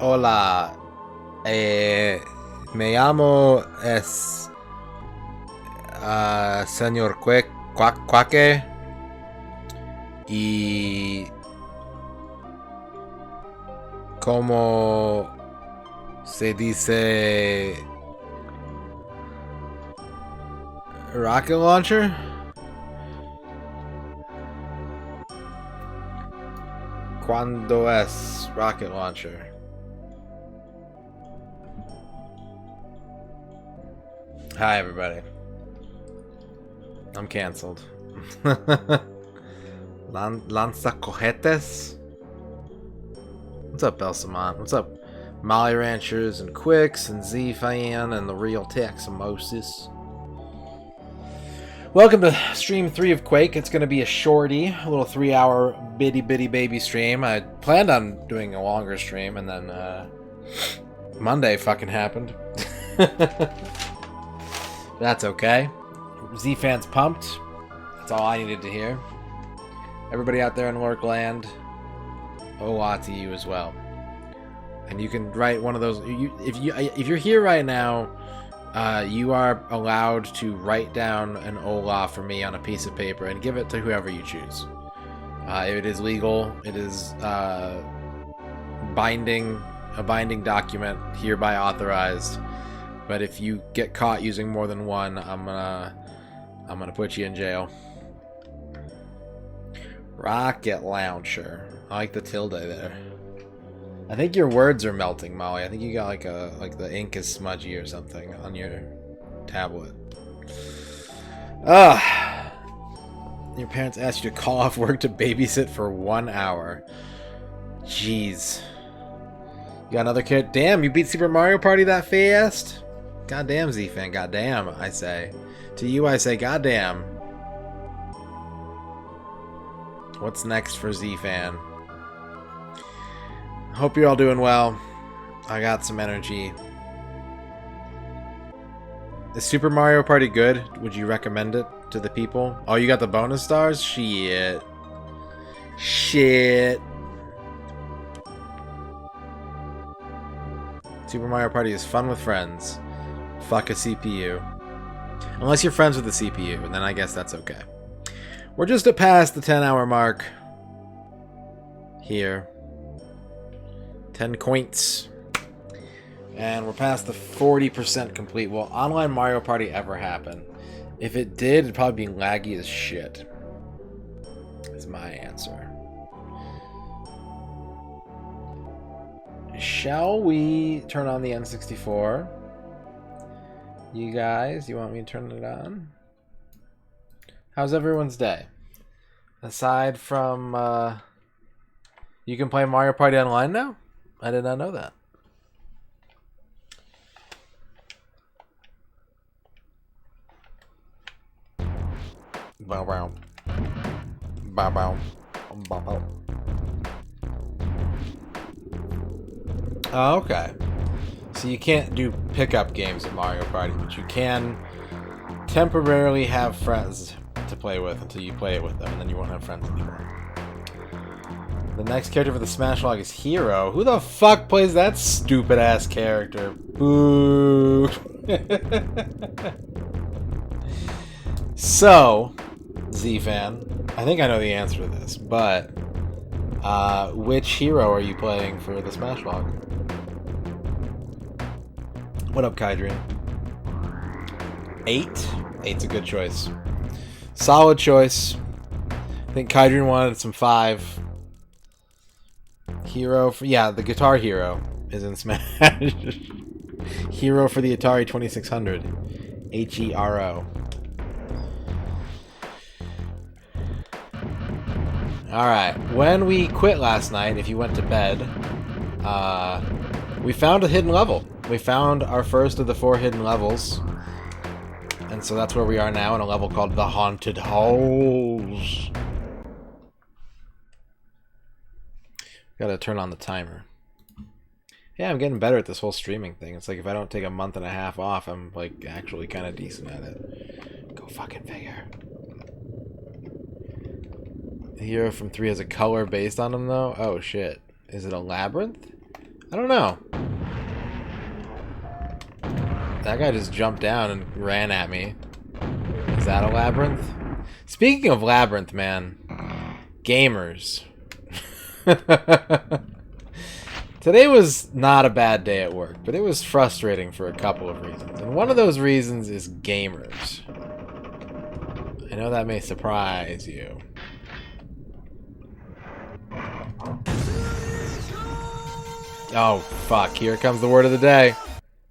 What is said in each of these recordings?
Hola. Me llamo señor Quake y como se dice rocket launcher. ¿Cuándo es rocket launcher? Hi everybody. I'm cancelled. Lanza cohetes. What's up, Belsamont? What's up, Molly Ranchers and Quicks and Z-Fan and the Real Taximosis? Welcome to stream 3 of Quake. It's going to be a shorty, a little 3-hour bitty baby stream. I planned on doing a longer stream, and then Monday fucking happened. That's okay. Z-Fan's pumped. That's all I needed to hear. Everybody out there in Lurk Land, hola to you as well. And you can write one of those. If you're here right now, you are allowed to write down an hola for me on a piece of paper and give it to whoever you choose. It is legal. It is a binding document, hereby authorized. But if you get caught using more than one, I'm gonna put you in jail. Rocket launcher. I like the tilde there. I think your words are melting, Molly. I think you got like the ink is smudgy or something on your tablet. Your parents asked you to call off work to babysit for 1 hour. Jeez. You got another kid? Damn, you beat Super Mario Party that fast? Goddamn, Z-Fan. Goddamn, I say. To you, I say, goddamn. What's next for Z-Fan? Hope you're all doing well. I got some energy. Is Super Mario Party good? Would you recommend it to the people? Oh, you got the bonus stars? Shit. Super Mario Party is fun with friends. Fuck a CPU. Unless you're friends with the CPU, and then I guess that's okay. We're just past the 10-hour mark. Here. 10 coins. And we're past the 40% complete. Will online Mario Party ever happen? If it did, it'd probably be laggy as shit. Is my answer. Shall we turn on the N64? You guys, you want me to turn it on? How's everyone's day? Aside from, you can play Mario Party online now? I did not know that. Bow bow. Bow bow. Bow bow. Oh, okay. So you can't do pickup games in Mario Party, but you can temporarily have friends to play with until you play it with them, and then you won't have friends anymore. The next character for the Smash Log is Hero. Who the fuck plays that stupid ass character? Boo. So, Z-Fan, I think I know the answer to this, but which hero are you playing for the Smash Log? What up, Kydrian? 8? 8's a good choice. Solid choice. I think Kydrian wanted some 5. Hero for, yeah, the Guitar Hero is in Smash. Hero for the Atari 2600. Hero. Alright, when we quit last night, if you went to bed, we found a hidden level. We found our first of the 4 hidden levels. And so that's where we are now, in a level called The Haunted Halls. Gotta turn on the timer. Yeah, I'm getting better at this whole streaming thing. It's like if I don't take a month and a half off, I'm like actually kind of decent at it. Go fucking figure. The hero from 3 has a color based on him though? Oh shit. Is it a labyrinth? I don't know. That guy just jumped down and ran at me. Is that a labyrinth? Speaking of labyrinth, man. Gamers. Today was not a bad day at work, but it was frustrating for a couple of reasons. And one of those reasons is gamers. I know that may surprise you. Oh, fuck. Here comes the word of the day.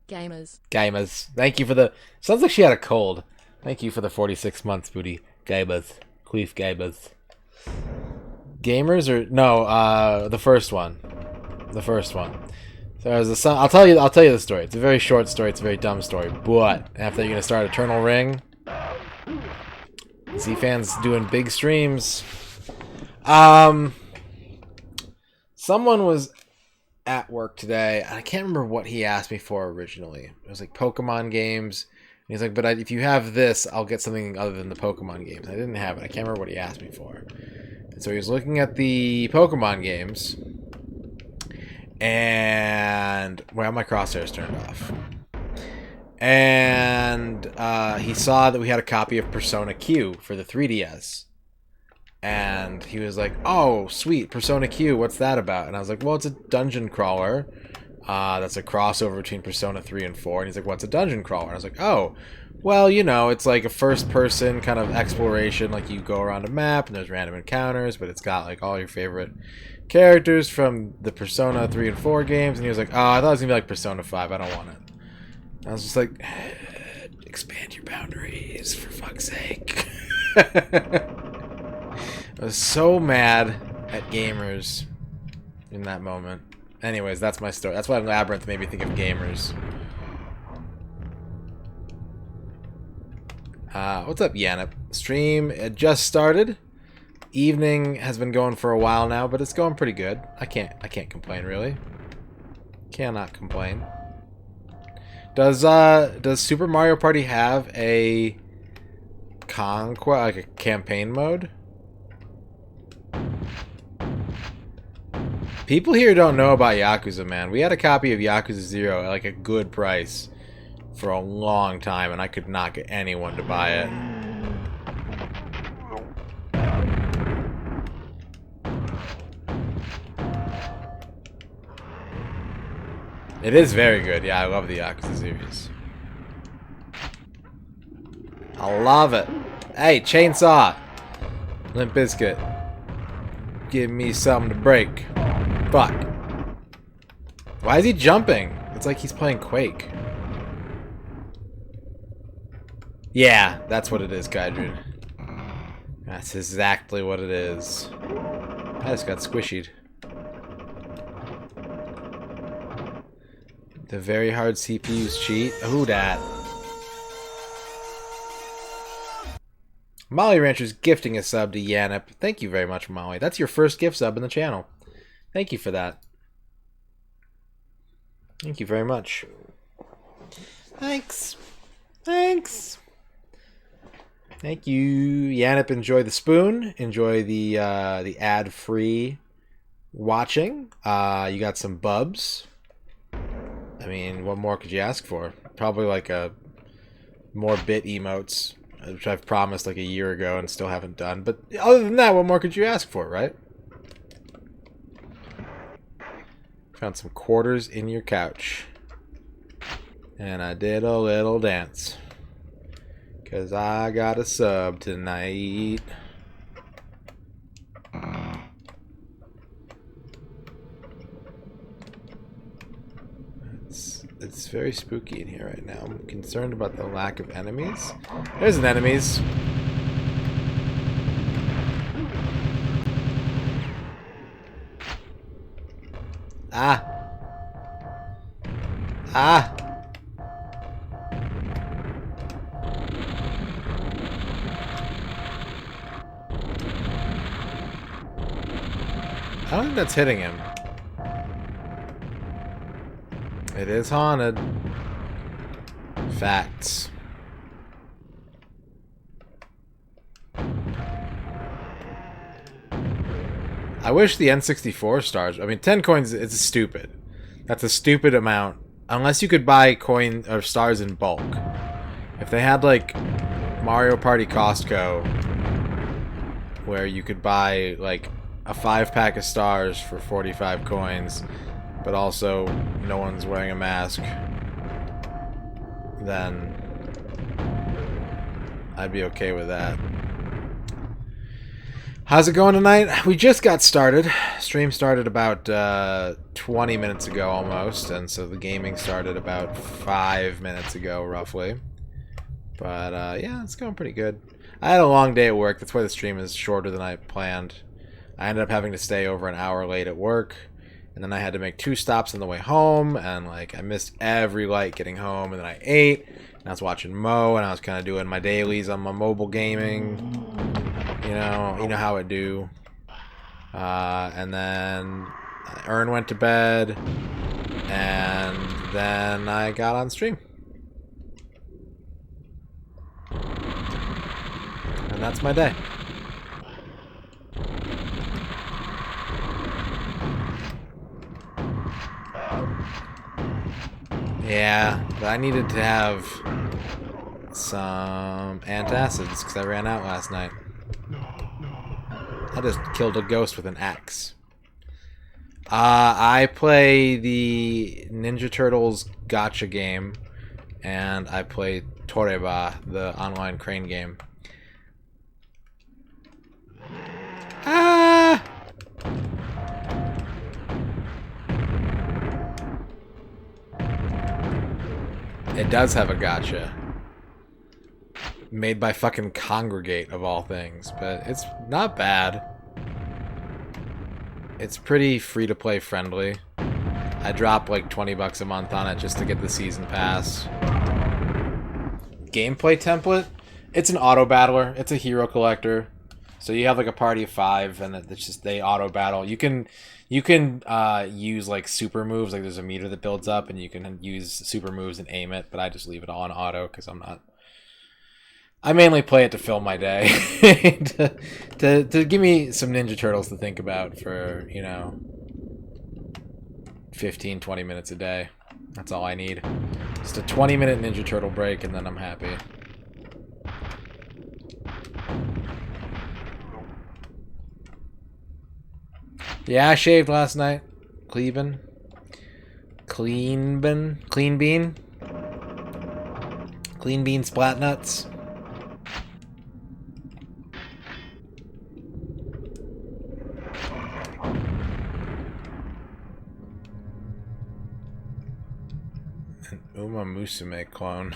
Gamers. Gamers. Thank you for the... Sounds like she had a cold. Thank you for the 46 months, booty. Gamers. Queef gamers. Gamers or... No, the first one. The first one. So there's a son... I'll tell you the story. It's a very short story. It's a very dumb story. But after you're going to start Eternal Ring... Z-Fan's doing big streams. Someone was at work today, and I can't remember what he asked me for originally. It was like Pokemon games. And he's like, but if you have this, I'll get something other than the Pokemon games. I didn't have it. I can't remember what he asked me for. And so he was looking at the Pokemon games, and... Well, my crosshairs turned off. And he saw that we had a copy of Persona Q for the 3DS. And he was like, oh, sweet, Persona Q, what's that about? And I was like, well, it's a dungeon crawler. That's a crossover between Persona 3 and 4. And he's like, what's a dungeon crawler? And I was like, oh, well, you know, it's like a first-person kind of exploration. Like, you go around a map, and there's random encounters, but it's got, like, all your favorite characters from the Persona 3 and 4 games. And he was like, oh, I thought it was going to be like Persona 5. I don't want it. And I was just like, expand your boundaries, for fuck's sake. I was so mad at gamers in that moment. Anyways, that's my story. That's why Labyrinth made me think of gamers. What's up, Yanip? Stream just started. Evening has been going for a while now, but it's going pretty good. I can't complain, really. Cannot complain. Does Super Mario Party have a conquest, like a campaign mode? People here don't know about Yakuza, man. We had a copy of Yakuza 0 at like a good price for a long time, and I could not get anyone to buy it. It is very good. Yeah, I love the Yakuza series. I love it. Hey, Chainsaw. Limp Bizkit. Give me something to break. Fuck. Why is he jumping? It's like he's playing Quake. Yeah, that's what it is, Gaidrin. That's exactly what it is. I just got squishied. The very hard CPUs cheat. Who dat? Molly Rancher's gifting a sub to Yanip. Thank you very much, Molly. That's your first gift sub in the channel. Thank you for that. Thank you very much. Thanks. Thanks. Thank you, Yanip. Enjoy the spoon. Enjoy the ad-free watching. You got some bubs. I mean, what more could you ask for? Probably like more bit emotes, which I've promised like a year ago and still haven't done. But other than that, what more could you ask for, right? Found some quarters in your couch. And I did a little dance. 'Cause I got a sub tonight. It's very spooky in here right now. I'm concerned about the lack of enemies. There's an enemies. Ah. Ah. I don't think that's hitting him. It is haunted. Facts. I wish the N64 stars... I mean, 10 coins is stupid. That's a stupid amount. Unless you could buy coin or stars in bulk. If they had like Mario Party Costco, where you could buy like a 5-pack of stars for 45 coins, but also no one's wearing a mask, then I'd be okay with that. How's it going tonight? We just got started. Stream started about 20 minutes ago almost, and so the gaming started about 5 minutes ago roughly. But yeah, it's going pretty good. I had a long day at work. That's why the stream is shorter than I planned. I ended up having to stay over an hour late at work, and then I had to make 2 stops on the way home, and like I missed every light getting home, and then I ate, and I was watching Mo, and I was kind of doing my dailies on my mobile gaming. You know how I do. And then Ern went to bed, and then I got on stream. And that's my day. Yeah, but I needed to have some antacids because I ran out last night. I just killed a ghost with an axe. I play the Ninja Turtles gacha game, and I play Toreba, the online crane game. Ah! It does have a gacha. Made by fucking Congregate, of all things. But it's not bad. It's pretty free-to-play friendly. I drop like 20 bucks a month on it just to get the season pass. Gameplay template? It's an auto-battler. It's a hero collector. So you have like a party of 5, and it's just they auto-battle. You can use like super moves. Like there's a meter that builds up, and you can use super moves and aim it. But I just leave it all on auto because I mainly play it to fill my day. to give me some Ninja Turtles to think about for, 15, 20 minutes a day. That's all I need. Just a 20-minute Ninja Turtle break, and then I'm happy. Yeah, I shaved last night. Clean bean splat nuts. Uma Musume clone.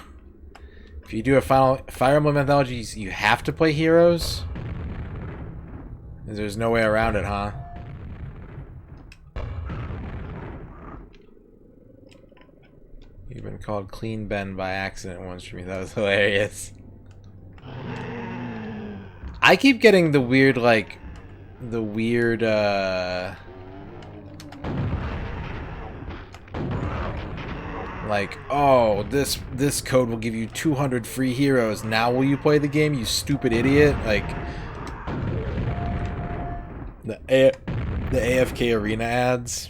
If you do a Fire Emblem Anthologies, you have to play Heroes? There's no way around it, huh? You've been called Clean Ben by accident once for me. That was hilarious. I keep getting the weird, oh, this code will give you 200 free heroes. Now will you play the game, you stupid idiot? Like the AFK Arena ads.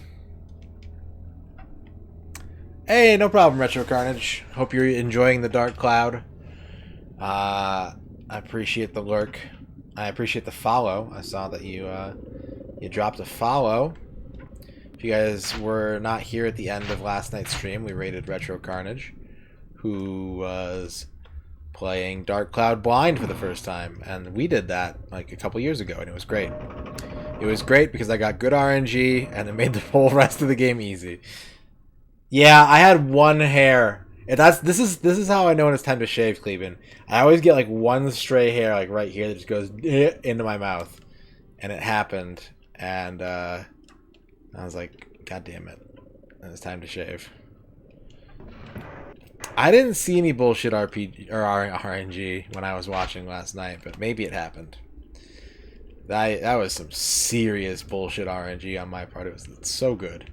Hey, no problem, Retro Carnage. Hope you're enjoying the Dark Cloud. I appreciate the lurk. I appreciate the follow. I saw that you dropped a follow. If you guys were not here at the end of last night's stream, we rated Retro Carnage, who was playing Dark Cloud blind for the first time, and we did that like a couple years ago, and it was great. It was great because I got good RNG, and it made the whole rest of the game easy. Yeah, I had one hair. This is how I know when it's time to shave, Cleveland. I always get like one stray hair like right here that just goes into my mouth, and it happened, and I was like, God damn it. And it's time to shave. I didn't see any bullshit RPG or RNG when I was watching last night, but maybe it happened. That was some serious bullshit RNG on my part. It was so good.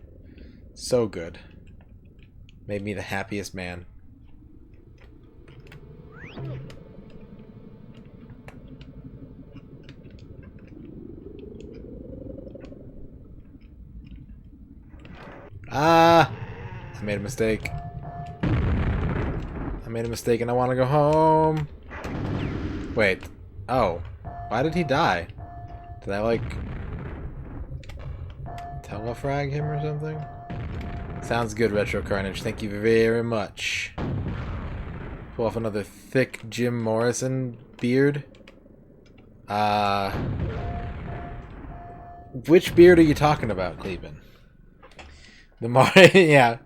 So good. Made me the happiest man. Ah! I made a mistake. I made a mistake and I want to go home. Wait. Oh. Why did he die? Did I, like, telefrag him or something? Sounds good, Retro Carnage. Thank you very much. Pull off another thick Jim Morrison beard. Which beard are you talking about, Cleveland? The yeah.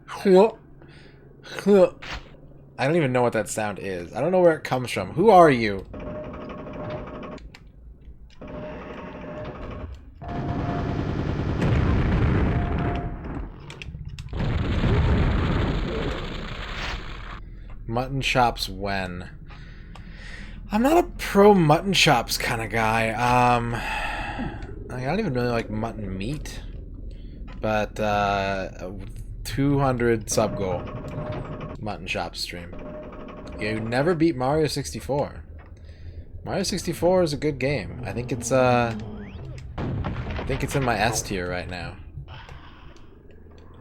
I don't even know what that sound is. I don't know where it comes from. Who are you? Mutton chops when? I'm not a pro mutton chops kind of guy. I don't even really like mutton meat. But 200 sub goal mutton chops stream. You never beat Mario 64. Mario 64 is a good game. I think it's in my S tier right now.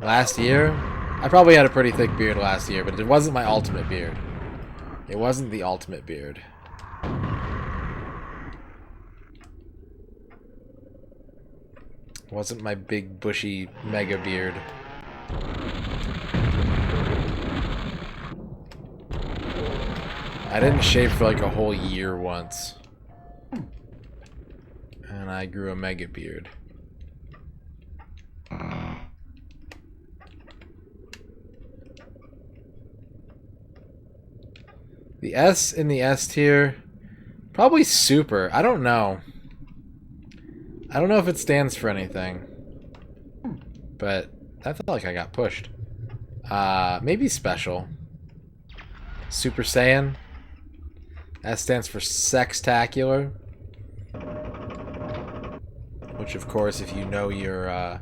Last year, I probably had a pretty thick beard last year, but it wasn't my ultimate beard. It wasn't the ultimate beard. It wasn't my big bushy mega beard. I didn't shave for like a whole year once. And I grew a mega beard. The S in the S tier, probably super. I don't know. I don't know if it stands for anything. But I felt like I got pushed. Maybe special. Super Saiyan. S stands for Sextacular. Which, of course, if you know your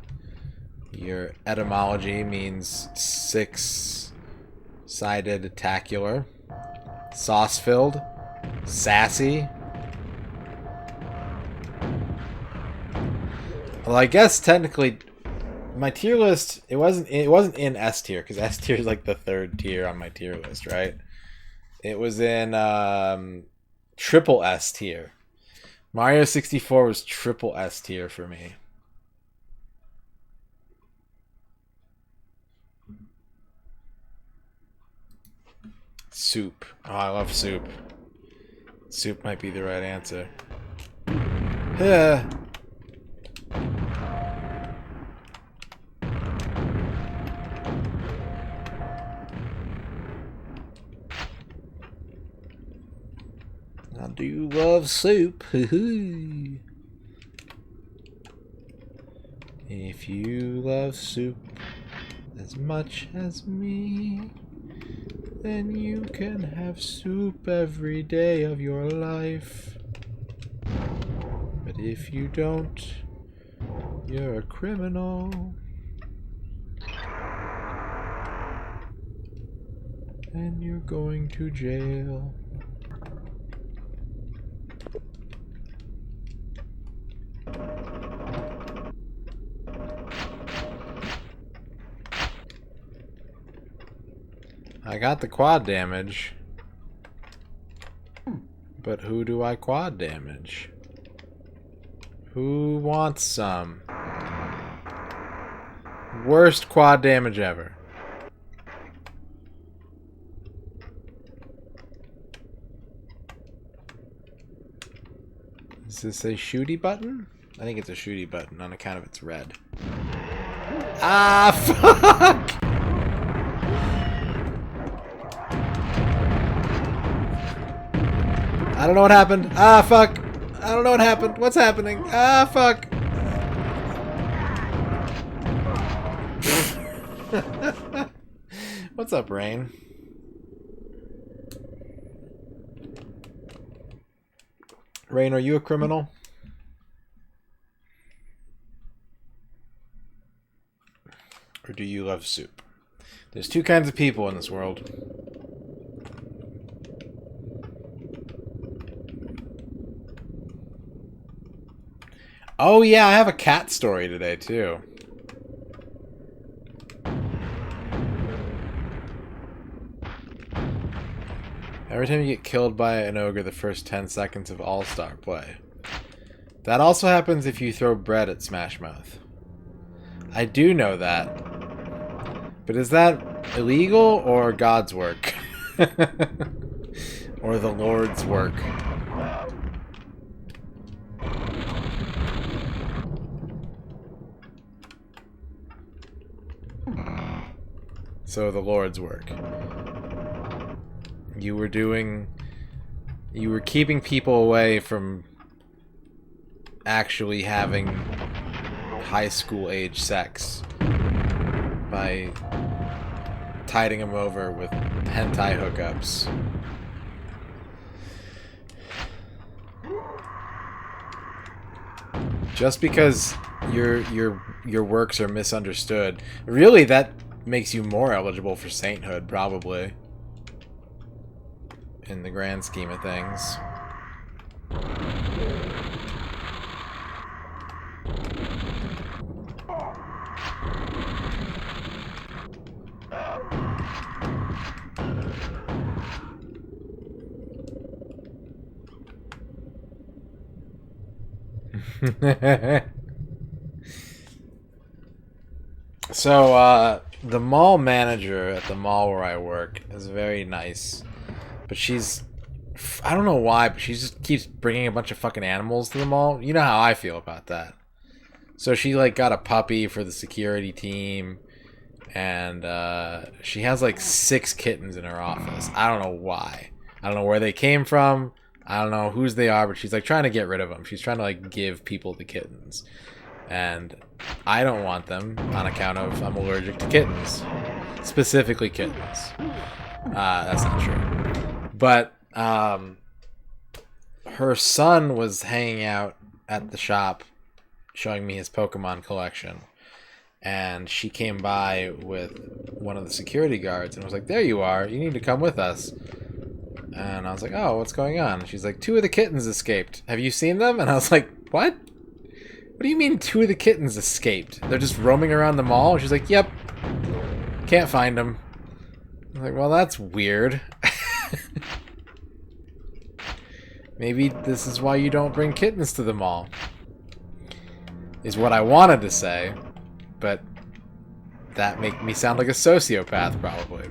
etymology, means six-sided tacular. Sauce-filled. Sassy. Well, I guess technically, my tier list it wasn't in S tier because S tier is like the third tier on my tier list, right? It was in triple S tier. Mario 64 was triple S tier for me. Soup. Oh, I love soup. Soup might be the right answer. Yeah. I do love soup. If you love soup as much as me, then you can have soup every day of your life. But if you don't, you're a criminal. And you're going to jail. I got the quad damage. But who do I quad damage? Who wants some? Worst quad damage ever. Is this a shooty button? I think it's a shooty button on account of it's red. Ah, fuck! I don't know what happened. Ah, fuck. I don't know what happened. What's happening? Ah, fuck. What's up, Rain? Rain, are you a criminal? Or do you love soup? There's two kinds of people in this world. Oh yeah, I have a cat story today too. Every time you get killed by an ogre the first 10 seconds of all-star play. That also happens if you throw bread at Smash Mouth. I do know that. But is that illegal or God's work? Or the Lord's work? So the Lord's work. You were keeping people away from actually having high school age sex by tiding them over with hentai hookups. Just because your works are misunderstood, really that makes you more eligible for sainthood, probably. In the grand scheme of things. So, the mall manager at the mall where I work is very nice. But I don't know why, but she just keeps bringing a bunch of fucking animals to the mall. You know how I feel about that. So she, like, got a puppy for the security team. And, she has, like, 6 kittens in her office. I don't know why. I don't know where they came from. I don't know whose they are, but she's, like, trying to get rid of them. She's trying to, like, give people the kittens. And I don't want them on account of I'm allergic to kittens. Specifically kittens. That's not true. But her son was hanging out at the shop showing me his Pokemon collection. And she came by with one of the security guards and was like, "There you are. You need to come with us." And I was like, "Oh, what's going on?" And she's like, "2 of the kittens escaped. Have you seen them?" And I was like, "What? What do you mean 2 of the kittens escaped? They're just roaming around the mall?" And she's like, "Yep. Can't find them." I was like, "Well, that's weird." Maybe this is why you don't bring kittens to the mall. Is what I wanted to say, but that make me sound like a sociopath, probably.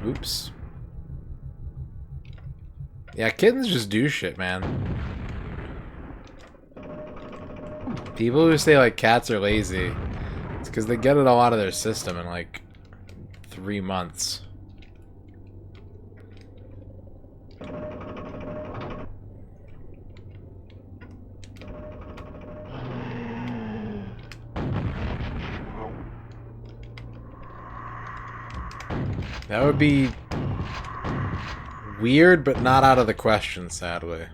Oops. Yeah, kittens just do shit, man. People who say, like, cats are lazy, it's because they get it all out of their system in, like, 3 months. That would be weird, but not out of the question, sadly.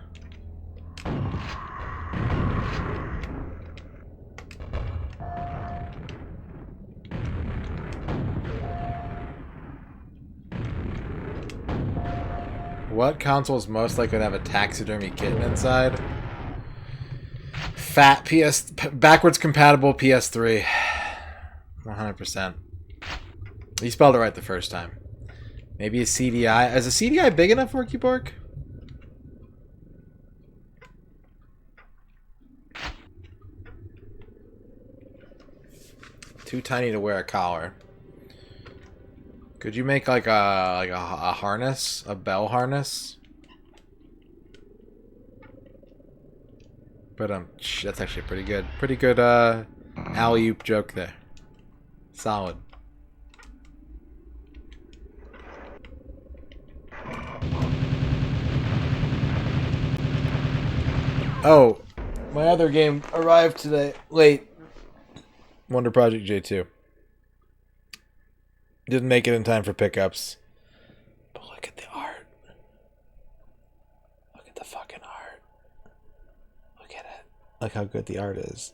What console is most likely to have a taxidermy kitten inside? Fat backwards compatible PS3. 100%. You spelled it right the first time. Maybe a CDI. Is a CDI big enough for Worky Pork? Too tiny to wear a collar. Could you make like a harness, a bell harness? But that's actually pretty good alley-oop joke there. Solid. Oh, my other game arrived today late. Wonder Project J2. Didn't make it in time for pickups. But look at the art. Look at the fucking art. Look at it. Look how good the art is.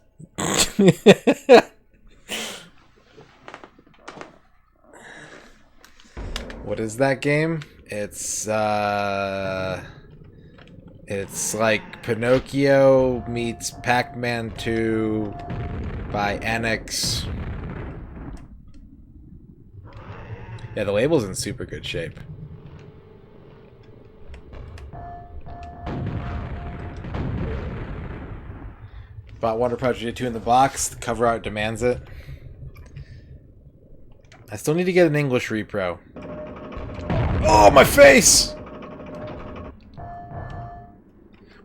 What is that game? It's like Pinocchio meets Pac-Man 2 by Enix. Yeah, the label's in super good shape. Bought Wonder Project 2 in the box. The cover art demands it. I still need to get an English repro. Oh, my face!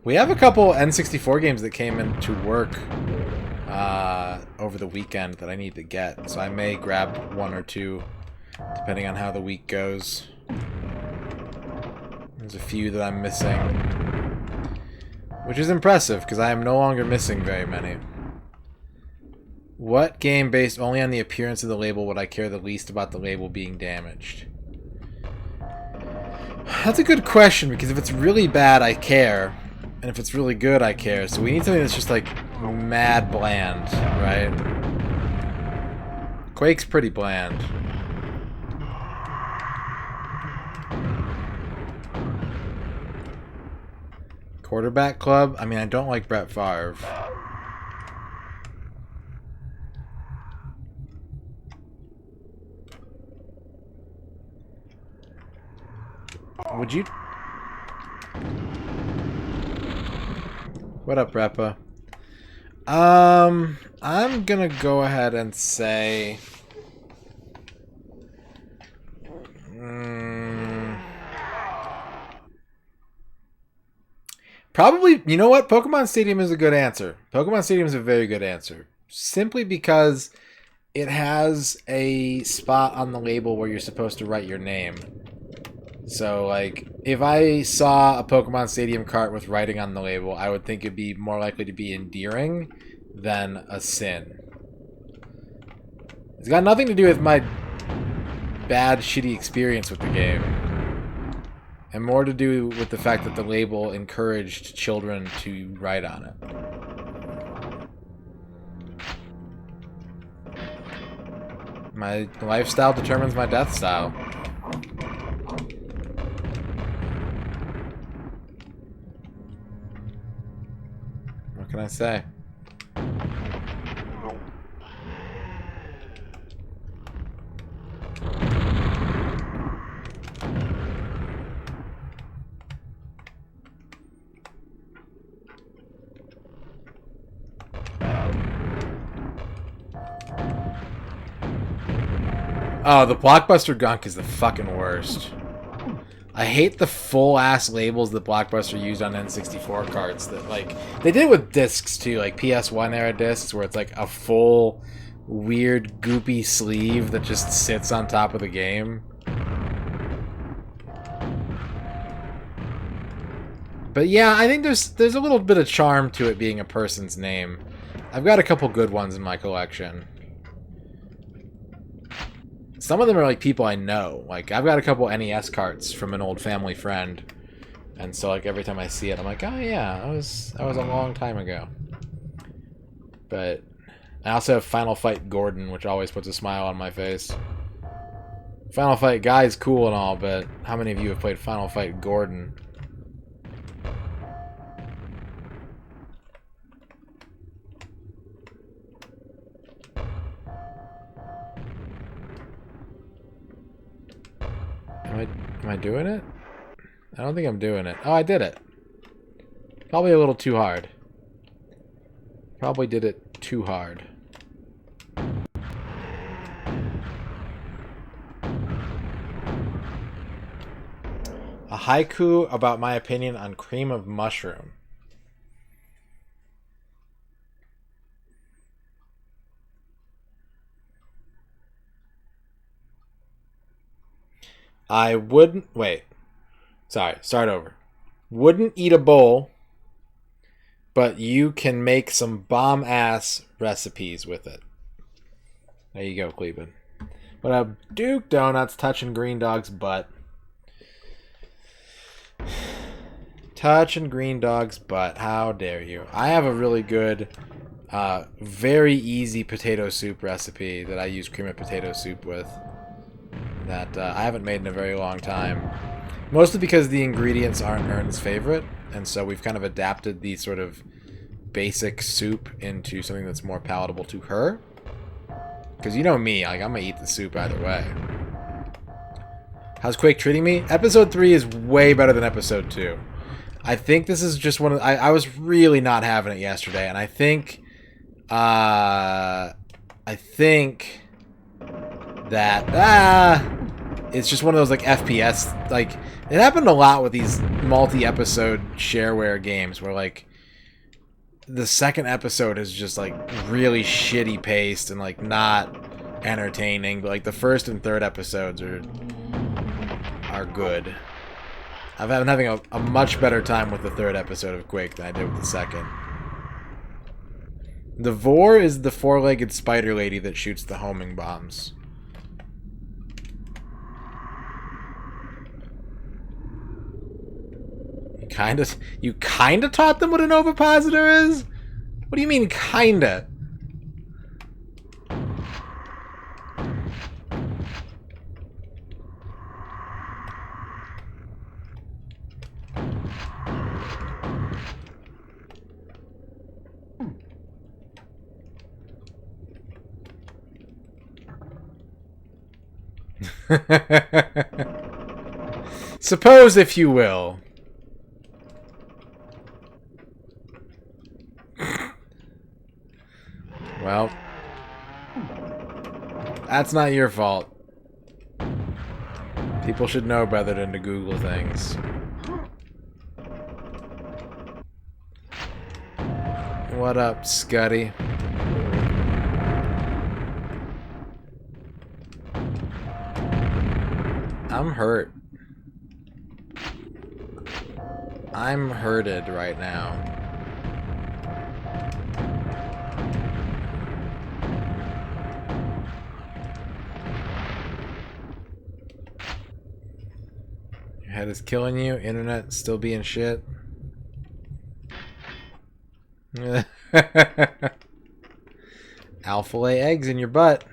We have a couple N64 games that came into work over the weekend that I need to get, so I may grab one or two depending on how the week goes. There's a few that I'm missing, which is impressive because I am no longer missing very many. What game based only on the appearance of the label would I care the least about the label being damaged? That's a good question, because if it's really bad, I care. And if it's really good, I care. So we need something that's just like mad bland, right? Quake's pretty bland. Quarterback Club? I mean, I don't like Brett Favre. Would you... What up, Repa? I'm gonna go ahead and say... Probably, you know what? Pokemon Stadium is a good answer. Pokemon Stadium is a very good answer. Simply because it has a spot on the label where you're supposed to write your name. So, like, if I saw a Pokemon Stadium cart with writing on the label, I would think it'd be more likely to be endearing than a sin. It's got nothing to do with my bad, shitty experience with the game. And more to do with the fact that the label encouraged children to write on it. My lifestyle determines my death style. What can I say? Oh, the Blockbuster gunk is the fucking worst. I hate the full-ass labels that Blockbuster used on N64 carts. That, like, they did it with discs, too. Like, PS1 era discs, where it's, like, a full, weird, goopy sleeve that just sits on top of the game. But, yeah, I think there's a little bit of charm to it being a person's name. I've got a couple good ones in my collection. Some of them are like people I know. Like, I've got a couple NES carts from an old family friend, and so like every time I see it, I'm like, oh yeah, that was a long time ago. But I also have Final Fight Gordon, which always puts a smile on my face. Final Fight Guy's cool and all, but how many of you have played Final Fight Gordon? Am I doing it? I don't think I'm doing it. Oh, I did it. Probably a little too hard. Probably did it too hard. A haiku about my opinion on cream of mushroom. I wouldn't... Wait. Sorry, start over. Wouldn't eat a bowl, but you can make some bomb-ass recipes with it. There you go, Cleveland. But Duke Donuts touching Green Dog's butt. Touching Green Dog's butt. How dare you. I have a really good, very easy potato soup recipe that I use cream of potato soup with. That I haven't made in a very long time. Mostly because the ingredients aren't Ern's favorite, and so we've kind of adapted the sort of basic soup into something that's more palatable to her. Because you know me, like, I'm gonna eat the soup either way. How's Quake treating me? Episode 3 is way better than Episode 2. I think this is just one of... I was really not having it yesterday, and I think that... it's just one of those, like, FPS... Like, it happened a lot with these multi-episode shareware games where, like, the second episode is just, like, really shitty paced and, like, not entertaining. But, like, the first and third episodes are good. I've been having a much better time with the third episode of Quake than I did with the second. The Vor is the four-legged spider lady that shoots the homing bombs. You kinda taught them what an ovipositor is? What do you mean, kinda? Suppose, if you will. Well, that's not your fault. People should know better than to Google things. What up, Scuddy? I'm hurt. I'm hurted right now. Your head is killing you. Internet still being shit. Alpha lay eggs in your butt.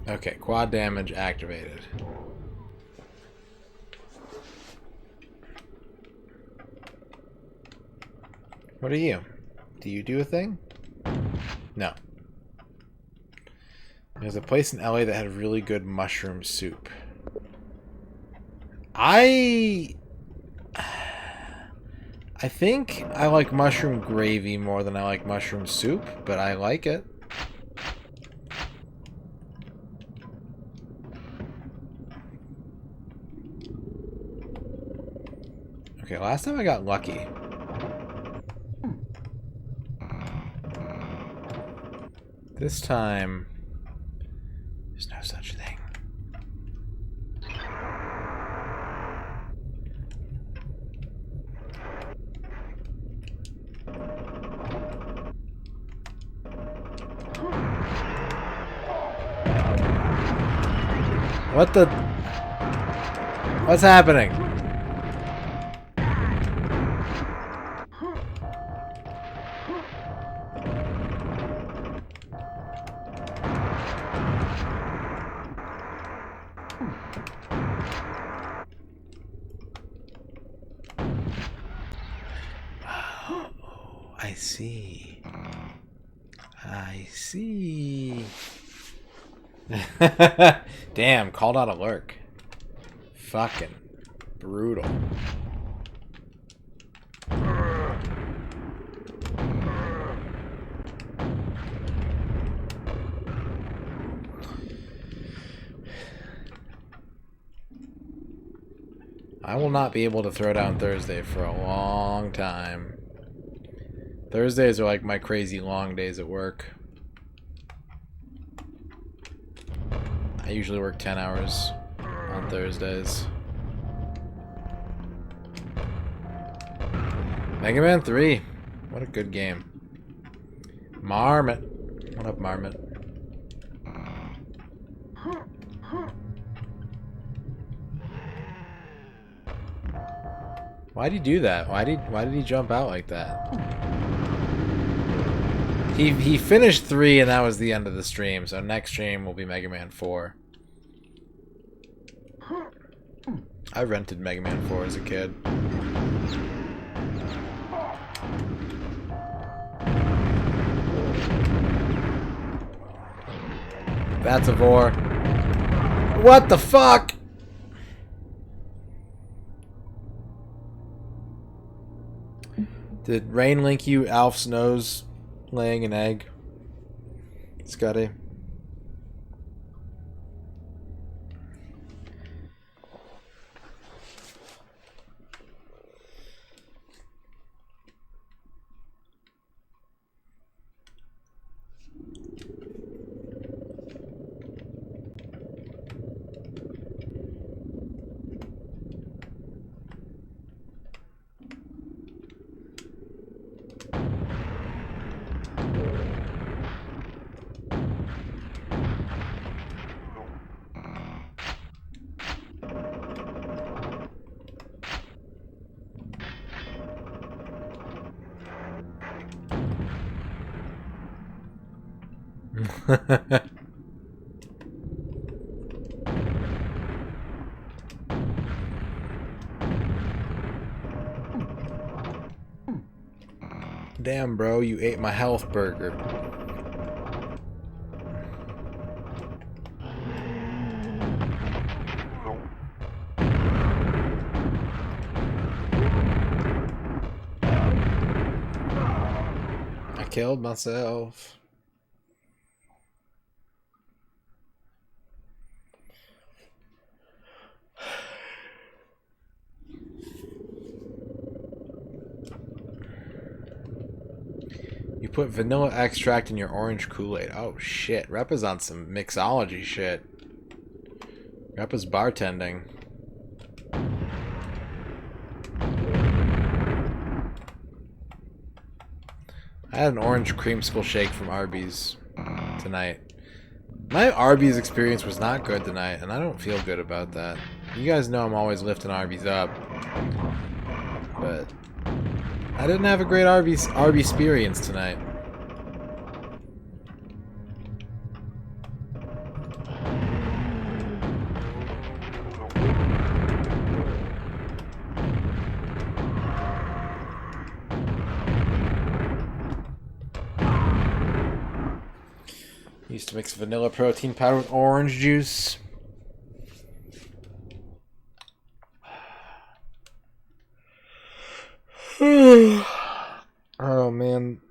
Okay, quad damage activated. What are you? Do you do a thing? No. There's a place in LA that had really good mushroom soup. I think I like mushroom gravy more than I like mushroom soup, but I like it. Okay, last time I got lucky. This time, there's no such thing. What the? What's happening? I see. I see. Damn, called out a lurk. Fucking brutal. I will not be able to throw down Thursday for a long time. Thursdays are like my crazy long days at work. I usually work 10 hours on Thursdays. Mega Man 3. What a good game. Marmot. What up, Marmot? Why'd he do that? Why did he jump out like that? He finished 3 and that was the end of the stream, so next stream will be Mega Man 4. I rented Mega Man 4 as a kid. That's a vor. What the fuck? Did Rain link you Alf's nose laying an egg? Scotty. Damn, bro, you ate my health burger. I killed myself. You put vanilla extract in your orange Kool-Aid. Oh shit, Rep is on some mixology shit. Rep is bartending. I had an orange creamsicle shake from Arby's tonight. My Arby's experience was not good tonight, and I don't feel good about that. You guys know I'm always lifting Arby's up. But I didn't have a great Arby's experience tonight. Used to mix vanilla protein powder with orange juice. Oh man,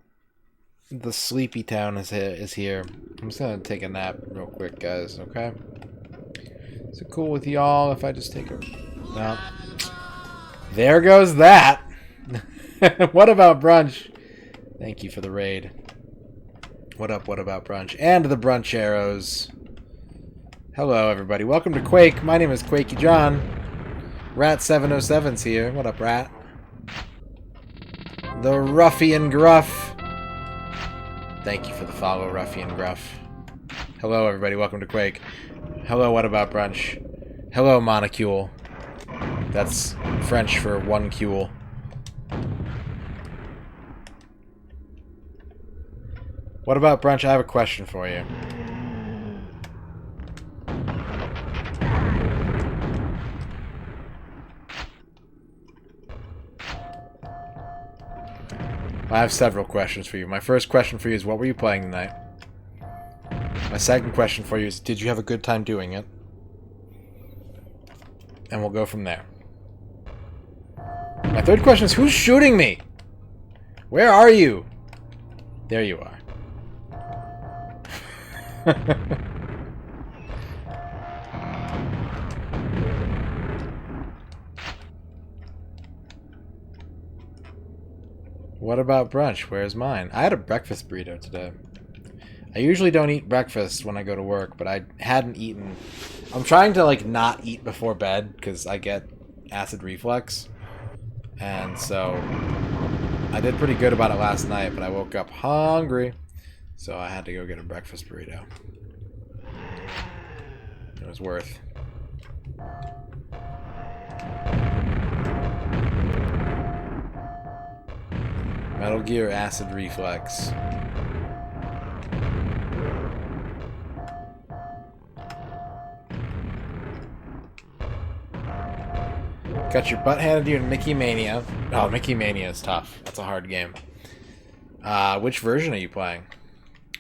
the sleepy town is here. I'm just gonna take a nap real quick, guys. Okay? Is it cool with y'all if I just take a? No. There goes that. What about brunch? Thank you for the raid. What up? What about brunch? And the brunch arrows. Hello, everybody. Welcome to Quake. My name is Quakey John. Rat707's here. What up, Rat? The Ruffian Gruff. Thank you for the follow, Ruffian Gruff. Hello, everybody. Welcome to Quake. Hello, what about brunch? Hello, Monocule. That's French for one cule. What about brunch? I have a question for you. I have several questions for you. My first question for you is, what were you playing tonight? My second question for you is, did you have a good time doing it? And we'll go from there. My third question is, who's shooting me? Where are you? There you are. What about brunch? Where's mine? I had a breakfast burrito today. I usually don't eat breakfast when I go to work, but I hadn't eaten. I'm trying to like not eat before bed because I get acid reflux. And so I did pretty good about it last night, but I woke up hungry. So I had to go get a breakfast burrito. It was worth. Metal Gear Acid Reflex. Got your butt handed to you in Mickey Mania. Oh, Mickey Mania is tough. That's a hard game. Which version are you playing?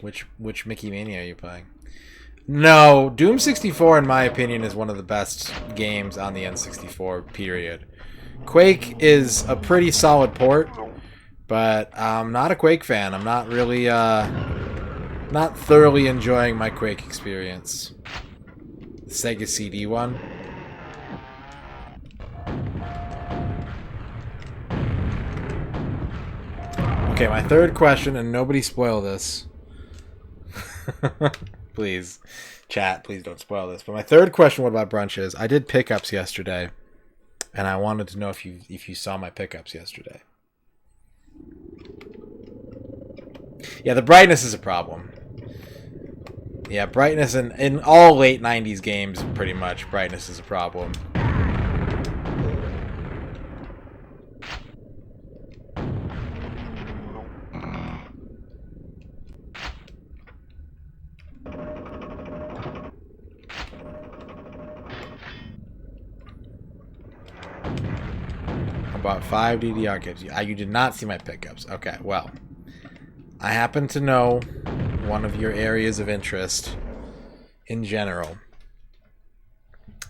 Which Mickey Mania are you playing? No, Doom 64, in my opinion, is one of the best games on the N64, period. Quake is a pretty solid port, but I'm not a Quake fan. I'm not really, not thoroughly enjoying my Quake experience. The Sega CD one. Okay, my third question, and nobody spoil this. Please. Chat, please don't spoil this. But my third question, what about brunch, is I did pickups yesterday, and I wanted to know if you saw my pickups yesterday. Yeah, the brightness is a problem. Yeah, brightness in all late 90s games, pretty much, brightness is a problem. About 5 DDR kits. You did not see my pickups. Okay, well, I happen to know one of your areas of interest in general,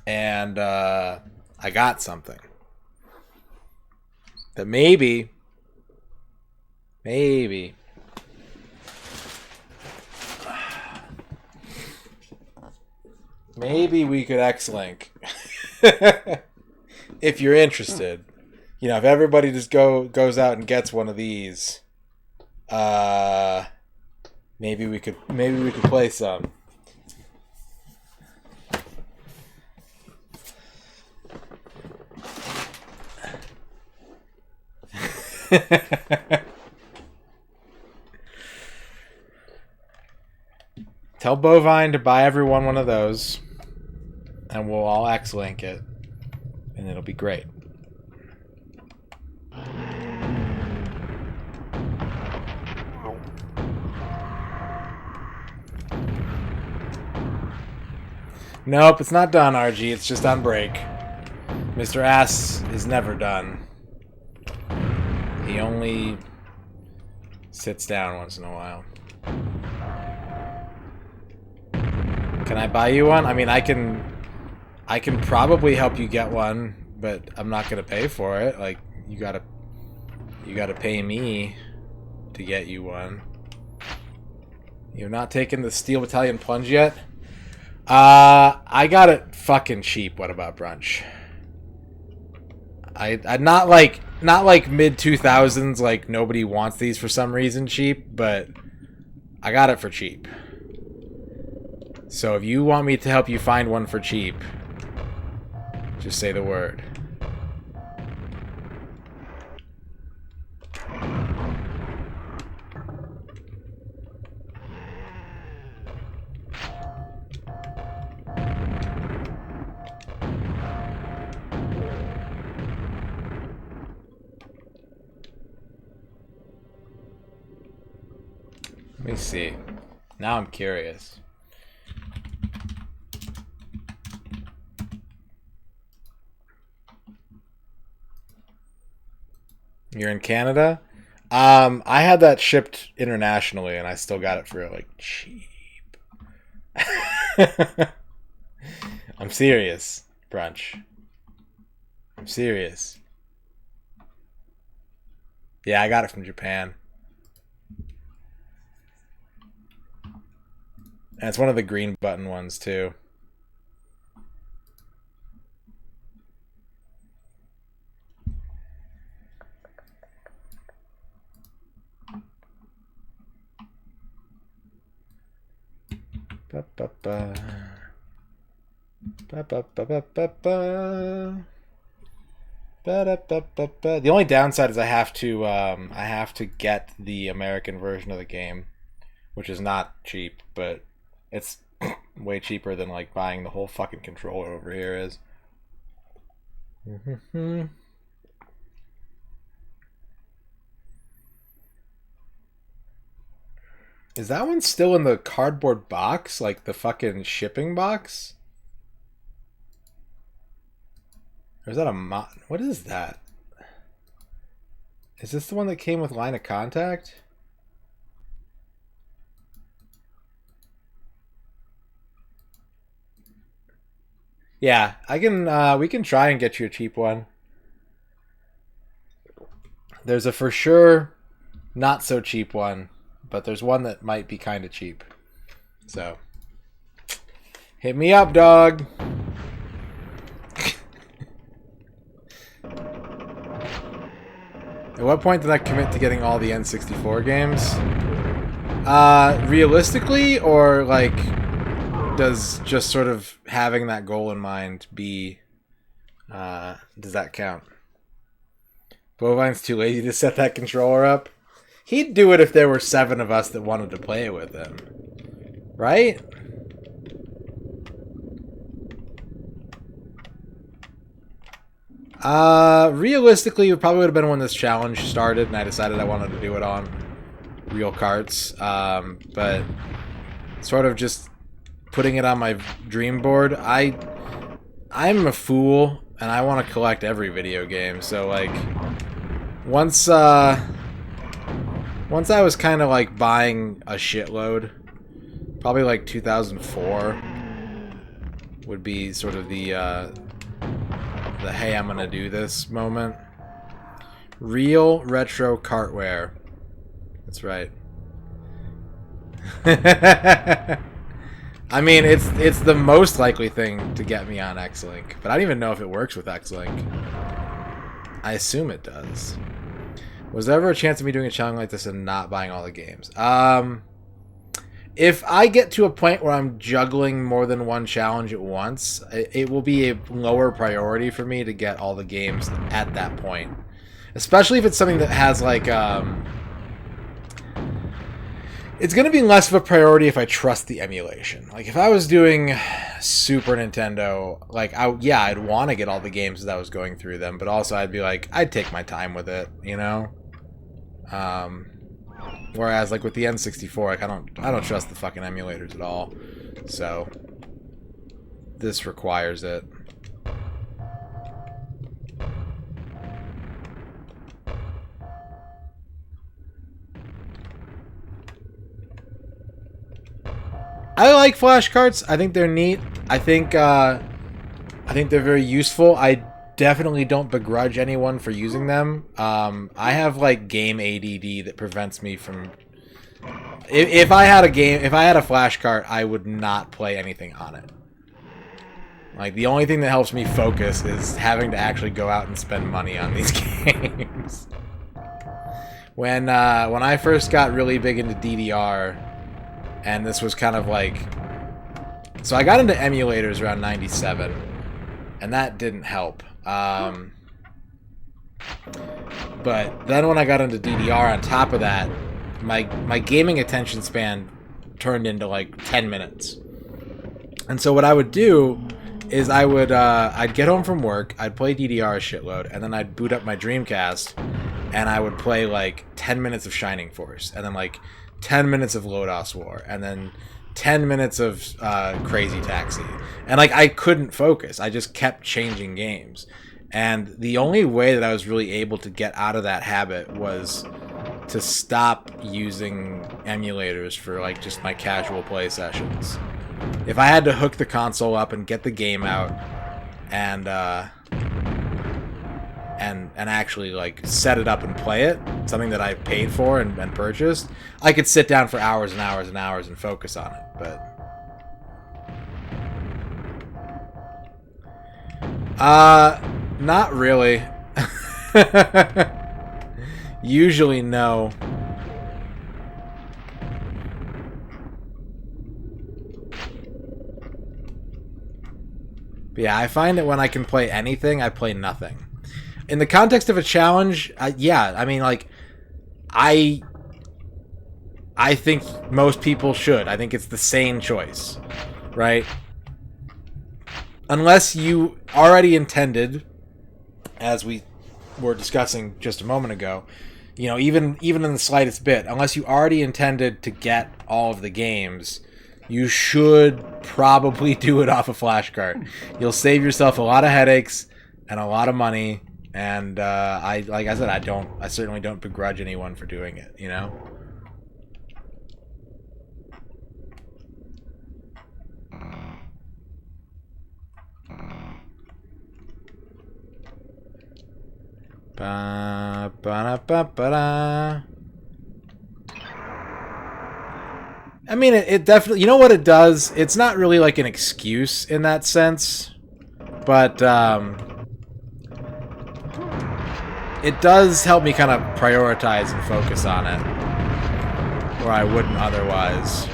and I got something that maybe we could X-Link if you're interested. You know, if everybody just goes out and gets one of these, maybe we could play some. Tell Bovine to buy everyone one of those, and we'll all X-Link it, and it'll be great. Nope, it's not done, RG. It's just on break. Mr. Ass is never done. He only sits down once in a while. Can I buy you one? I mean, I can probably help you get one, but I'm not gonna pay for it. Like, you gotta pay me to get you one. You're not taking the Steel Battalion plunge yet? I got it fucking cheap. What about brunch? I not like mid 2000s, like nobody wants these for some reason cheap, but I got it for cheap. So if you want me to help you find one for cheap, just say the word. Let me see. Now I'm curious. You're in Canada? I had that shipped internationally, and I still got it for, like, cheap. I'm serious, brunch. I'm serious. Yeah, I got it from Japan. And it's one of the green button ones, too. Ba, ba, ba. Ba, ba, ba, ba, ba, ba. Ba, da, ba, ba, ba. The only downside is I have to get the American version of the game, which is not cheap, but it's way cheaper than like buying the whole fucking controller over here is. Is that one still in the cardboard box? Like the fucking shipping box? Or is that a mod? What is that? Is this the one that came with line of contact? Yeah, I can. We can try and get you a cheap one. There's a for sure not so cheap one, but there's one that might be kind of cheap. So, hit me up, dog. At what point did I commit to getting all the N64 games? Realistically, or like, does just sort of having that goal in mind be, does that count? Bovine's too lazy to set that controller up. He'd do it if there were 7 of us that wanted to play it with him. Right? Realistically, it probably would have been when this challenge started and I decided I wanted to do it on real carts. But sort of just putting it on my dream board. I'm a fool and I want to collect every video game. So like once I was kind of like buying a shitload, probably like 2004 would be sort of the hey, I'm gonna do this moment. Real retro cartware. That's right. I mean, it's the most likely thing to get me on X-Link, but I don't even know if it works with X-Link. I assume it does. Was there ever a chance of me doing a challenge like this and not buying all the games? If I get to a point where I'm juggling more than one challenge at once, it will be a lower priority for me to get all the games at that point. Especially if it's something that has, like, it's going to be less of a priority if I trust the emulation. Like, if I was doing Super Nintendo, like, I'd want to get all the games as I was going through them, but also I'd be like, I'd take my time with it, you know? Whereas, like, with the N64, like, I don't trust the fucking emulators at all. So, this requires it. I like flashcards. I think they're neat. I think they're very useful. I definitely don't begrudge anyone for using them. I have like game ADD that prevents me from. If I had a flash cart, I would not play anything on it. Like the only thing that helps me focus is having to actually go out and spend money on these games. When I first got really big into DDR, and this was kind of like, so I got into emulators around '97, and that didn't help. But then when I got into DDR on top of that, my gaming attention span turned into like 10 minutes. And so what I would do is I'd get home from work, I'd play DDR a shitload, and then I'd boot up my Dreamcast, and I would play like 10 minutes of Shining Force, and then like 10 minutes of Lodos War, and then 10 minutes of Crazy Taxi. And like I couldn't focus. I just kept changing games. And the only way that I was really able to get out of that habit was to stop using emulators for like just my casual play sessions. If I had to hook the console up and get the game out and actually like set it up and play it, something that I paid for and purchased, I could sit down for hours and hours and hours and focus on it. But not really. Usually no. But yeah, I find that when I can play anything, I play nothing. In the context of a challenge, yeah, I mean, like, I think most people should. I think it's the sane choice, right? Unless you already intended, as we were discussing just a moment ago, you know, even in the slightest bit, unless you already intended to get all of the games, you should probably do it off a flash cart. You'll save yourself a lot of headaches, and a lot of money, and like I said, I certainly don't begrudge anyone for doing it, you know? Ba ba ba ba da. I mean, it definitely, you know what it does? It's not really like an excuse in that sense, but it does help me kind of prioritize and focus on it, where I wouldn't otherwise.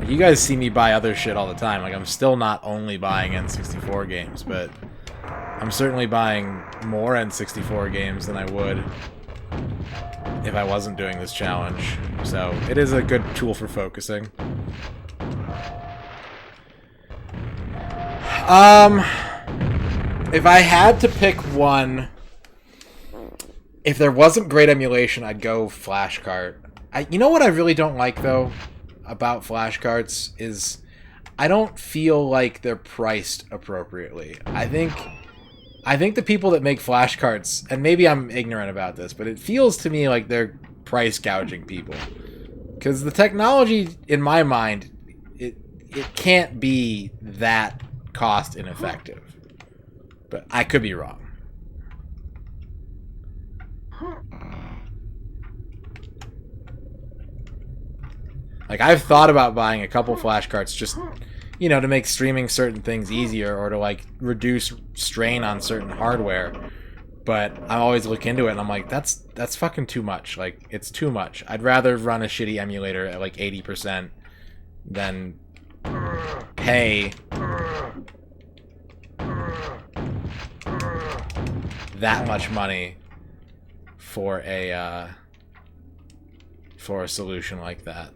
You guys see me buy other shit all the time. Like, I'm still not only buying N64 games, but I'm certainly buying more N64 games than I would if I wasn't doing this challenge. So, it is a good tool for focusing. If I had to pick one, if there wasn't great emulation, I'd go flashcart. You know what I really don't like, though, about flashcarts is I don't feel like they're priced appropriately. I think the people that make flashcarts, and maybe I'm ignorant about this, but it feels to me like they're price gouging people. Because the technology, in my mind, it can't be that cost ineffective. But I could be wrong. Like, I've thought about buying a couple flashcarts just, you know, to make streaming certain things easier or to, like, reduce strain on certain hardware. But I always look into it and I'm like, that's fucking too much. Like, it's too much. I'd rather run a shitty emulator at, like, 80% than pay that much money for a solution like that.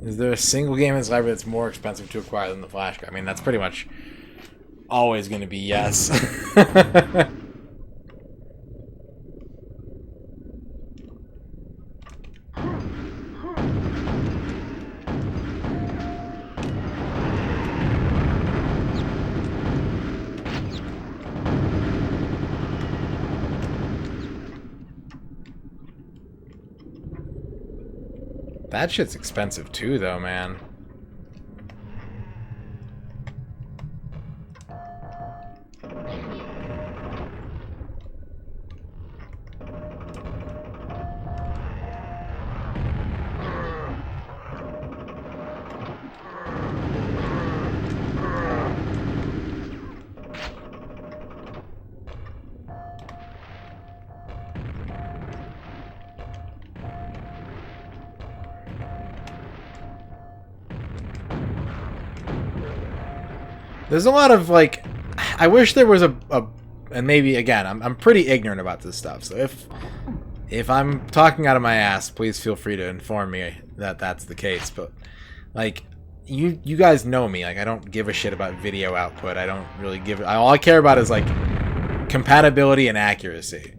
Is there a single game in this library that's more expensive to acquire than the flash card? I mean, that's pretty much always going to be yes. That shit's expensive too, though, man. There's a lot of, like, I wish there was a and maybe, again, I'm pretty ignorant about this stuff, so if I'm talking out of my ass, please feel free to inform me that that's the case, but, like, you guys know me, like, I don't give a shit about video output, I don't really give, all I care about is, like, compatibility and accuracy,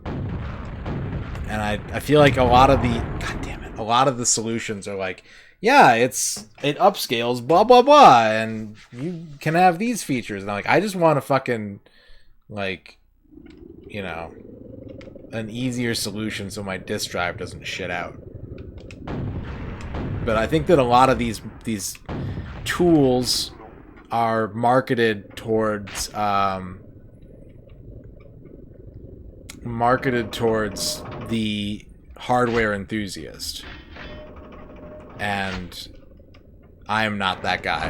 and I feel like a lot of the solutions are like, yeah, it upscales, blah, blah, blah, and you can have these features. And I'm like, I just want a fucking, like, you know, an easier solution so my disk drive doesn't shit out. But I think that a lot of these tools are marketed towards the hardware enthusiast. And I am not that guy.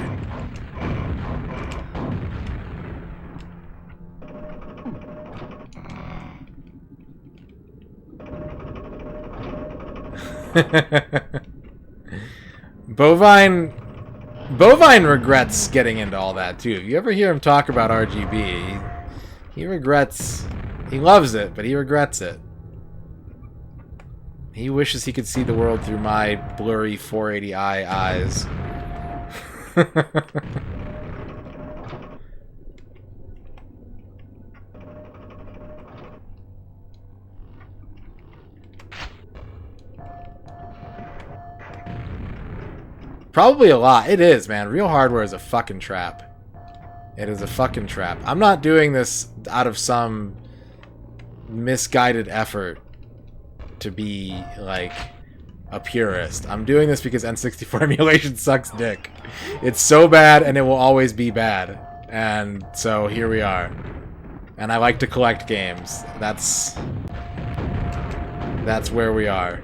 Bovine regrets getting into all that too. If you ever hear him talk about RGB, he regrets. He loves it, but he regrets it. He wishes he could see the world through my blurry 480i eyes. Probably a lot. It is, man. Real hardware is a fucking trap. It is a fucking trap. I'm not doing this out of some misguided effort to be, like, a purist. I'm doing this because N64 emulation sucks dick. It's so bad, and it will always be bad. And so here we are. And I like to collect games. That's where we are.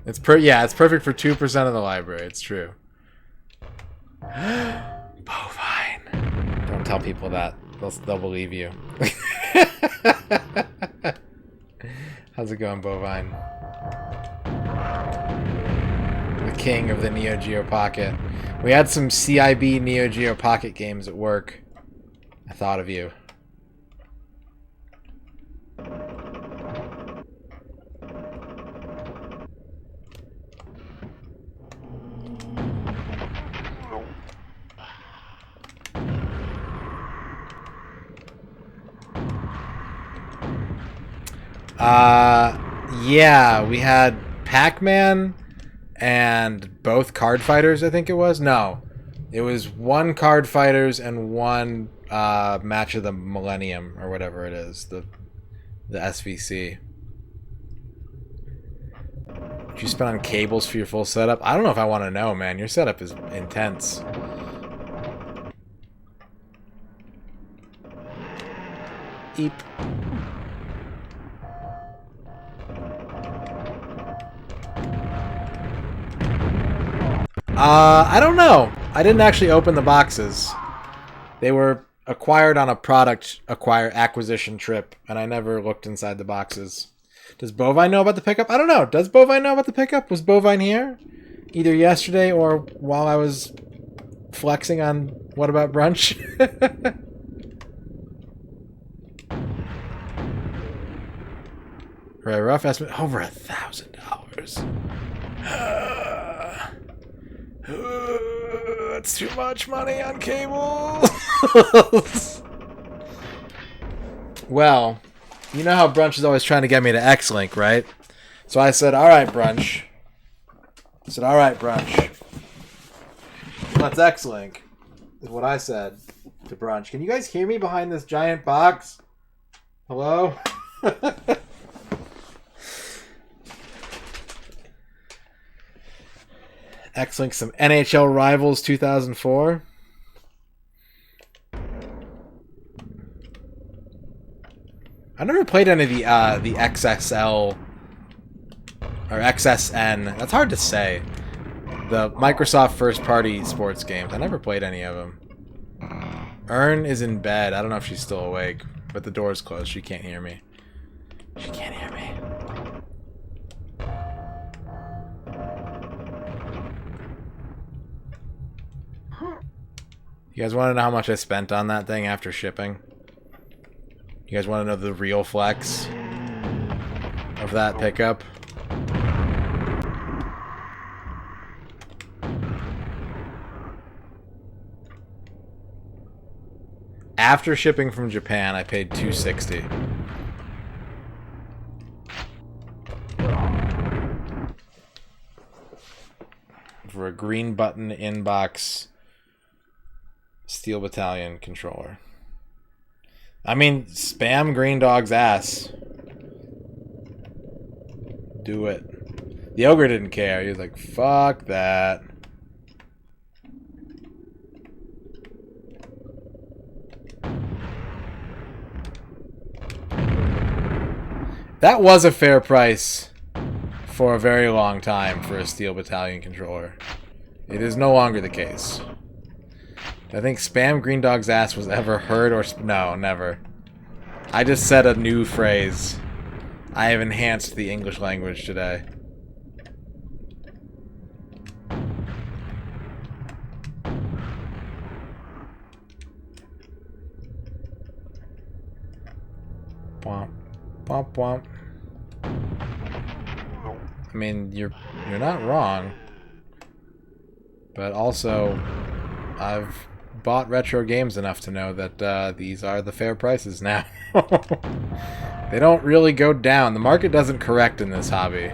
It's it's perfect for 2% of the library. It's true. Bovine. Don't tell people that. They'll believe you. How's it going, Bovine? The king of the Neo Geo Pocket. We had some CIB Neo Geo Pocket games at work. I thought of you. Yeah, we had Pac-Man and both Card Fighters, I think it was. No, it was one Card Fighters and one Match of the Millennium, or whatever it is, the SVC. Did you spend on cables for your full setup? I don't know if I want to know, man. Your setup is intense. Eep. I don't know. I didn't actually open the boxes. They were acquired on a product acquisition trip, and I never looked inside the boxes. Does Bovine know about the pickup? I don't know. Does Bovine know about the pickup? Was Bovine here? Either yesterday or while I was flexing on What About Brunch? Right, rough estimate, over $1,000. That's too much money on cable. Well, you know how Brunch is always trying to get me to X-Link, right? So I said, all right, Brunch. Let's X-Link, is what I said to Brunch. Can you guys hear me behind this giant box? Hello? X-Link some NHL Rivals 2004. I never played any of the XSL or XSN. That's hard to say. The Microsoft first-party sports games. I never played any of them. Ern is in bed. I don't know if she's still awake, but the door's closed. She can't hear me. She can't hear me. You guys want to know how much I spent on that thing after shipping? You guys want to know the real flex of that pickup? After shipping from Japan, I paid $260. For a green button inbox Steel Battalion controller. I mean, spam Green Dog's ass. Do it. The ogre didn't care. He was like, fuck that. That was a fair price for a very long time for a Steel Battalion controller. It is no longer the case. I think spam Green Dog's ass was ever heard or... No, never. I just said a new phrase. I have enhanced the English language today. Womp, womp, womp. I mean, you're not wrong, but also I've bought retro games enough to know that these are the fair prices now. They don't really go down. The market doesn't correct in this hobby.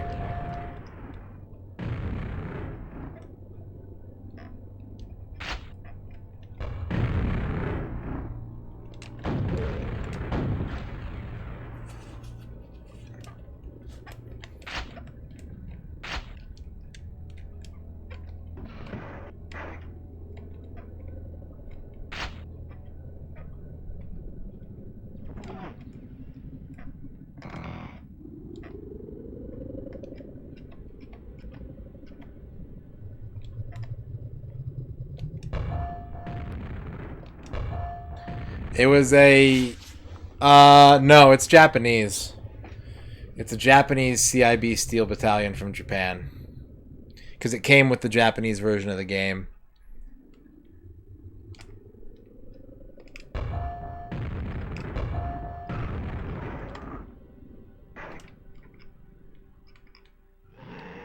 It was a... no, it's Japanese. It's a Japanese CIB Steel Battalion from Japan. Because it came with the Japanese version of the game.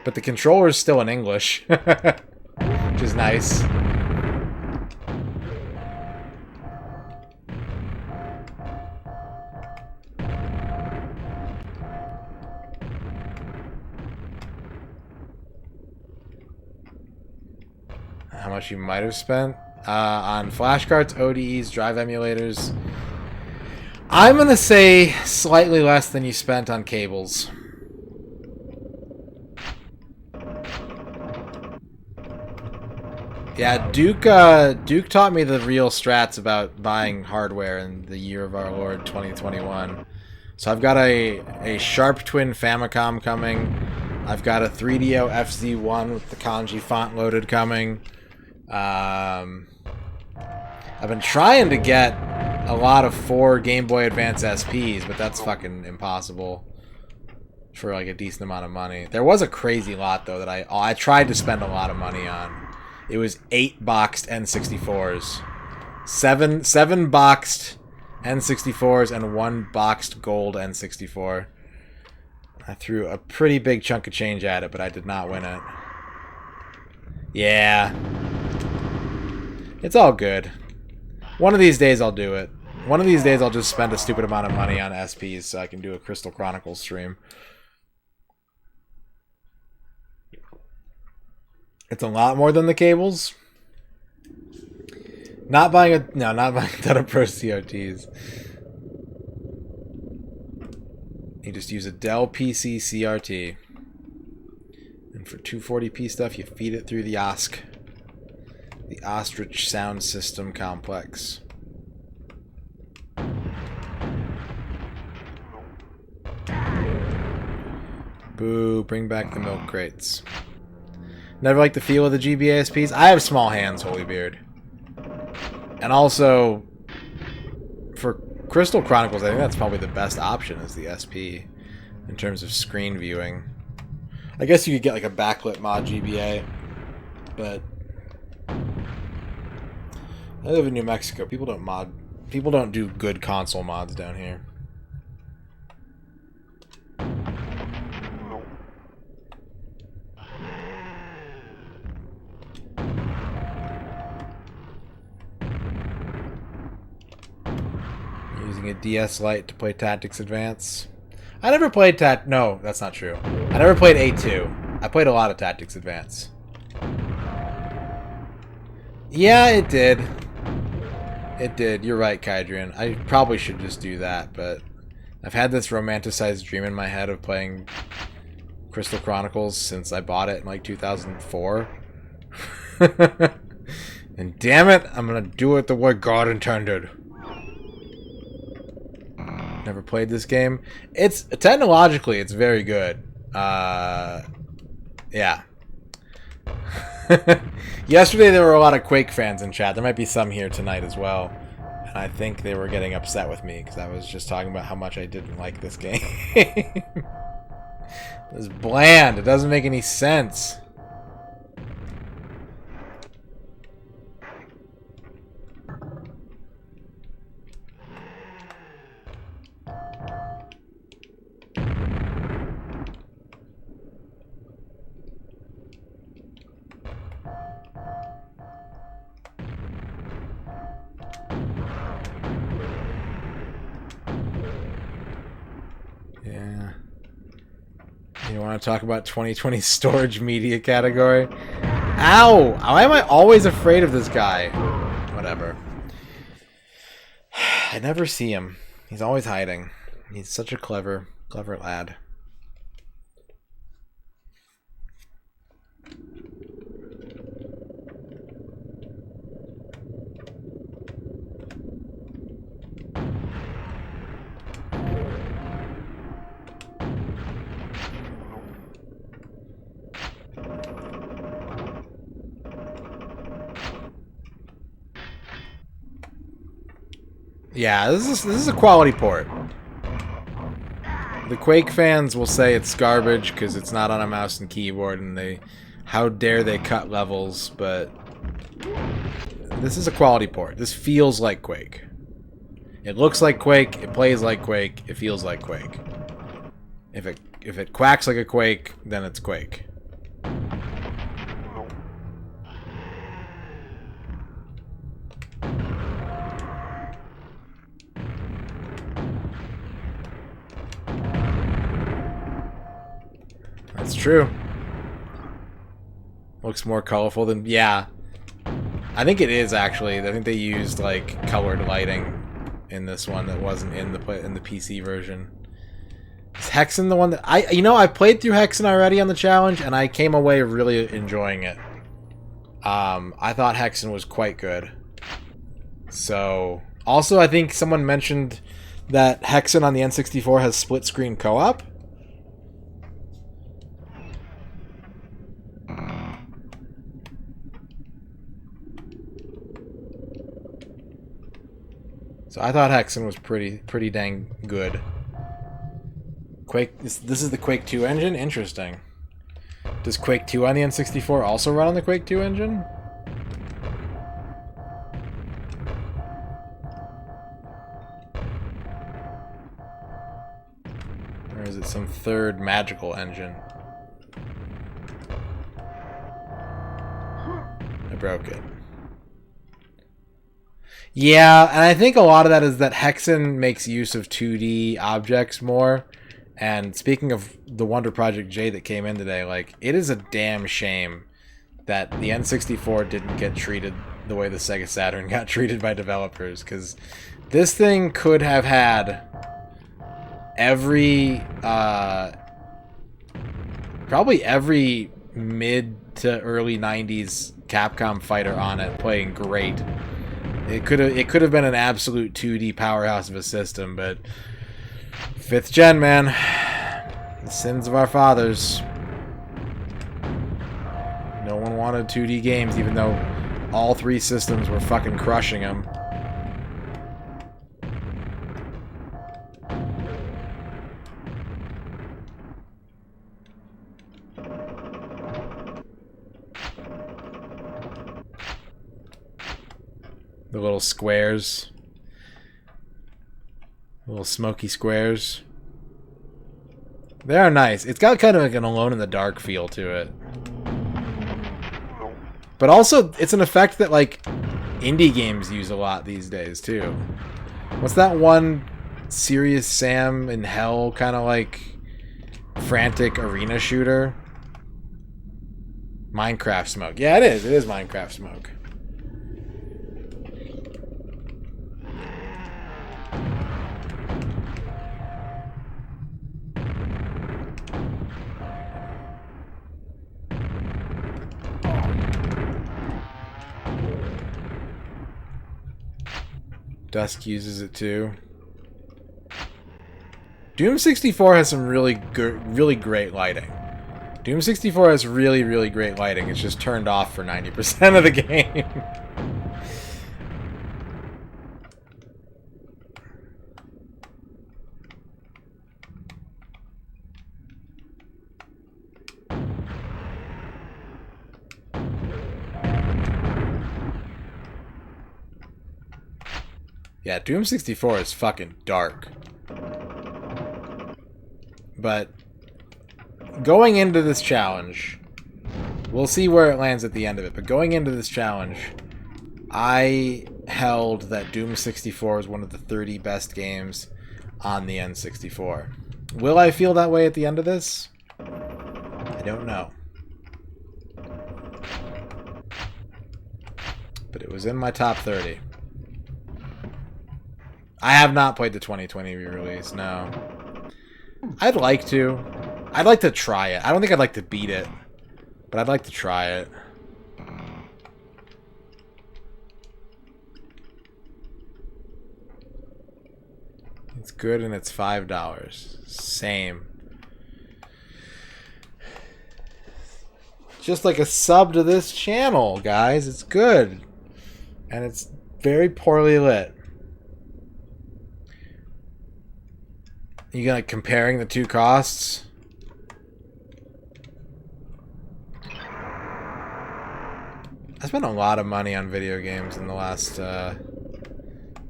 But the controller is still in English. Which is nice. How much you might have spent on flashcards, ODEs, drive emulators. I'm gonna say slightly less than you spent on cables. Yeah, Duke taught me the real strats about buying hardware in the year of our Lord 2021. So I've got a Sharp Twin Famicom coming. I've got a 3DO FZ1 with the kanji font loaded coming. I've been trying to get a lot of 4 Game Boy Advance SPs, but that's fucking impossible for like a decent amount of money. There was a crazy lot though that I tried to spend a lot of money on. It was 8 boxed N64s, 7 boxed N64s, and 1 boxed gold N64. I threw a pretty big chunk of change at it, but I did not win it. Yeah. It's all good. One of these days I'll do it. One of these days I'll just spend a stupid amount of money on SPs so I can do a Crystal Chronicles stream. It's a lot more than the cables. Not buying a ton of Pro CRTs. You just use a Dell PC CRT. And for 240p stuff, you feed it through the OSC. The Ostrich Sound System Complex. Boo, bring back the milk crates. Never liked the feel of the GBASPs. I have small hands, Holybeard. And also, for Crystal Chronicles, I think that's probably the best option is the SP in terms of screen viewing. I guess you could get like a backlit mod GBA, but I live in New Mexico. People don't do good console mods down here. Using a DS Lite to play Tactics Advance. I never played No, that's not true. I never played A2. I played a lot of Tactics Advance. Yeah, it did. It did. You're right, Kydrian. I probably should just do that, but I've had this romanticized dream in my head of playing Crystal Chronicles since I bought it in like 2004. And damn it, I'm gonna do it the way God intended. Never played this game. It's technologically, it's very good. Yeah. Yesterday there were a lot of Quake fans in chat. There might be some here tonight as well. And I think they were getting upset with me because I was just talking about how much I didn't like this game. It was bland. It doesn't make any sense. Yeah. You want to talk about 2020 storage media category? Ow! Why am I always afraid of this guy? Whatever. I never see him. He's always hiding. He's such a clever lad. Yeah, this is a quality port. The Quake fans will say it's garbage because it's not on a mouse and keyboard, and how dare they cut levels, but this is a quality port. This feels like Quake. It looks like Quake, it plays like Quake, it feels like Quake. If it quacks like a Quake, then it's Quake. That's true. Looks more colorful than... Yeah. I think it is, actually. I think they used, like, colored lighting in this one that wasn't in the PC version. Is Hexen the one that... I played through Hexen already on the challenge, and I came away really enjoying it. I thought Hexen was quite good. So... Also, I think someone mentioned that Hexen on the N64 has split-screen co-op. So I thought Hexen was pretty dang good. Quake. This is the Quake 2 engine. Interesting. Does Quake 2 on the N64 also run on the Quake 2 engine? Or is it some third magical engine? I broke it. Yeah, and I think a lot of that is that Hexen makes use of 2D objects more. And speaking of the Wonder Project J that came in today, like, it is a damn shame that the N64 didn't get treated the way the Sega Saturn got treated by developers, because this thing could have had probably every mid to early 90s Capcom fighter on it playing great. It could have been an absolute 2D powerhouse of a system, but 5th gen, man. The sins of our fathers. No one wanted 2D games, even though all 3 systems were fucking crushing them. The little squares. Little smoky squares. They are nice. It's got kind of like an Alone in the Dark feel to it. But also, it's an effect that, like, indie games use a lot these days, too. What's that one Serious Sam in Hell kind of, like, frantic arena shooter? Minecraft smoke. Yeah, it is. It is Minecraft smoke. Dusk uses it too. Doom 64 has some really great lighting. Doom 64 has really great lighting. It's just turned off for 90% of the game. Yeah, Doom 64 is fucking dark. But going into this challenge, we'll see where it lands at the end of it, but going into this challenge, I held that Doom 64 is one of the 30 best games on the N64. Will I feel that way at the end of this? I don't know. But it was in my top 30. I have not played the 2020 re-release, no. I'd like to. I'd like to try it. I don't think I'd like to beat it, but I'd like to try it. It's good and it's $5. Same. Just like a sub to this channel, guys. It's good. And it's very poorly lit. You gonna comparing the two costs? I spent a lot of money on video games in the last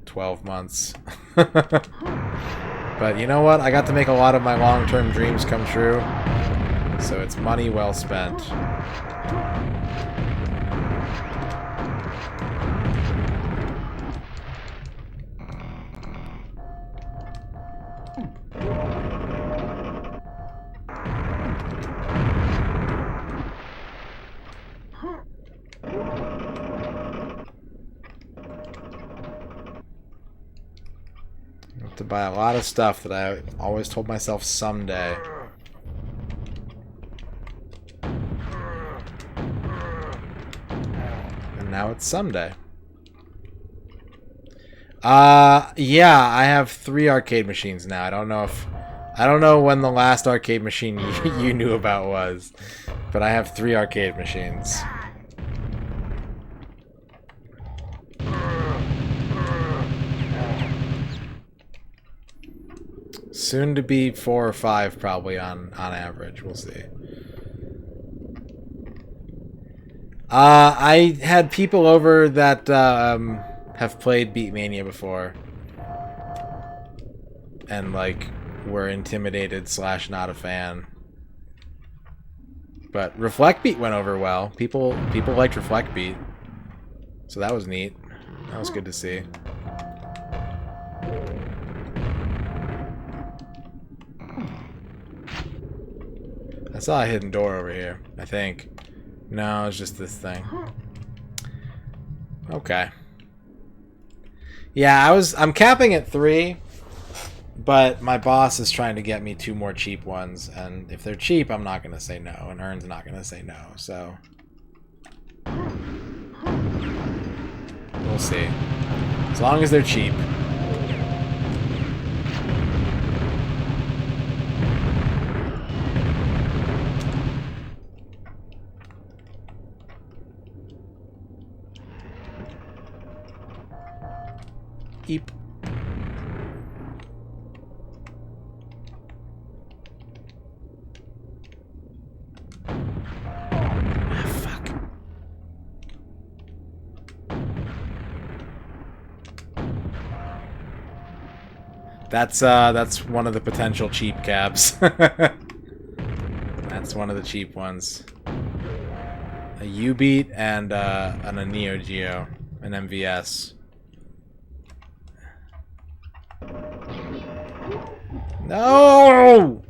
12 months. But you know what? I got to make a lot of my long-term dreams come true. So it's money well spent. To buy a lot of stuff that I always told myself someday. And now it's someday. Yeah, I have 3 arcade machines now. I don't know when the last arcade machine you knew about was, but I have 3 arcade machines. Soon to be 4 or 5 probably on average. We'll see. I had people over that have played Beatmania before. And like were intimidated / not a fan. But Reflect Beat went over well. People liked Reflect Beat. So that was neat. That was good to see. I saw a hidden door over here, I think. No, it's just this thing. Okay. Yeah, I'm capping at 3, but my boss is trying to get me 2 more cheap ones, and if they're cheap, I'm not gonna say no, and Ern's not gonna say no, so we'll see. As long as they're cheap. Eep. Ah, fuck. That's one of the potential cheap cabs. That's one of the cheap ones. A U-Beat and a Neo Geo, an MVS. No!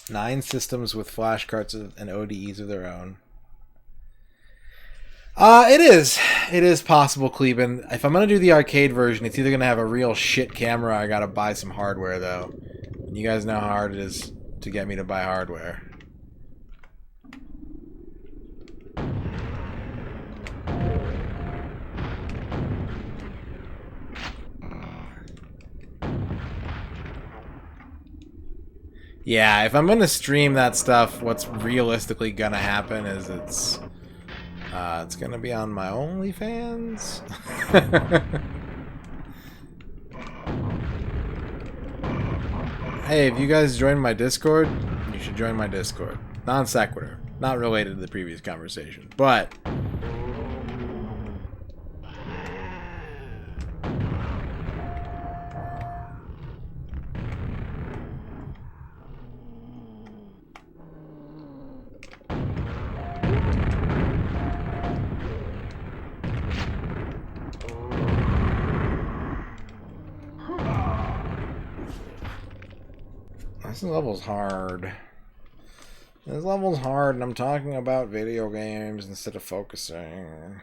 Nine systems with flash cards and ODEs of their own. It is. It is possible, Cleveland. If I'm going to do the arcade version, it's either going to have a real shit camera or I got to buy some hardware, though. You guys know how hard it is to get me to buy hardware. Yeah, if I'm going to stream that stuff, what's realistically going to happen is it's going to be on my OnlyFans. Hey, if you guys join my Discord, you should join my Discord. Non sequitur. Not related to the previous conversation, but... This level's hard. This level's hard, and I'm talking about video games instead of focusing.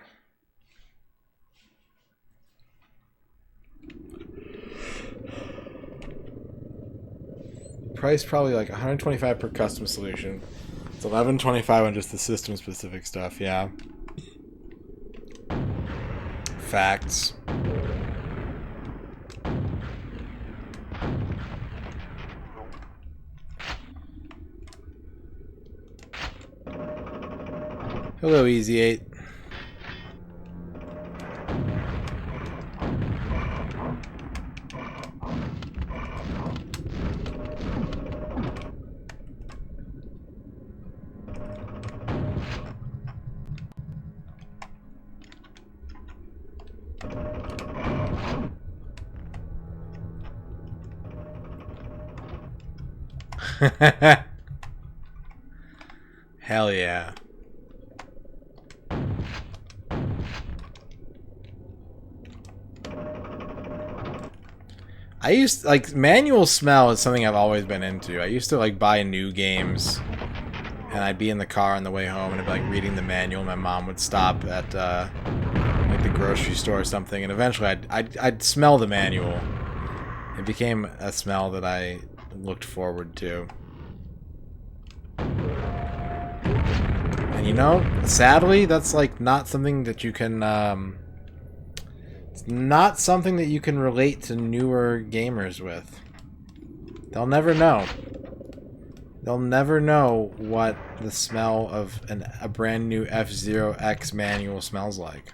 Price probably like $125 per custom solution. It's $11.25 on just the system-specific stuff, yeah. Facts. Hello, Easy 8. Hell yeah. I used like manual smell is something I've always been into. I used to like buy new games and I'd be in the car on the way home and I'd be like reading the manual. My mom would stop at like the grocery store or something, and eventually I'd smell the manual. It became a smell that I looked forward to. And you know, sadly, that's like not something that you can it's not something that you can relate to newer gamers with. They'll never know. They'll never know what the smell of a brand new F-Zero X manual smells like.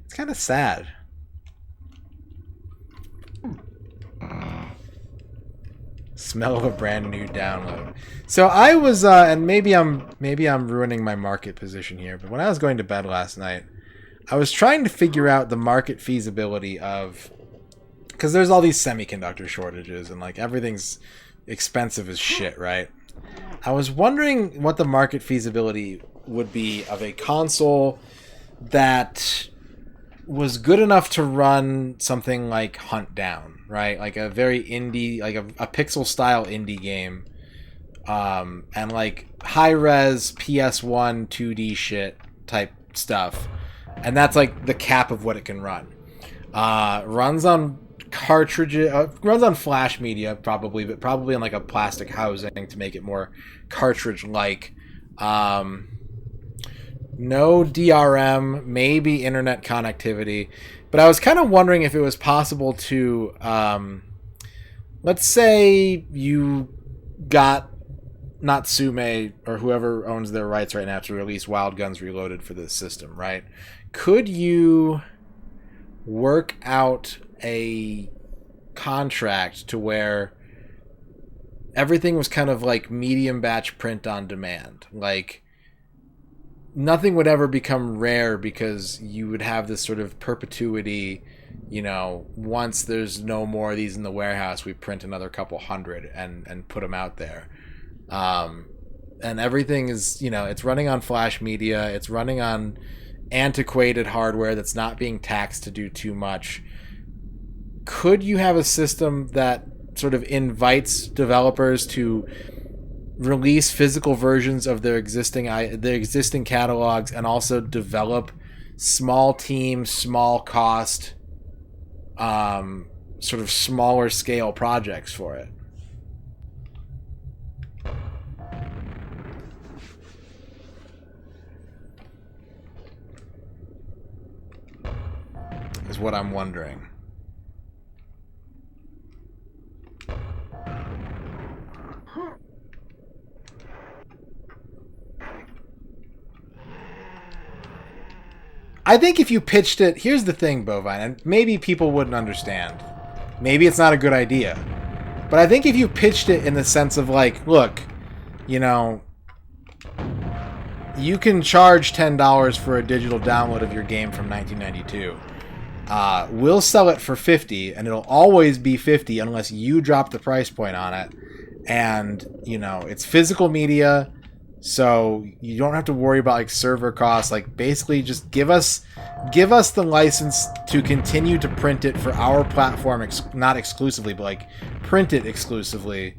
It's kind of sad. Smell of a brand new download. So I was, and maybe I'm ruining my market position here, but when I was going to bed last night, I was trying to figure out the market feasibility of, because there's all these semiconductor shortages and like everything's expensive as shit, right? I was wondering what the market feasibility would be of a console that was good enough to run something like Hunt Down, right? Like a very indie, like a pixel style indie game, and like high res PS1 2D shit type stuff. And that's like the cap of what it can run. Runs on cartridges, runs on flash media probably, but probably on like a plastic housing to make it more cartridge-like. No DRM, maybe internet connectivity. But I was kind of wondering if it was possible to, let's say you got Natsume or whoever owns their rights right now to release Wild Guns Reloaded for this system, right? Could you work out a contract to where everything was kind of like medium batch print on demand? Like nothing would ever become rare because you would have this sort of perpetuity, you know, once there's no more of these in the warehouse, we print another couple hundred and put them out there. And everything is, you know, it's running on flash media, it's running on antiquated hardware that's not being taxed to do too much. Could you have a system that sort of invites developers to release physical versions of their existing catalogs and also develop small team, small cost, sort of smaller scale projects for it? Is what I'm wondering. I think if you pitched it, here's the thing, Bovine, and maybe people wouldn't understand. Maybe it's not a good idea. But I think if you pitched it in the sense of like, look, you know, you can charge $10 for a digital download of your game from 1992. We'll sell it for $50, and it'll always be $50 unless you drop the price point on it. And, you know, it's physical media, so you don't have to worry about like server costs. Like, basically just give us the license to continue to print it for our platform, not exclusively, but like print it exclusively.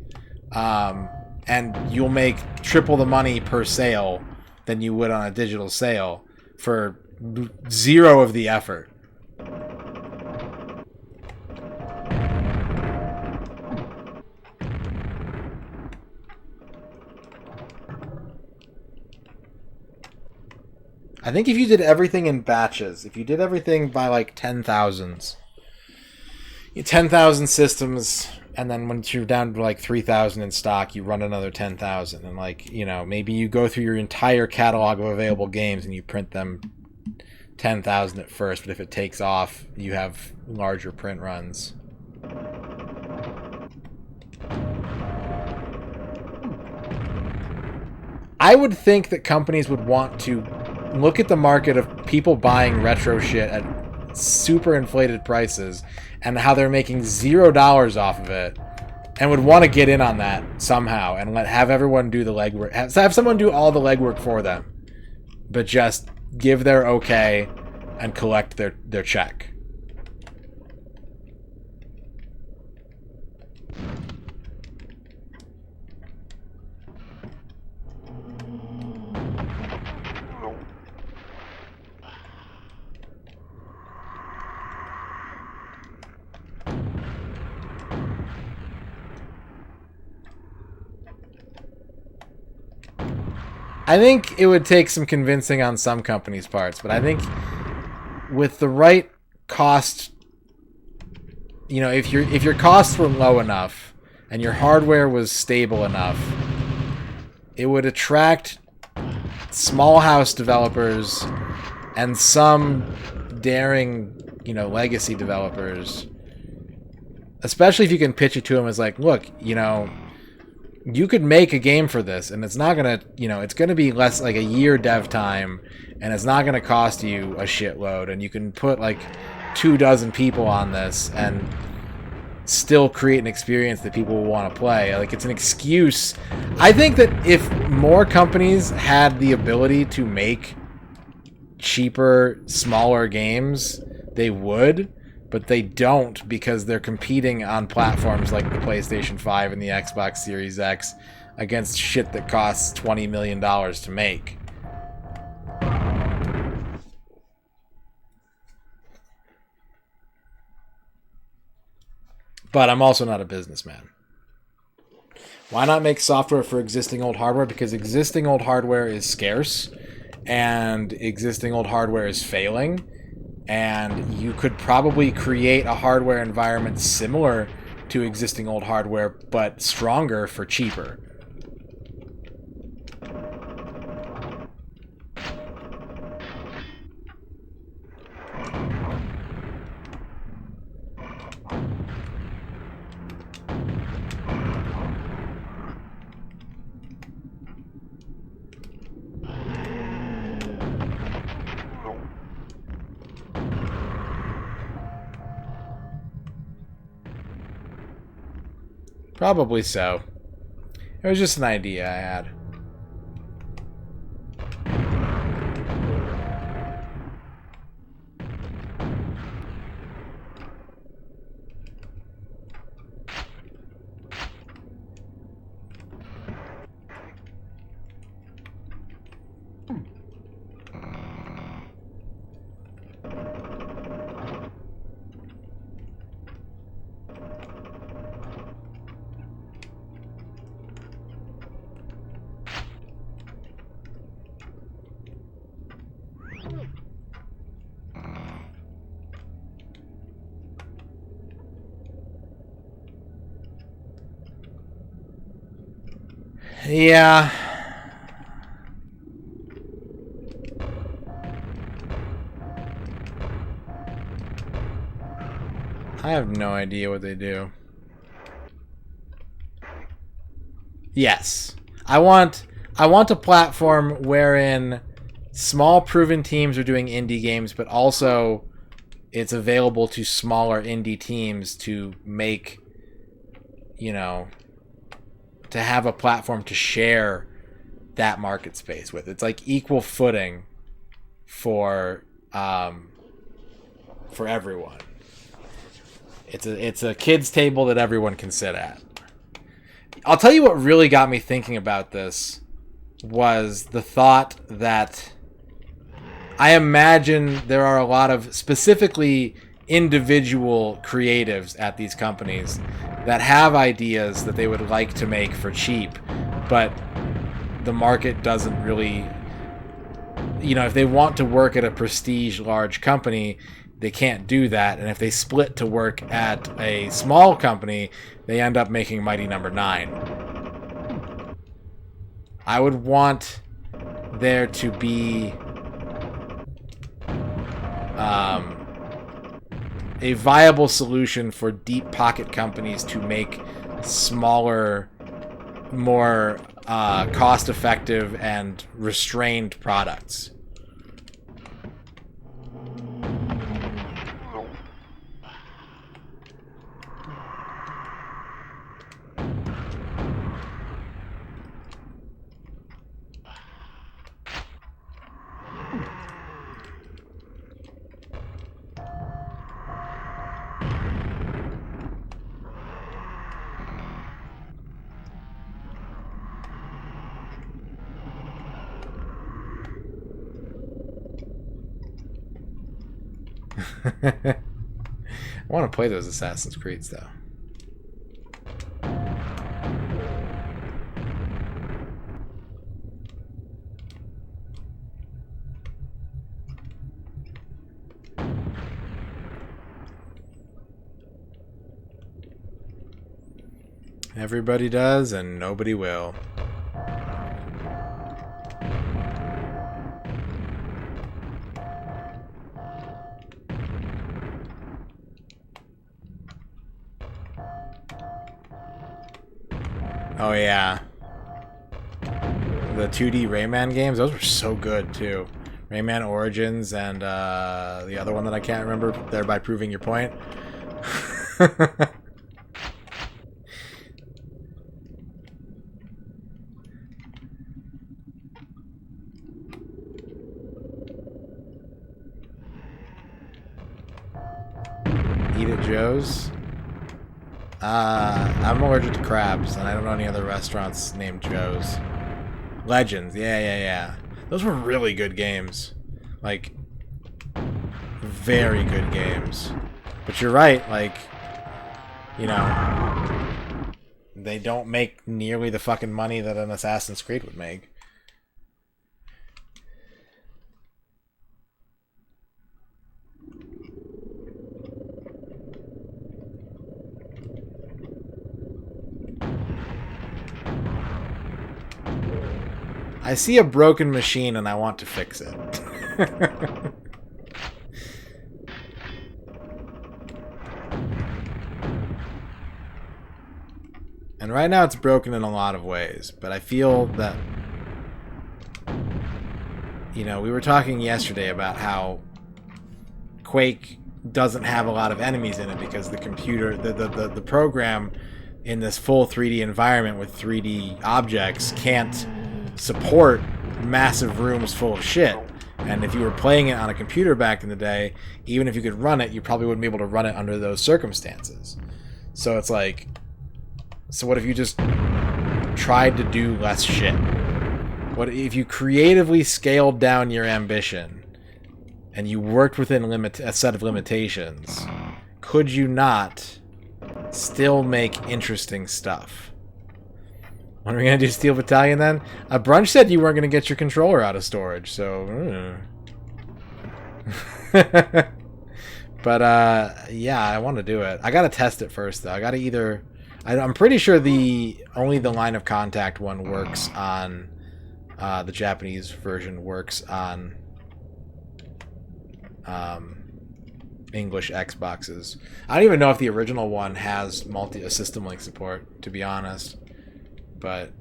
And you'll make triple the money per sale than you would on a digital sale for zero of the effort. I think if you did everything in batches, if you did everything by like 10,000s, 10,000 systems, and then once you're down to like 3,000 in stock, you run another 10,000. And like, you know, maybe you go through your entire catalog of available games and you print them 10,000 at first, but if it takes off, you have larger print runs. I would think that companies would want to look at the market of people buying retro shit at super inflated prices and how they're making $0 off of it, and would want to get in on that somehow and have everyone do the legwork. Have someone do all the legwork for them, but just give their okay and collect their check. I think it would take some convincing on some companies' parts, but I think with the right cost, you know, if your costs were low enough and your hardware was stable enough, it would attract small house developers and some daring, you know, legacy developers, especially if you can pitch it to them as like, look, you know, you could make a game for this, and it's not gonna, you know, it's gonna be less like a year dev time, and it's not gonna cost you a shitload, and you can put like 24 people on this and still create an experience that people will want to play. Like, it's an excuse. I think that if more companies had the ability to make cheaper, smaller games, they would. But they don't, because they're competing on platforms like the PlayStation 5 and the Xbox Series X against shit that costs $20 million to make. But I'm also not a businessman. Why not make software for existing old hardware? Because existing old hardware is scarce, and existing old hardware is failing. And you could probably create a hardware environment similar to existing old hardware, but stronger for cheaper. Probably so. It was just an idea I had. Yeah. I have no idea what they do. Yes. I want a platform wherein small proven teams are doing indie games, but also it's available to smaller indie teams to make, you know, to have a platform to share that market space with. It's like equal footing for everyone. It's a kids table that everyone can sit at. I'll tell you what really got me thinking about this was the thought that I imagine there are a lot of specifically individual creatives at these companies that have ideas that they would like to make for cheap, but the market doesn't really, you know, if they want to work at a prestige large company, they can't do that. And if they split to work at a small company, they end up making Mighty Number 9. I would want there to be a viable solution for deep pocket companies to make smaller, more cost-effective and restrained products. I want to play those Assassin's Creeds, though. Everybody does, and nobody will. Oh yeah. The 2D Rayman games, those were so good too. Rayman Origins and the other one that I can't remember, thereby proving your point. Eat at Joe's? I'm allergic to crabs, and I don't know any other restaurants named Joe's. Legends, yeah. Those were really good games. Like, very good games. But you're right, like, you know, they don't make nearly the fucking money that an Assassin's Creed would make. I see a broken machine and I want to fix it. And right now it's broken in a lot of ways, but I feel that, you know, we were talking yesterday about how Quake doesn't have a lot of enemies in it because the computer, the program in this full 3D environment with 3D objects can't support massive rooms full of shit. And if you were playing it on a computer back in the day, even if you could run it, you probably wouldn't be able to run it under those circumstances. So it's like, so what if you just tried to do less shit? What if you creatively scaled down your ambition and you worked within a set of limitations? Could you not still make interesting stuff? When are we going to do Steel Battalion then? Brunch said you weren't going to get your controller out of storage, so... But, yeah, I want to do it. I got to test it first, though. I got to either... I'm pretty sure only the line of contact one works on... the Japanese version works on... English Xboxes. I don't even know if the original one has system link support, to be honest. But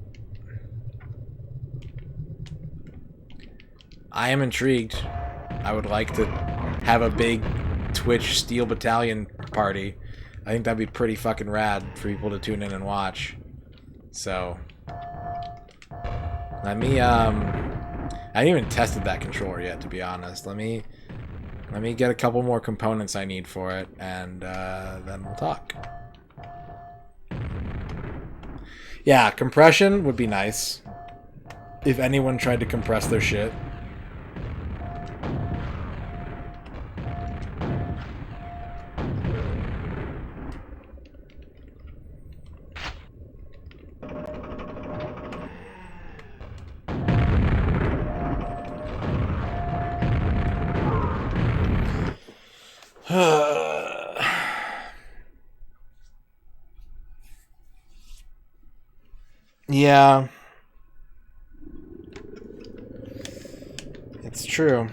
I am intrigued. I would like to have a big Twitch Steel Battalion party. I think that'd be pretty fucking rad for people to tune in and watch. So, let me, I haven't even tested that controller yet, to be honest. Let me get a couple more components I need for it, and then we'll talk. Yeah, compression would be nice. If anyone tried to compress their shit. Yeah. It's true.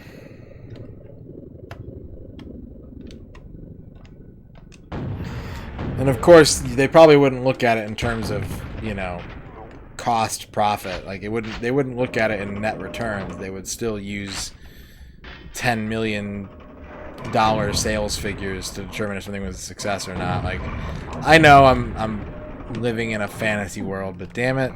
And of course, they probably wouldn't look at it in terms of, you know, cost profit. Like they wouldn't look at it in net returns. They would still use $10 million sales figures to determine if something was a success or not. Like, I know I'm living in a fantasy world, but damn it.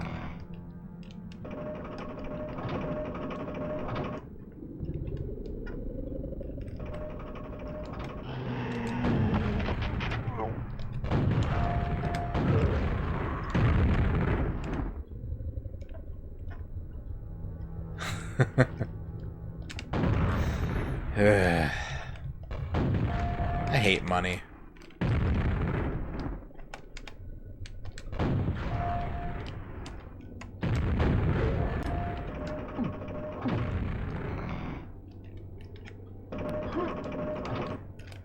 I hate money.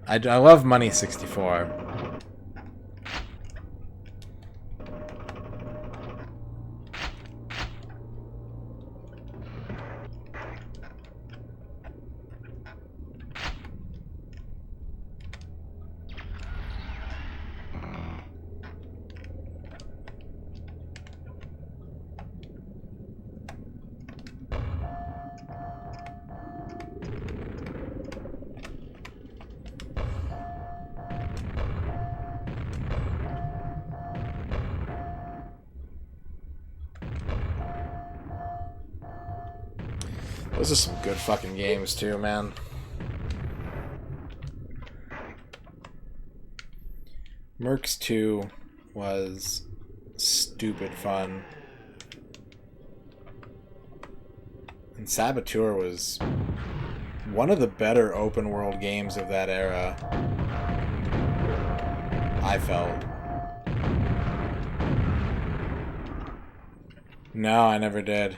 I love Money 64. Those are some good fucking games too, man. Mercs 2 was stupid fun. And Saboteur was one of the better open world games of that era. I felt. No, I never did.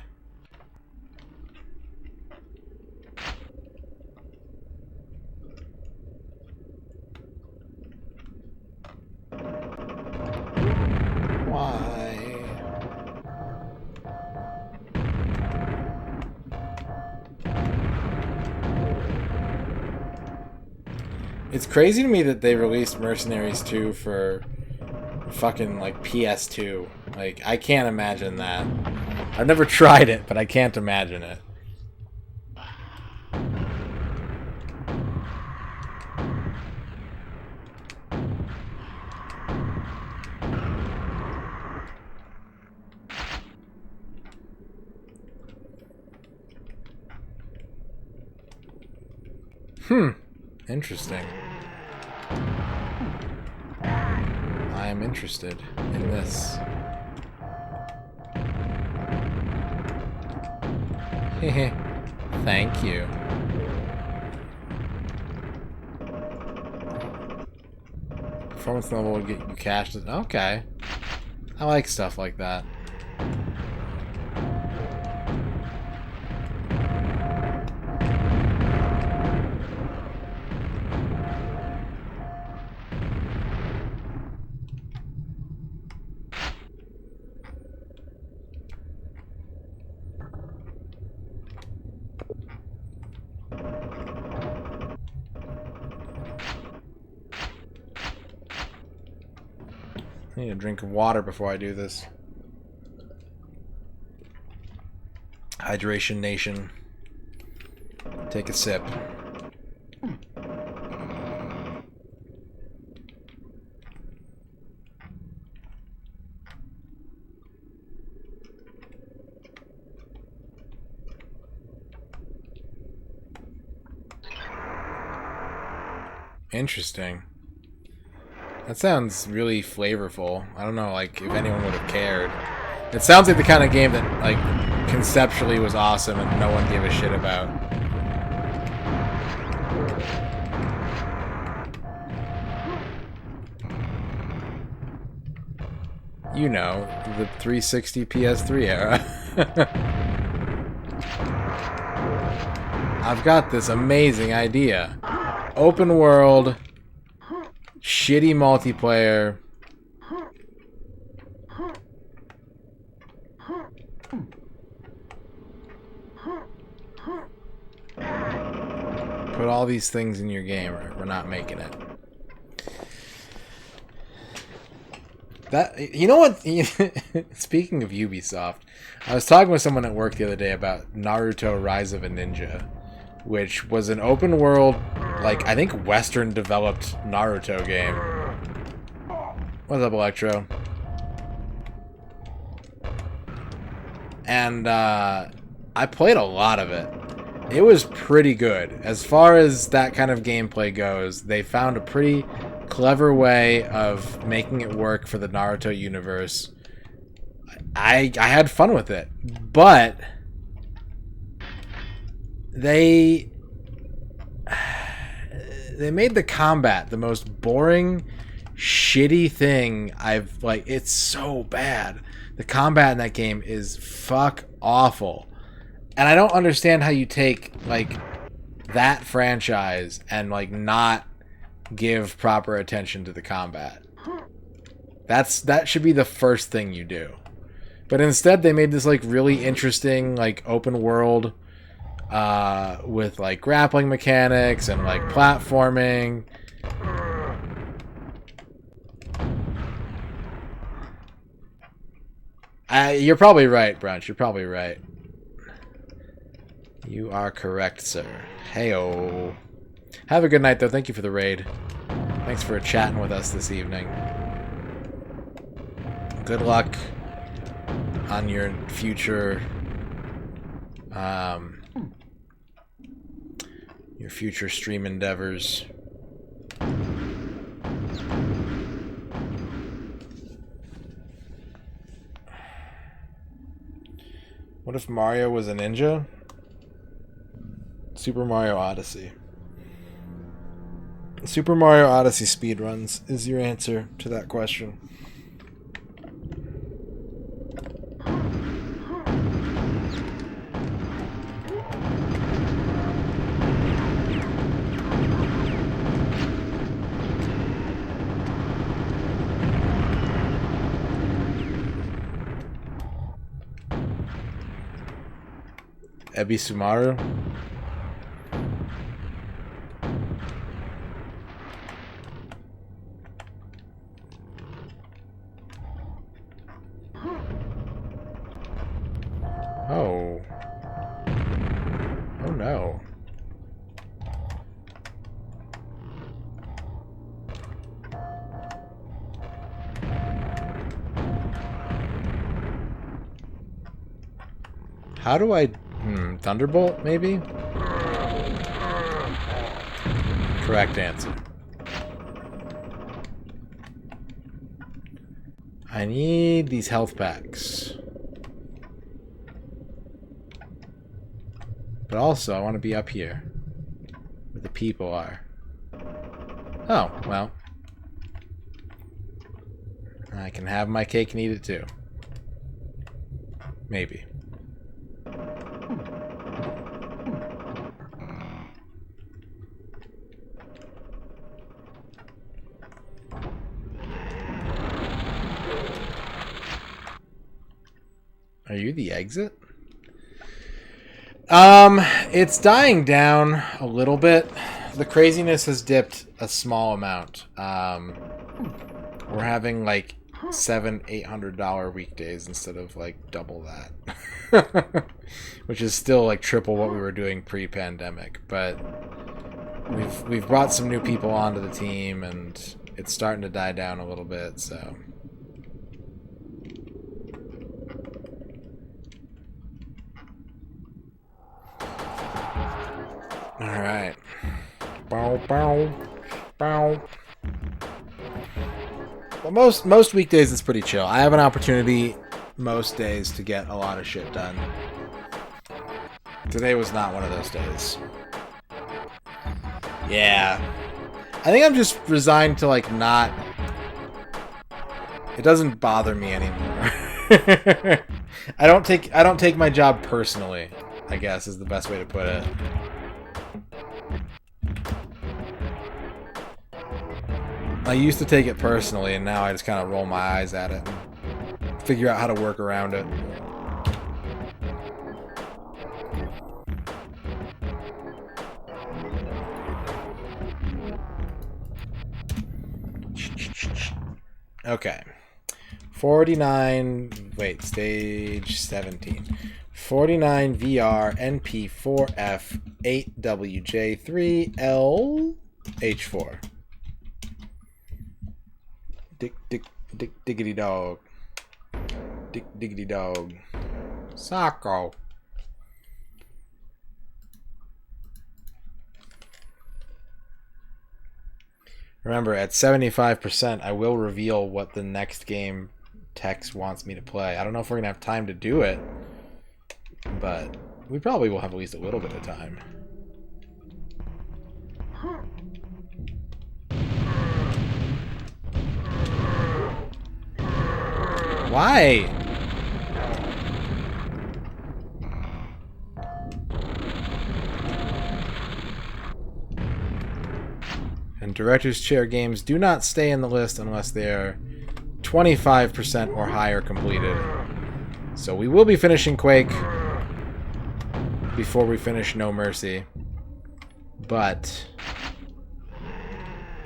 It's crazy to me that they released Mercenaries 2 for fucking, like, PS2. Like, I can't imagine that. I've never tried it, but I can't imagine it. Interesting. I am interested in this. Thank you. Performance level would get you cash. Okay. I like stuff like that. I need a drink of water before I do this. Hydration Nation. Take a sip. Interesting. That sounds really flavorful. I don't know, like, if anyone would have cared. It sounds like the kind of game that, like, conceptually was awesome and no one gave a shit about. You know, the 360 PS3 era. I've got this amazing idea. Open world, shitty multiplayer. Put all these things in your game, or we're not making it. That, you know what? Speaking of Ubisoft, I was talking with someone at work the other day about Naruto Rise of a Ninja, which was an open world, like, I think Western developed Naruto game. What's up, Electro? And I played a lot of it. It was pretty good. As far as that kind of gameplay goes, they found a pretty clever way of making it work for the Naruto universe. I had fun with it, but they made the combat the most boring, shitty thing I've, like, it's so bad. The combat in that game is fuck awful. And I don't understand how you take, like, that franchise and, like, not give proper attention to the combat. That should be the first thing you do. But instead they made this, like, really interesting, like, open world with, like, grappling mechanics and, like, platforming. You're probably right, Brunch. You're probably right. You are correct, sir. Heyo. Have a good night, though. Thank you for the raid. Thanks for chatting with us this evening. Good luck on your future, stream endeavors. What if Mario was a ninja? Super Mario Odyssey. Super Mario Odyssey speedruns is your answer to that question. Ebi Sumaru. Oh. Oh no. How do I... Thunderbolt, maybe? Correct answer. I need these health packs. But also, I want to be up here. Where the people are. Oh, well. I can have my cake and eat it too. Maybe. Are you the exit? It's dying down a little bit. The craziness has dipped a small amount. We're having, like, $700-800 weekdays instead of like double that, which is still like triple what we were doing pre-pandemic. But we've brought some new people onto the team, and it's starting to die down a little bit. So all right, bow bow bow. But most weekdays it's pretty chill. I have an opportunity most days to get a lot of shit done. Today was not one of those days. Yeah. I think I'm just resigned to like not... It doesn't bother me anymore. I don't take my job personally, I guess is the best way to put it. I used to take it personally, and now I just kind of roll my eyes at it and figure out how to work around it. Okay. 49... Wait, stage 17. 49 VR NP4F 8WJ3L H4. Diggity dog. Diggity dog. Sacco. Remember, at 75%, I will reveal what the next game Tex wants me to play. I don't know if we're going to have time to do it, but we probably will have at least a little bit of time. Why? And Director's Chair games do not stay in the list unless they are 25% or higher completed. So we will be finishing Quake before we finish No Mercy. But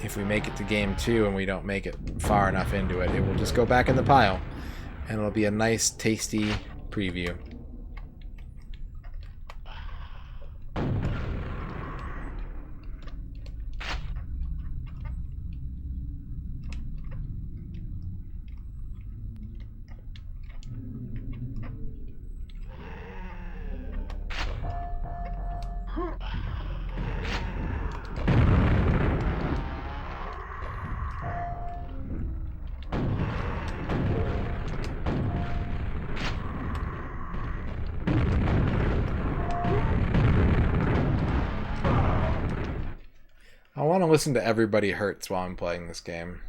if we make it to game 2 and we don't make it far enough into it, it will just go back in the pile. And it'll be a nice, tasty preview. I want to listen to Everybody Hurts while I'm playing this game.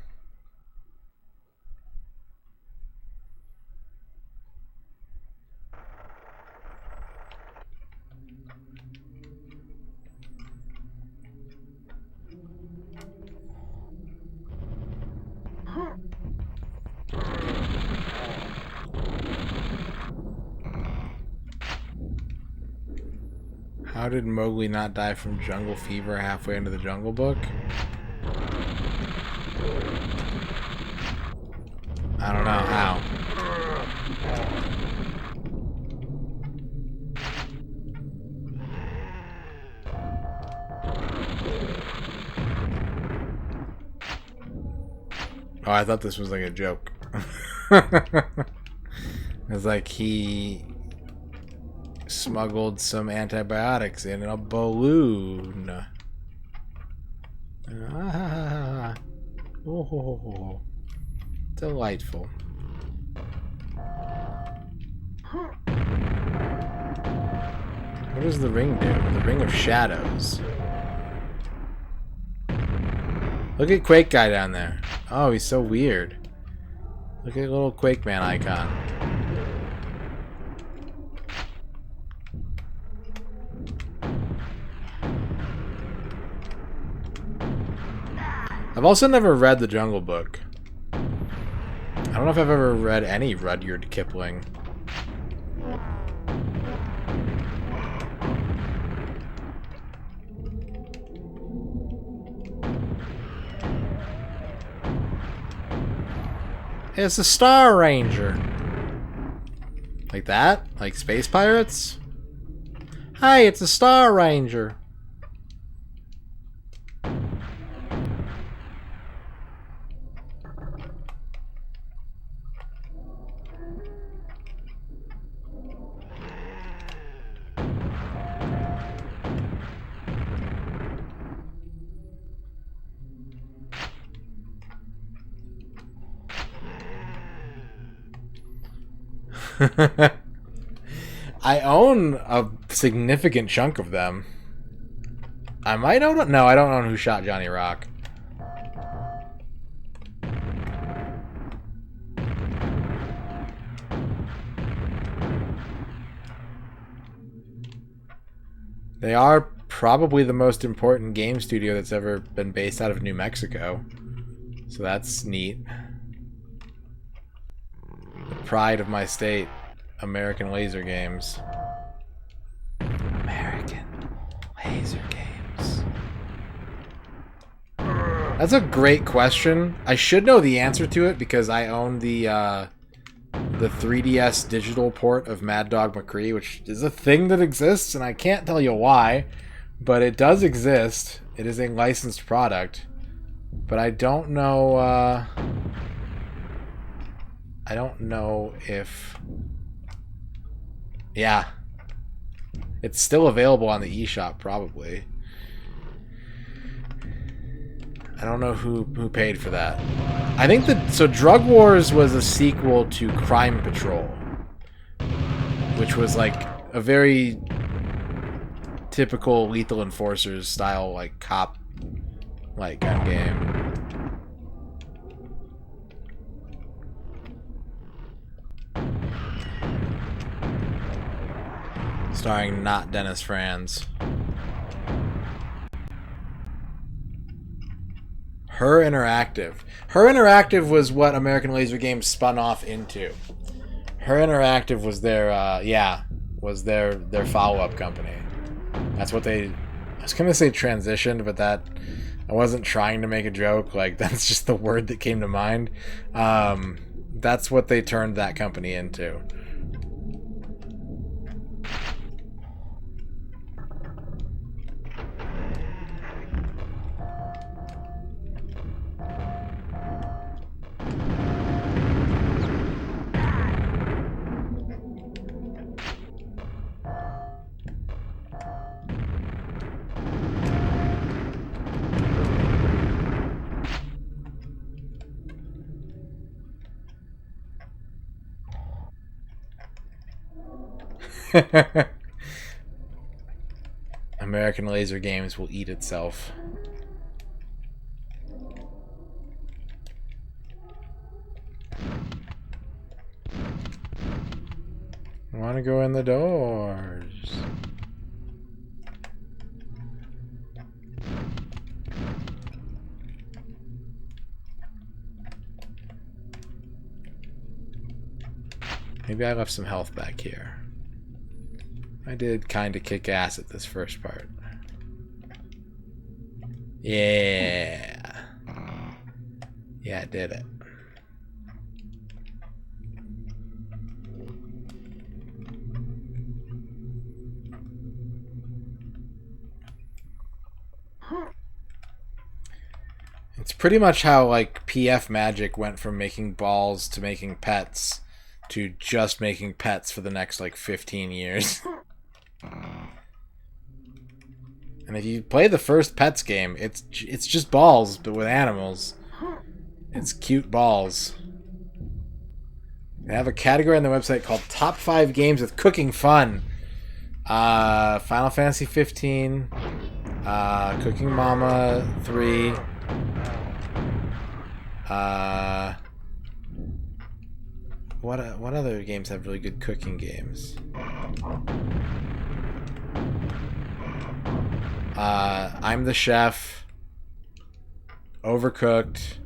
How did Mowgli not die from jungle fever halfway into the Jungle Book? I don't know how. Oh, I thought this was like a joke. It's like he smuggled some antibiotics in a balloon. Ah, oh, delightful. What does the ring do? The Ring of Shadows. Look at Quake guy down there. Oh, he's so weird. Look at the little Quake Man icon. I've also never read the Jungle Book. I don't know if I've ever read any Rudyard Kipling. It's a Star Ranger. Like that? Like Space Pirates? Hey, it's a Star Ranger. I own a significant chunk of them. I might own... No, I don't own Who Shot Johnny Rock. They are probably the most important game studio that's ever been based out of New Mexico. So that's neat. The pride of my state, American Laser Games. American Laser Games. That's a great question. I should know the answer to it because I own the 3DS digital port of Mad Dog McCree, which is a thing that exists, and I can't tell you why, but it does exist. It is a licensed product, but I don't know. I don't know if... Yeah. It's still available on the eShop, probably. I don't know who paid for that. I think that... So Drug Wars was a sequel to Crime Patrol, which was like a very typical Lethal Enforcers style, like cop like gun game. Starring not Dennis Franz. Her Interactive. Her Interactive was what American Laser Games spun off into. Her Interactive was their, was their follow-up company. That's what they... I was gonna say transitioned, but that... I wasn't trying to make a joke. Like, that's just the word that came to mind. That's what they turned that company into. American Laser Games will eat itself. I want to go in the doors. Maybe I left some health back here. I did kind of kick ass at this first part. Yeah. Yeah, I did it. It's pretty much how, like, PF Magic went from making balls to making pets to just making pets for the next, like, 15 years. And if you play the first Pets game, it's just balls, but with animals. It's cute balls. They have a category on the website called Top 5 Games with Cooking Fun. Final Fantasy 15, Cooking Mama 3, what other games have really good cooking games? I'm the Chef, Overcooked,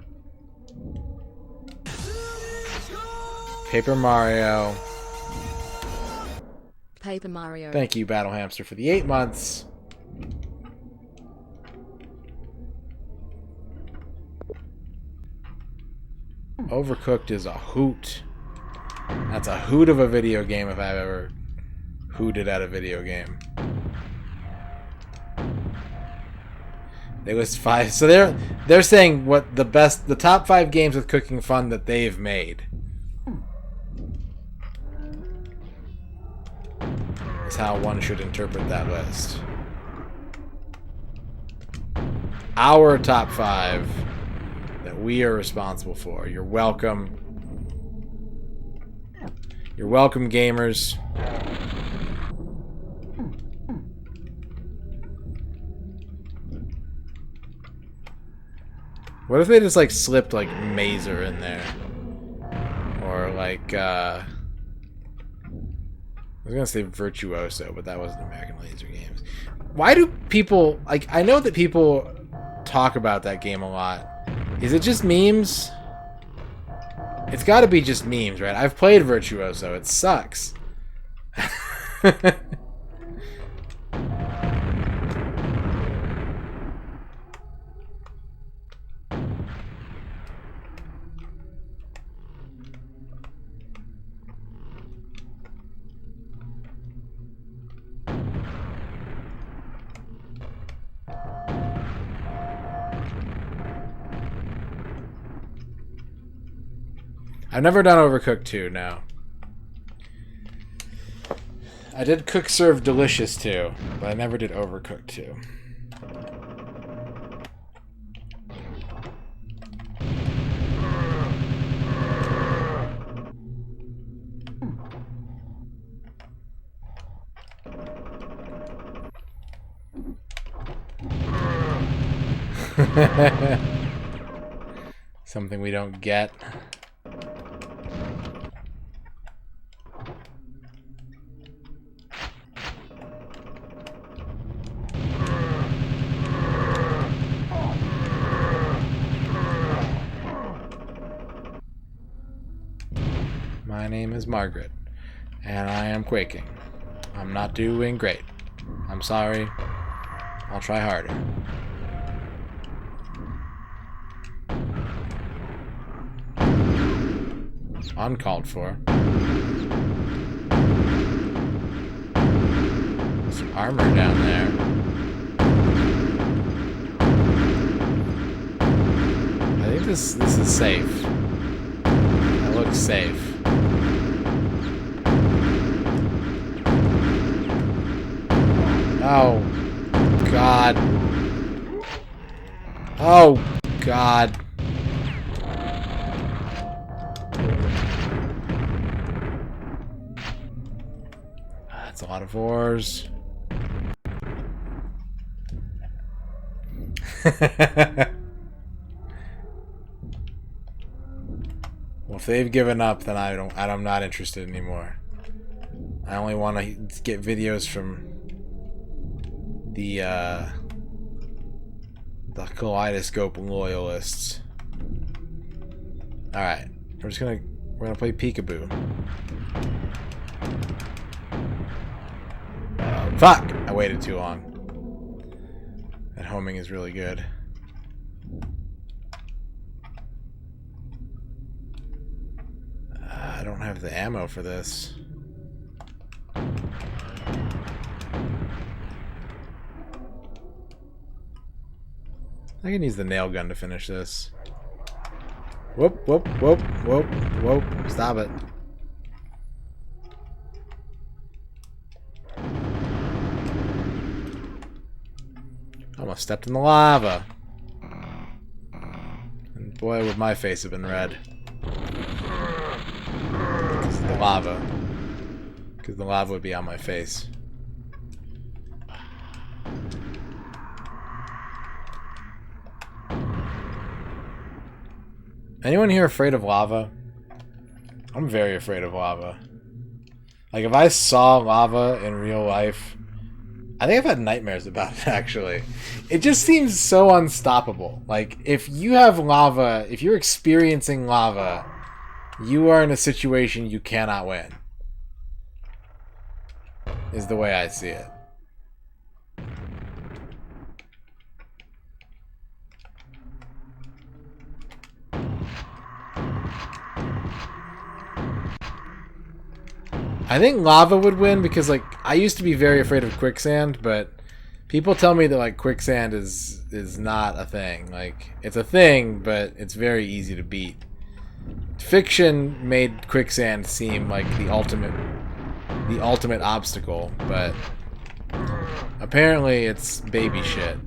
Paper Mario. Paper Mario. Thank you, Battle Hamster, for the 8 months. Overcooked is a hoot. That's a hoot of a video game if I've ever hooted at a video game. They list 5. So they're saying what the top 5 games with cooking fun that they've made. Is how one should interpret that list. Our top 5 that we are responsible for. You're welcome. You're welcome, gamers. What if they just like slipped like Mazer in there? Or like I was gonna say Virtuoso, but that wasn't American Laser Games. Why do people like, I know that people talk about that game a lot. Is it just memes? It's gotta be just memes, right? I've played Virtuoso, it sucks. I've never done Overcooked 2, no. I did Cook Serve Delicious 2, but I never did Overcooked 2. Something we don't get. My name is Margaret, and I am quaking. I'm not doing great. I'm sorry. I'll try harder. Uncalled for. Some armor down there. I think this is safe. That looks safe. Oh, God. Oh, God. That's a lot of ores. Well, if they've given up, then I'm not interested anymore. I only want to get videos from the Kaleidoscope loyalists. Alright. We're gonna play peekaboo. Fuck! I waited too long. That homing is really good. I don't have the ammo for this. I can use the nail gun to finish this. Whoop, whoop, whoop, whoop, whoop. Stop it. Almost stepped in the lava. And boy, would my face have been red. Because of the lava. Because the lava would be on my face. Anyone here afraid of lava? I'm very afraid of lava. Like, if I saw lava in real life, I think I've had nightmares about it, actually. It just seems so unstoppable. Like, if you have lava, if you're experiencing lava, you are in a situation you cannot win. Is the way I see it. I think lava would win because, like, I used to be very afraid of quicksand, but people tell me that, like, quicksand is not a thing. Like, it's a thing, but it's very easy to beat. Fiction made quicksand seem like the ultimate obstacle, but apparently it's baby shit.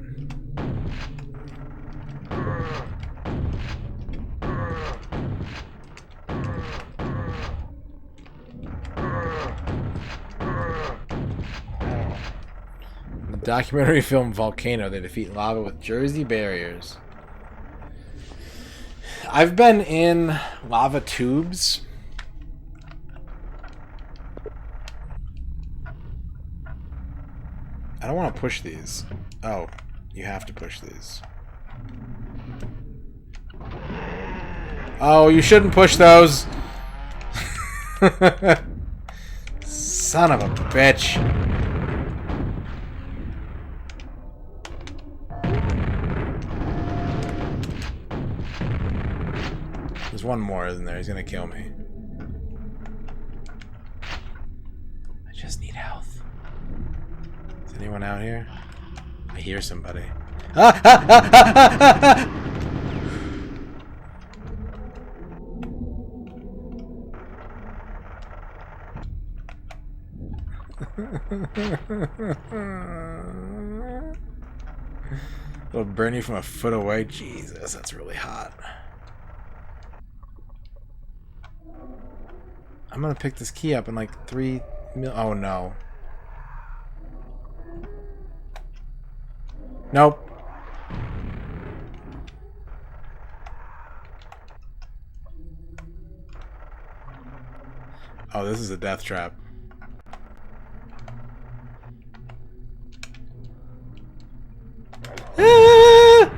The documentary film Volcano, they defeat lava with Jersey barriers. I've been in lava tubes. I don't want to push these. Oh, you have to push these. Oh, you shouldn't push those. Son of a bitch. There's one more, isn't there? He's gonna kill me. I just need health. Is anyone out here? I hear somebody. Ah! Ah! Ah! Ah! Ah! Ah! It'll burn you from a foot away. Jesus, that's really hot. I'm gonna pick this key up in like 3 mil. Oh no. Nope. Oh, this is a death trap. Ah!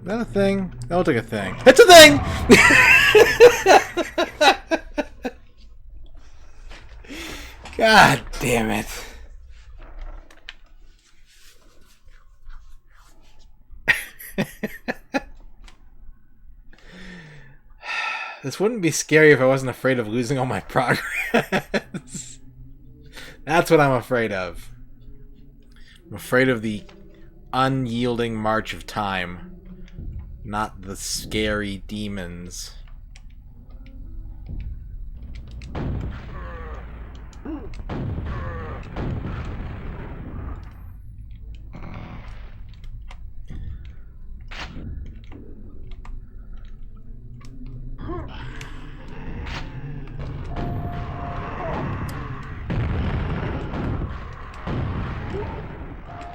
Is that a thing? That looks like a thing. It's a thing! God damn it. This wouldn't be scary if I wasn't afraid of losing all my progress. That's what I'm afraid of. I'm afraid of the unyielding march of time, not the scary demons.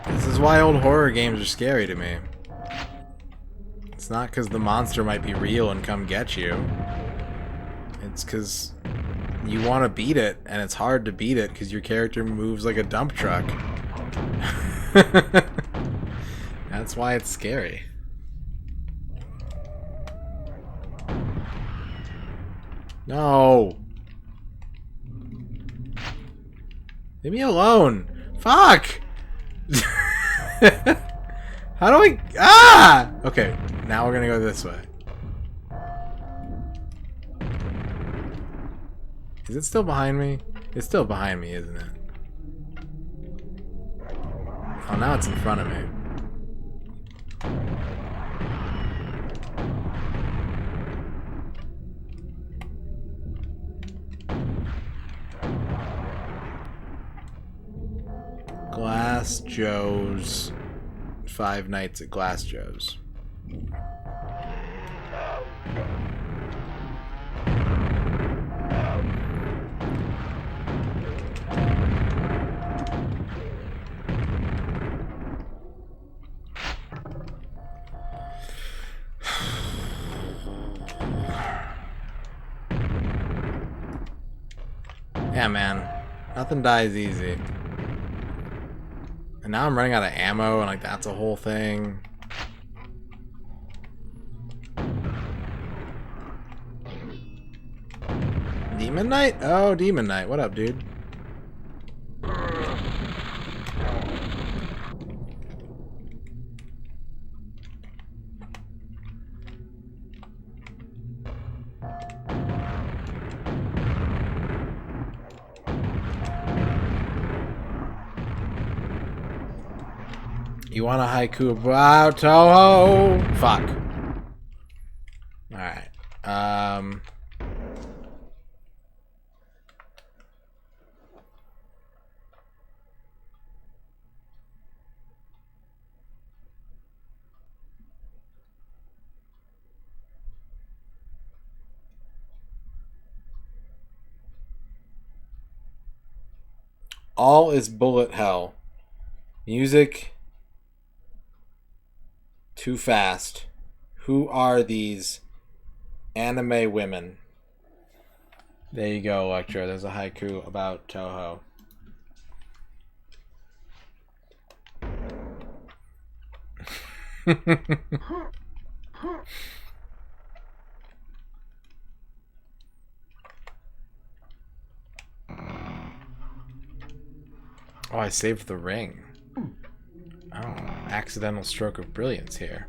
This is why old horror games are scary to me. It's not because the monster might be real and come get you. It's because you want to beat it, and it's hard to beat it because your character moves like a dump truck. That's why it's scary. No! Leave me alone! Fuck! How do I... Ah! Okay, now we're gonna go this way. Is it still behind me? It's still behind me, isn't it? Oh, now it's in front of me. Glass Joe's. 5 Nights at Glass Joe's. Yeah, man. Nothing dies easy. And now I'm running out of ammo, and like that's a whole thing. Demon Knight? Oh, Demon Knight. What up, dude? You want a haiku about Toho? Fuck. Alright. All is bullet hell. Music too fast. Who are these anime women? There you go, Electra. There's a haiku about Toho. Oh, I saved the ring. Oh, accidental stroke of brilliance here.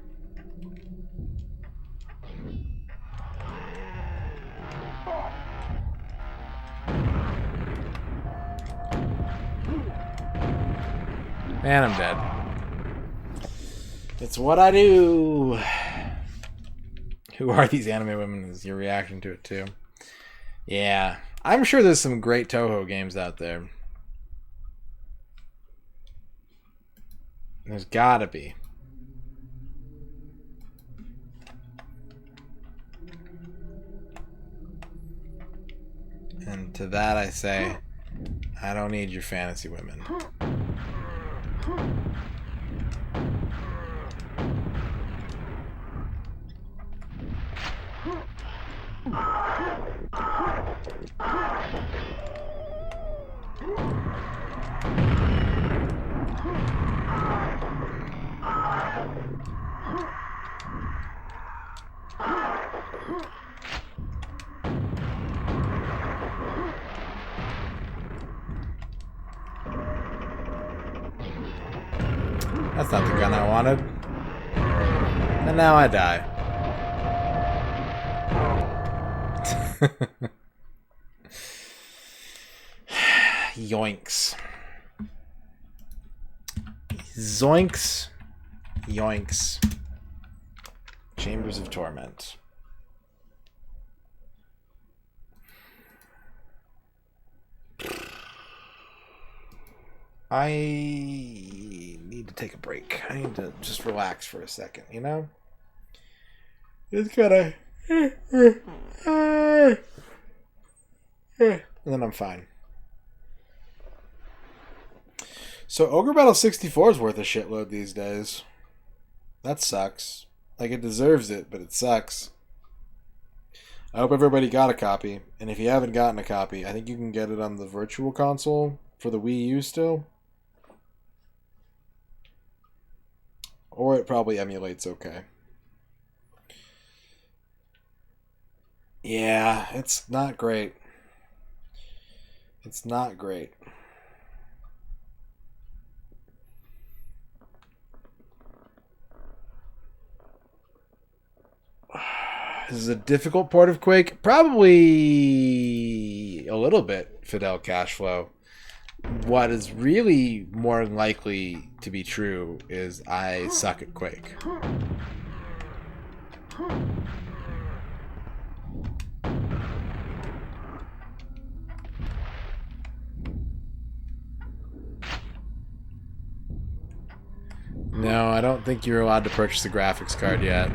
And I'm dead. It's what I do. Who are these anime women? Is your reaction to it too? Yeah, I'm sure there's some great Toho games out there. There's gotta be. And to that I say, I don't need your fantasy women. That's not the gun I wanted. And now I die. Yoinks. Zoinks. Yoinks. Chambers of Torment. I need to take a break. I need to just relax for a second, you know? Just gotta... and then I'm fine. So Ogre Battle 64 is worth a shitload these days. That sucks. Like, it deserves it, but it sucks. I hope everybody got a copy. And if you haven't gotten a copy, I think you can get it on the Virtual Console for the Wii U still. Or it probably emulates okay. Yeah, it's not great. It's not great. This is a difficult part of Quake. Probably a little bit, Fidel Cashflow. What is really more likely to be true is I suck at Quake. No, I don't think you're allowed to purchase a graphics card yet.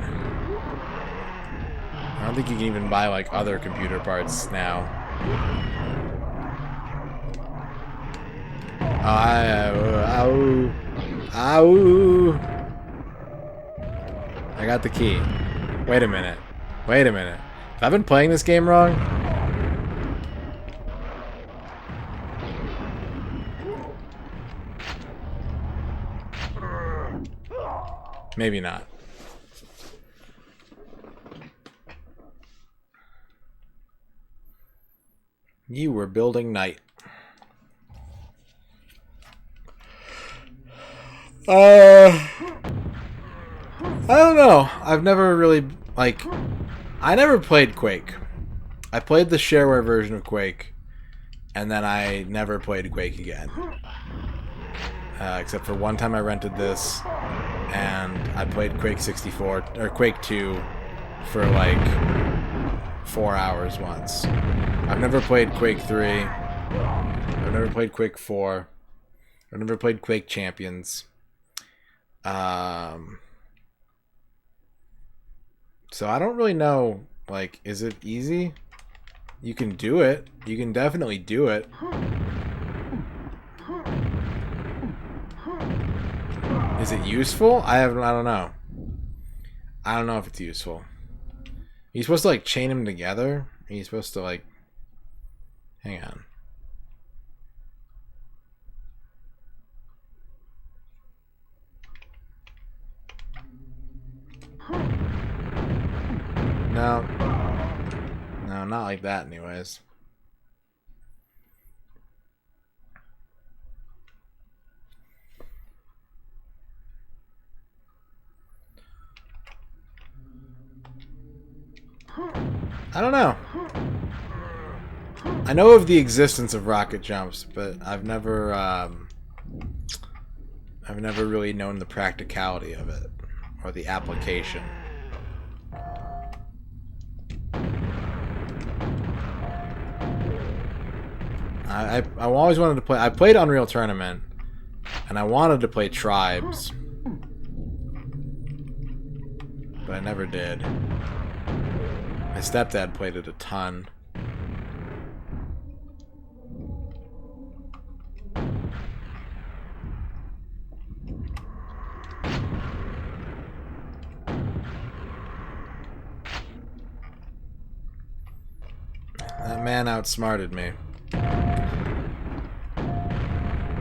I don't think you can even buy, like, other computer parts now. I got the key. Wait a minute. Wait a minute. Have I been playing this game wrong? Maybe not. You were building night. I don't know. I've never really, like, I never played Quake. I played the shareware version of Quake, and then I never played Quake again. Except for one time I rented this, and I played Quake 64, or Quake 2, for like 4 hours once. I've never played Quake 3. I've never played Quake 4. I've never played Quake Champions. So I don't really know, like, is it easy? You can do it. You can definitely do it. Is it useful? I don't know. I don't know if it's useful. Are you supposed to, like, chain them together? Are you supposed to, like... Hang on. No. No, not like that anyways. I don't know. I know of the existence of rocket jumps, but I've never really known the practicality of it or the application. I always wanted to play. I played Unreal Tournament, and I wanted to play Tribes, but I never did. My stepdad played it a ton. That man outsmarted me.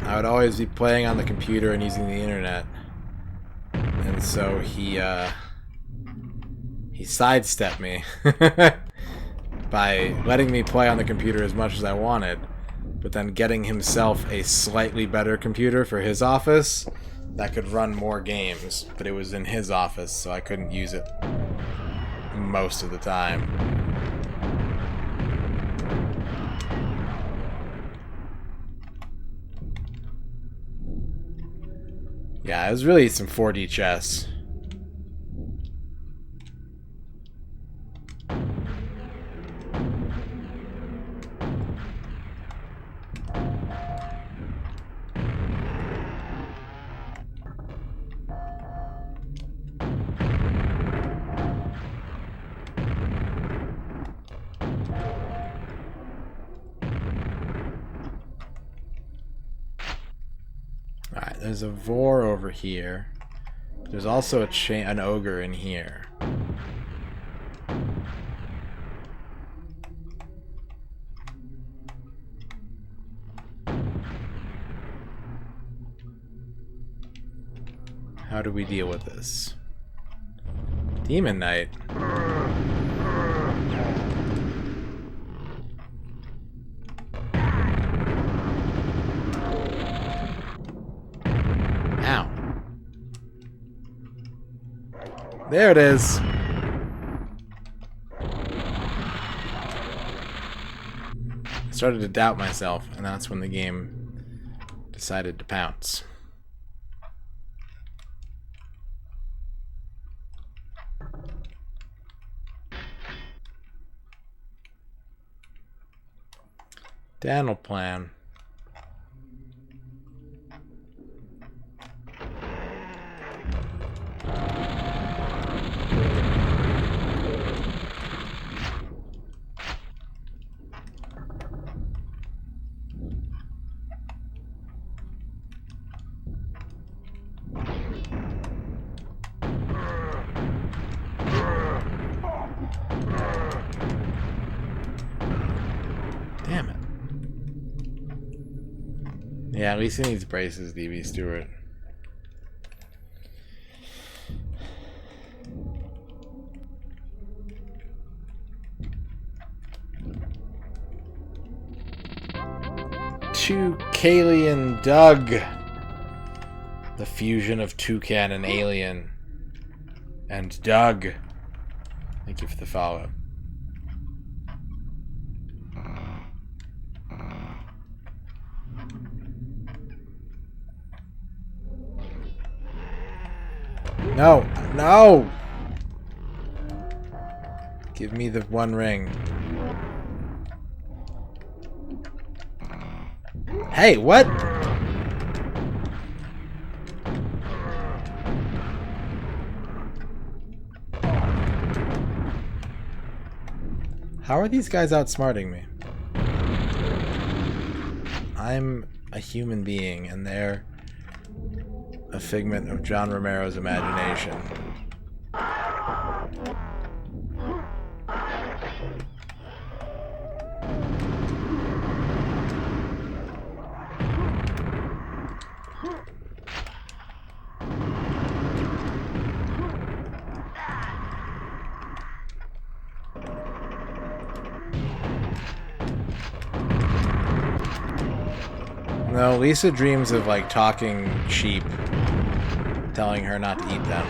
I would always be playing on the computer and using the internet, and so he sidestepped me by letting me play on the computer as much as I wanted, but then getting himself a slightly better computer for his office that could run more games, but it was in his office, so I couldn't use it most of the time. Yeah, it was really some 4D chess. Alright, there's a Vor over here. There's also an ogre in here. How do we deal with this? Demon Knight. Ow. There it is. I started to doubt myself, and that's when the game decided to pounce. Daniel plan. Damn it. Yeah, at least he needs braces, DB Stewart. Toucanian Doug. The fusion of toucan and alien. And Doug. Thank you for the follow. No! No! Give me the one ring. Hey, what? How are these guys outsmarting me? I'm a human being, and they're a figment of John Romero's imagination. No, Lisa dreams of, like, talking sheep, telling her not to eat them.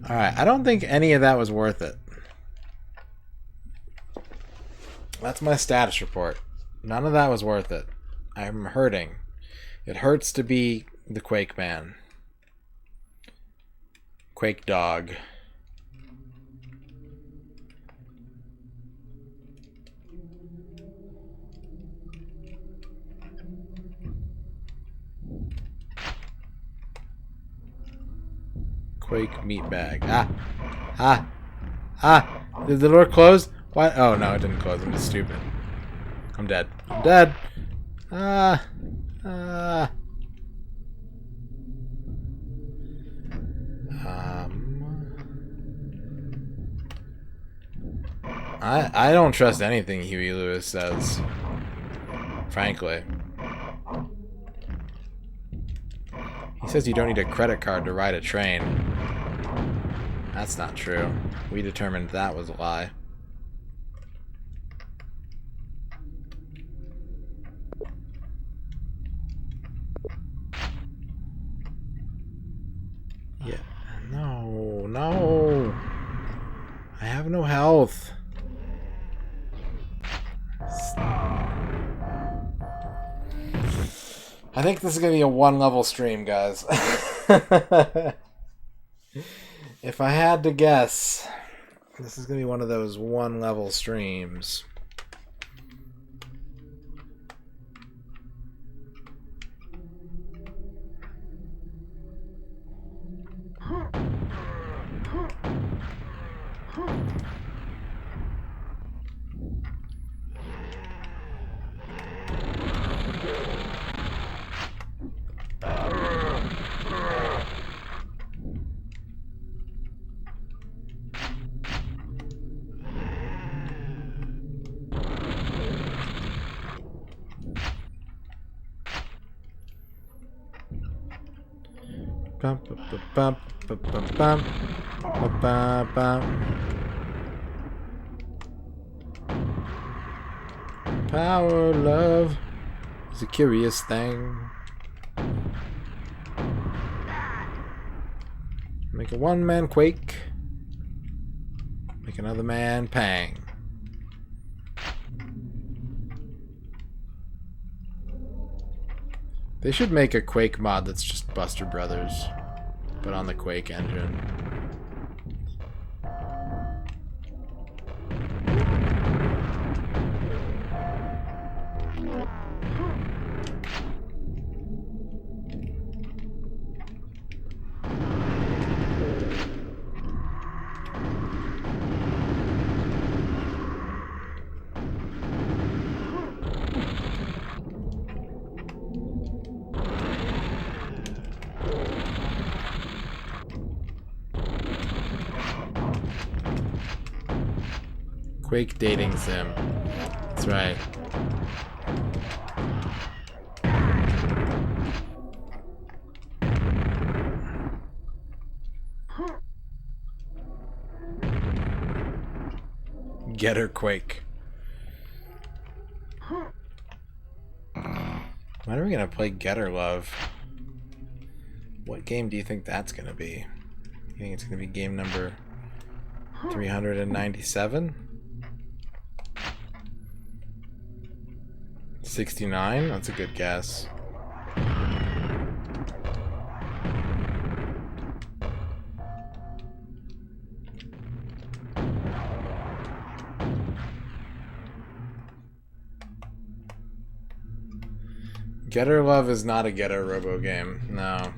Alright, I don't think any of that was worth it. That's my status report. None of that was worth it. I'm hurting. It hurts to be the Quake man. Quake dog. Quake meat bag. Did the door close? What? Oh no, it didn't close. I'm just stupid. I'm dead. I'm dead. I don't trust anything Huey Lewis says. Frankly. He says you don't need a credit card to ride a train. That's not true. We determined that was a lie. Yeah. No. No. I have no health. I think this is going to be a one-level stream, guys. If I had to guess, this is going to be one of those one-level streams. Power, love is a curious thing. Make a one-man Quake. Make another man Pang. They should make a Quake mod that's just Buster Brothers, but on the Quake engine. Quake dating sim. That's right. Getter Quake. When are we gonna play Getter Love? What game do you think that's gonna be? You think it's gonna be game number 397? 69? That's a good guess. Getter Love is not a Getter Robo game, no.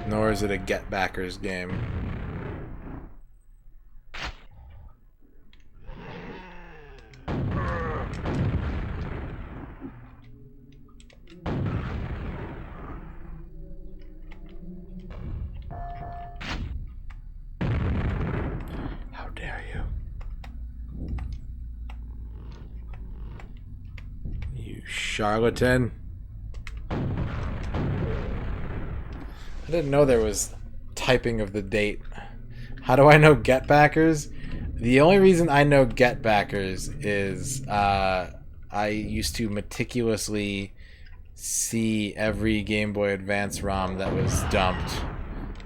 Nor is it a Get Backers game. How dare you? You charlatan. I didn't know there was typing of the date. How do I know Get Backers? The only reason I know Get Backers is I used to meticulously see every Game Boy Advance ROM that was dumped.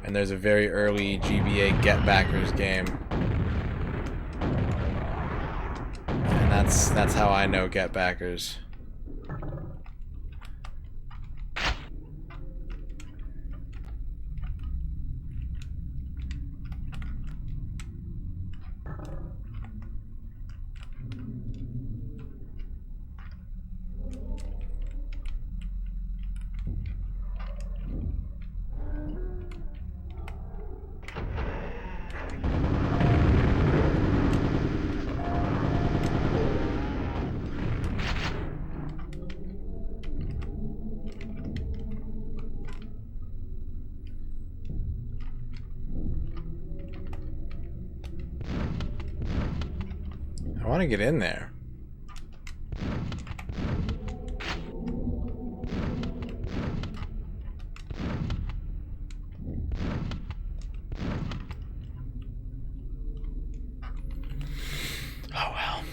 And there's a very early GBA Get Backers game. And that's how I know Get Backers. I want to get in there. Oh well.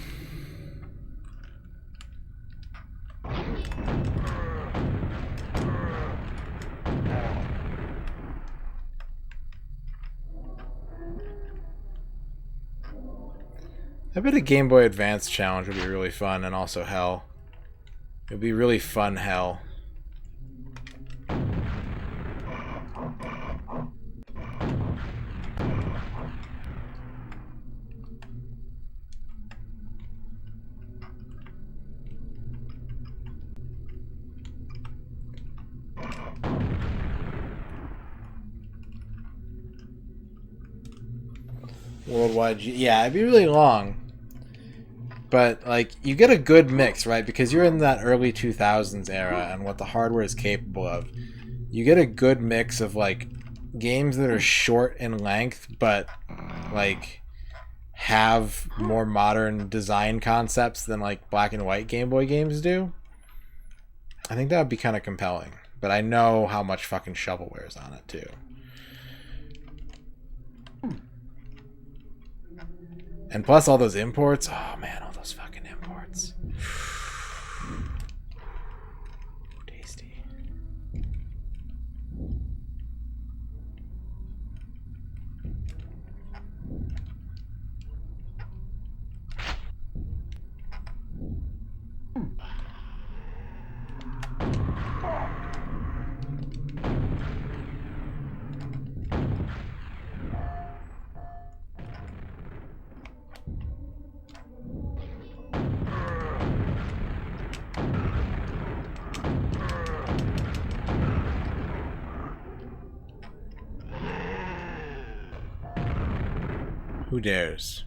I bet a Game Boy Advance challenge would be really fun and also hell. It would be really fun hell. Worldwide yeah, it'd be really long. But, like, you get a good mix, right? Because you're in that early 2000s era and what the hardware is capable of. You get a good mix of, like, games that are short in length, but, like, have more modern design concepts than, like, black and white Game Boy games do. I think that would be kind of compelling. But I know how much fucking shovelware is on it, too. And plus all those imports. Oh, man, all those fucking imports. Tasty. Who dares?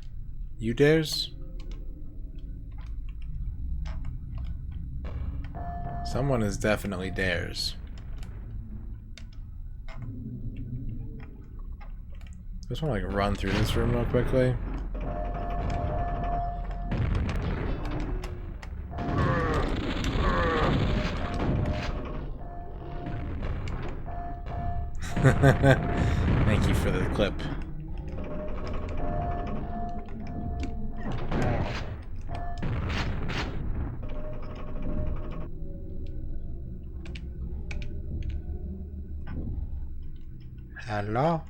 You dares? Someone is definitely dares. Just want to like run through this room real quickly. Thank you for the clip. Hello?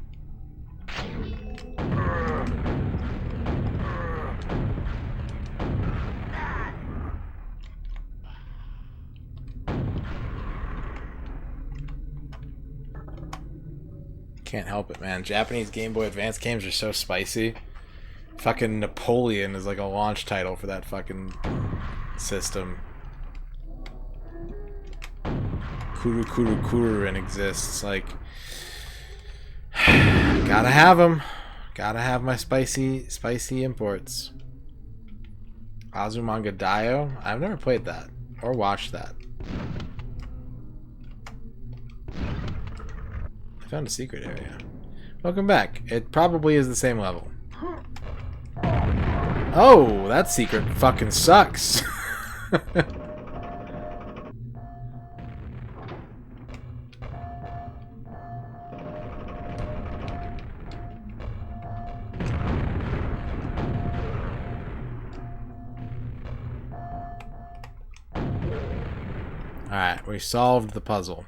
Can't help it, man. Japanese Game Boy Advance games are so spicy. Fucking Napoleon is like a launch title for that fucking system. Kuru Kuru Kururin exists. Like, gotta have them. Gotta have my spicy imports. Azumanga Daioh? I've never played that or watched that. I found a secret area. Welcome back. It probably is the same level. Oh, that secret fucking sucks. Alright, we solved the puzzle.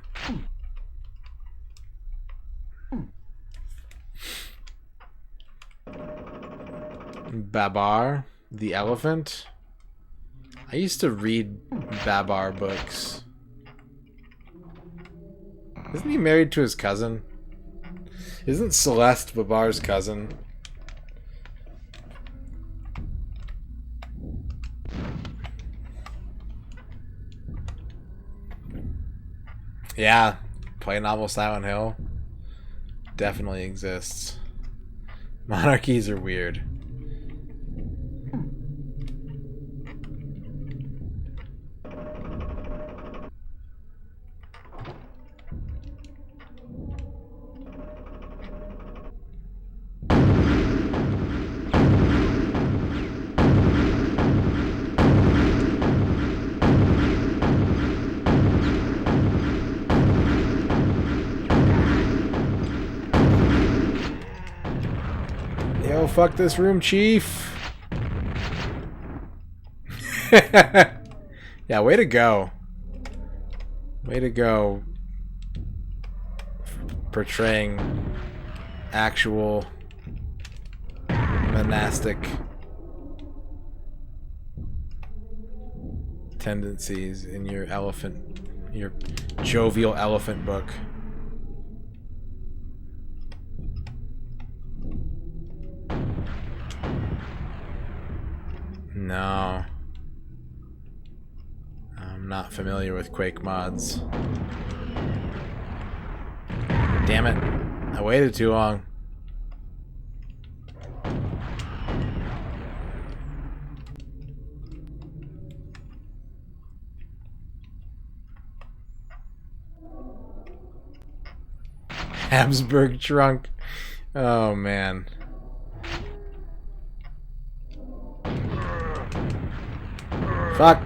Babar, the elephant. I used to read Babar books. Isn't he married to his cousin? Isn't Celeste Babar's cousin? Yeah, play novel Silent Hill definitely exists. Monarchies are weird. Yo, fuck this room, chief. Yeah, way to go. Way to go. Portraying actual monastic tendencies in your jovial elephant book. No. I'm not familiar with Quake mods. Damn it. I waited too long. Habsburg trunk. Oh, man. Fuck.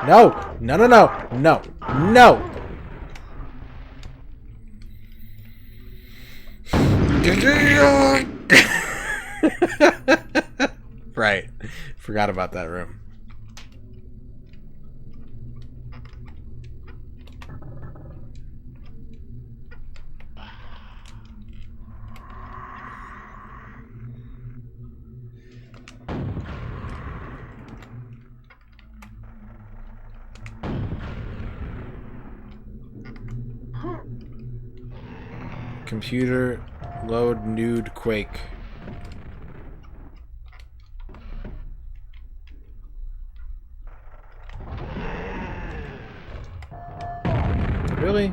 No. No, no, no. No. No. Right. Forgot about that room. Computer load nude Quake. Really?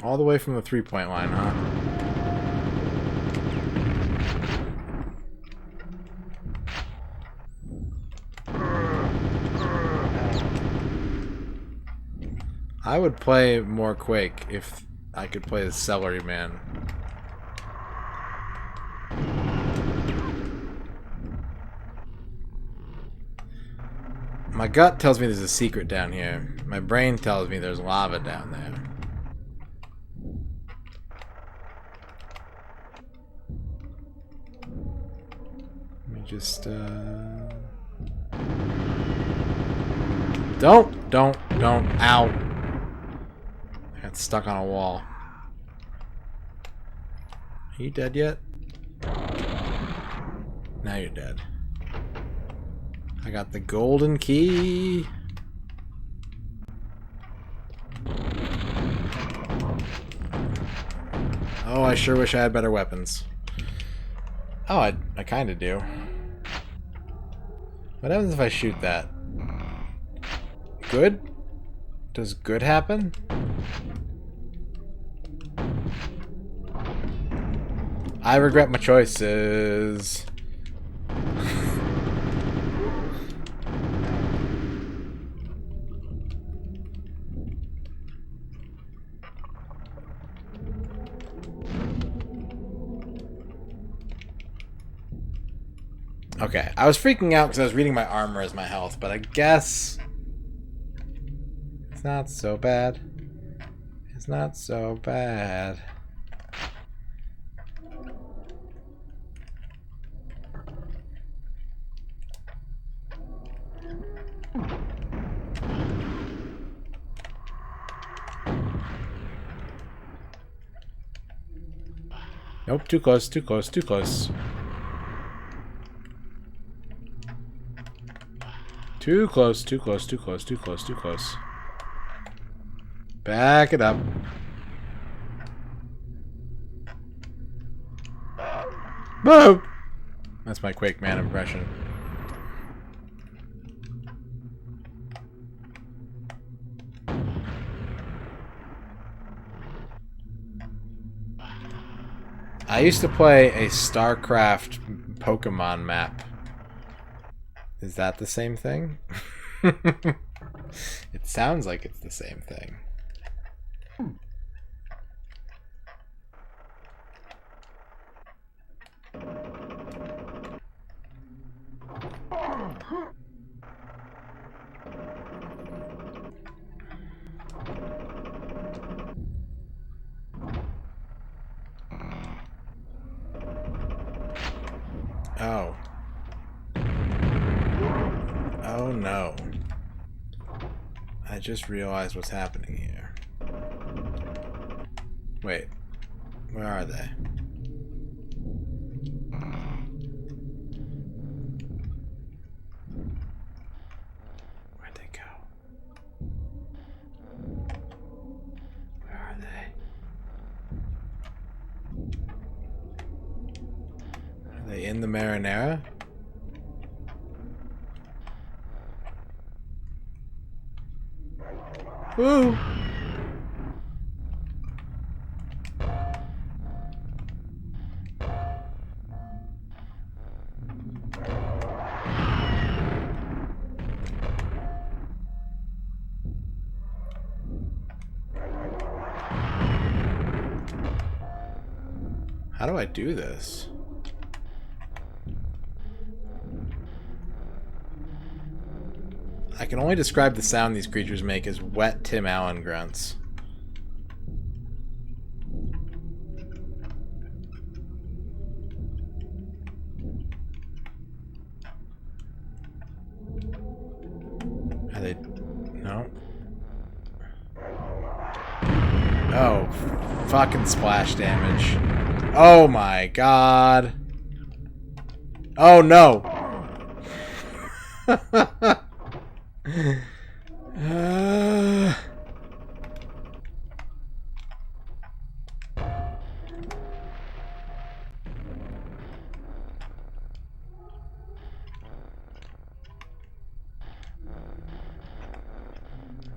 All the way from the 3-point line, huh? I would play more Quake if I could play the Celery Man. My gut tells me there's a secret down here. My brain tells me there's lava down there. Let me just, Don't! Ow! I got stuck on a wall. Are you dead yet? Now you're dead. I got the golden key. Oh, I sure wish I had better weapons. Oh, I kind of do. What happens if I shoot that? Good? Does good happen? I regret my choices. Okay, I was freaking out because I was reading my armor as my health, but I guess it's not so bad. It's not so bad. Nope, too close, too close, too close. Too close, too close, too close, too close, too close. Back it up. Whoa! That's my Quake Man impression. I used to play a StarCraft Pokemon map. Is that the same thing? It sounds like it's the same thing. Oh. Oh no. I just realized what's happening here. Wait. Where are they? Where'd they go? Where are they? Are they in the marinara? Woo! How do I do this? I can only describe the sound these creatures make as wet Tim Allen grunts. Are they... No? Oh, fucking splash damage. Oh my god. Oh no!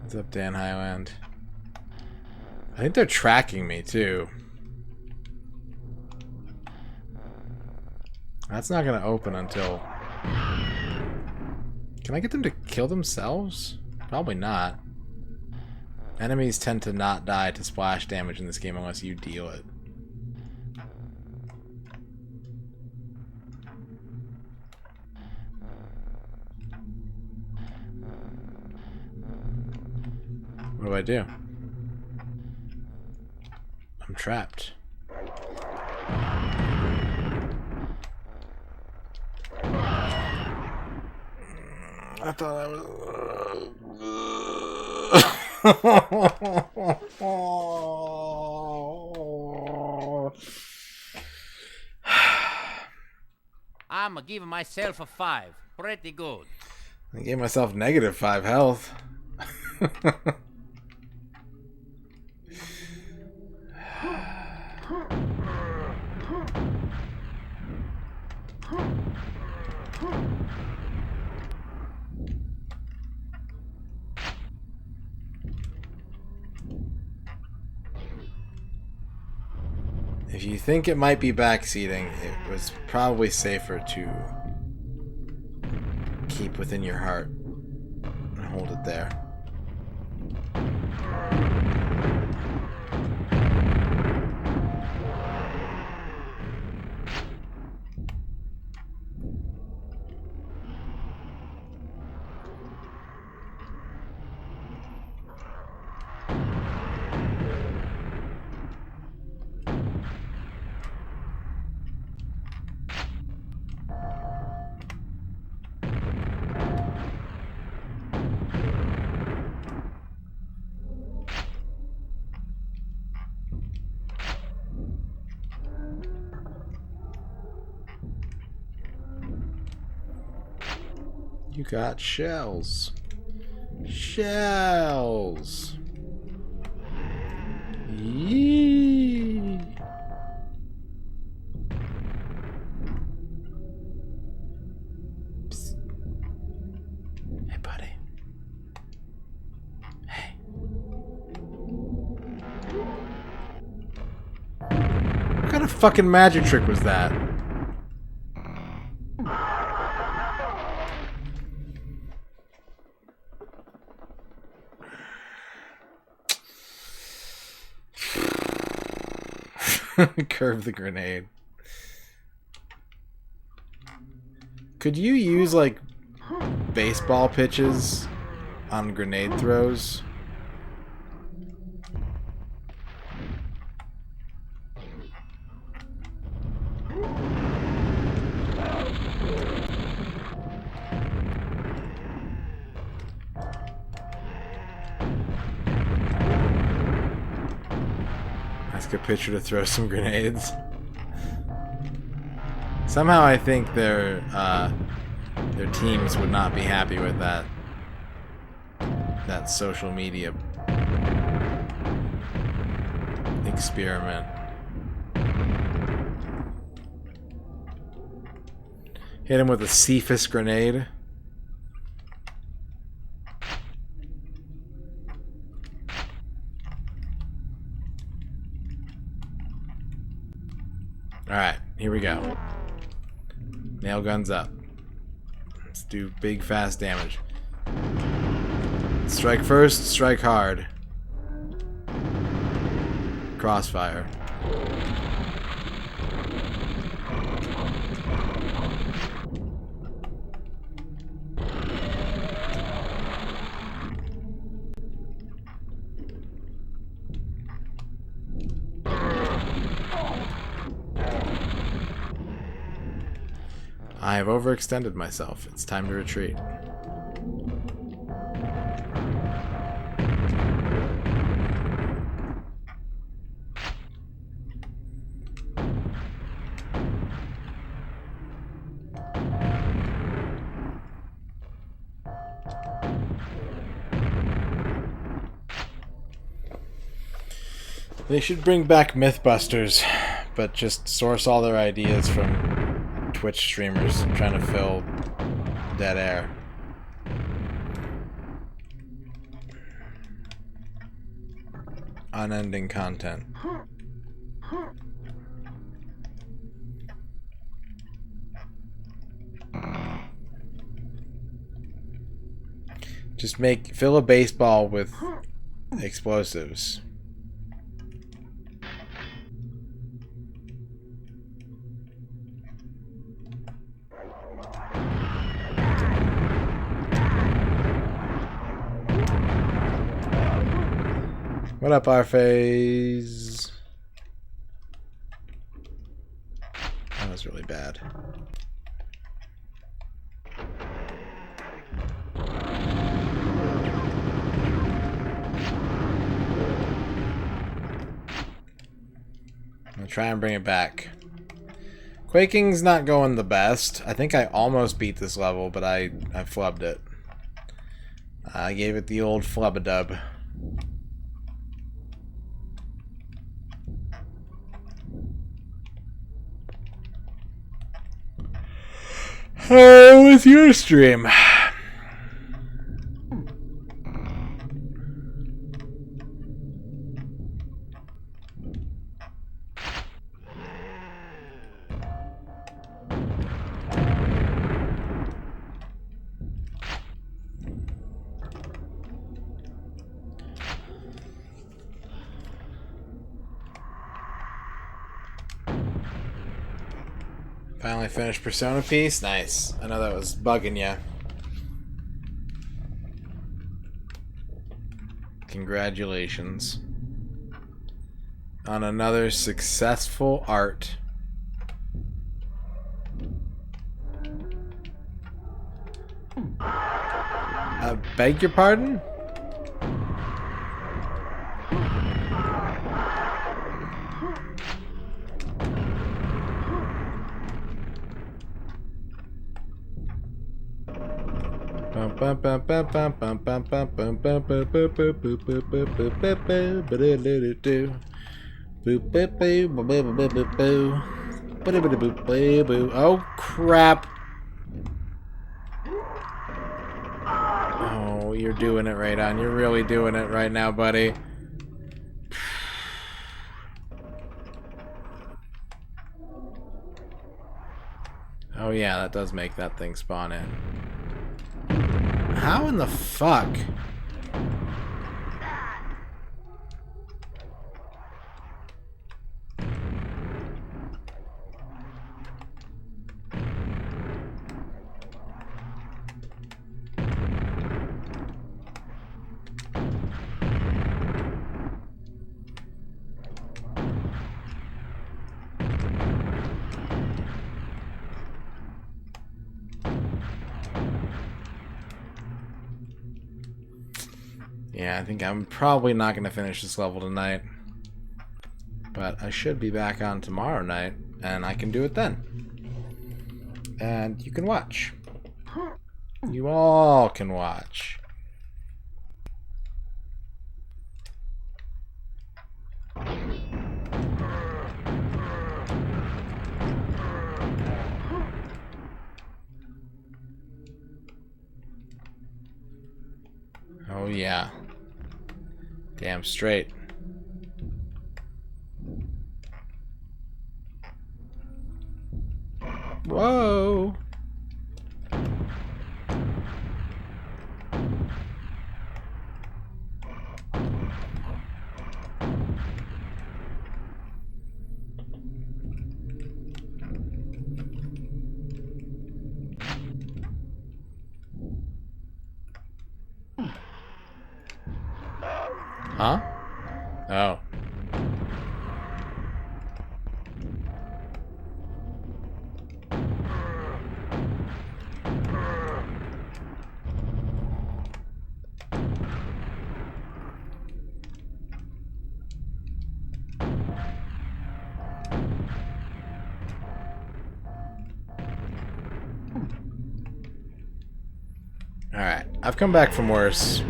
What's up, Dan Highland? I think they're tracking me too. That's not gonna open until... Can I get them to kill themselves? Probably not. Enemies tend to not die to splash damage in this game unless you deal it. What do I do? I'm trapped. I thought I was... I'm giving myself a 5. Pretty good. I gave myself -5 health. If you think it might be backseating, it was probably safer to keep within your heart and hold it there. You got shells. Shells. Yee. Psst. Hey, buddy. Hey. What kind of fucking magic trick was that? Curve the grenade. Could you use like baseball pitches on grenade throws? Ask a pitcher to throw some grenades. Somehow I think their teams would not be happy with that social media experiment. Hit him with a Cephas grenade. Alright, here we go. Nail guns up. Let's do big, fast damage. Strike first, strike hard. Crossfire. I have overextended myself. It's time to retreat. They should bring back Mythbusters, but just source all their ideas from Twitch streamers trying to fill dead air. Unending content. Just fill a baseball with explosives. What up, R-Phase? That was really bad. I'll try and bring it back. Quaking's not going the best. I think I almost beat this level, but I flubbed it. I gave it the old flub-a-dub. How was your stream? Finally finished Persona piece? Nice. I know that was bugging you. Congratulations on another successful art. Beg your pardon? Oh crap. Oh, you're doing it right on. You're really doing it right now, buddy. Oh yeah, that does make that thing spawn in. How in the fuck? Yeah, I think I'm probably not going to finish this level tonight. But I should be back on tomorrow night, and I can do it then. And you can watch. You all can watch. Oh yeah. Damn straight. Whoa. Huh? Oh. Alright, I've come back from worse.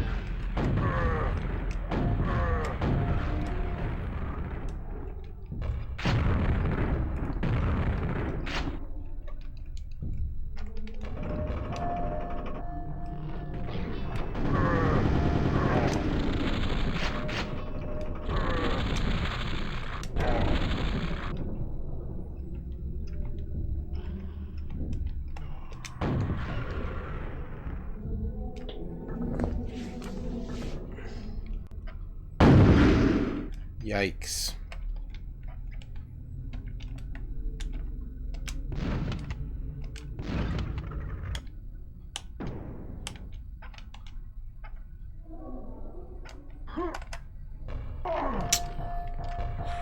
Yikes.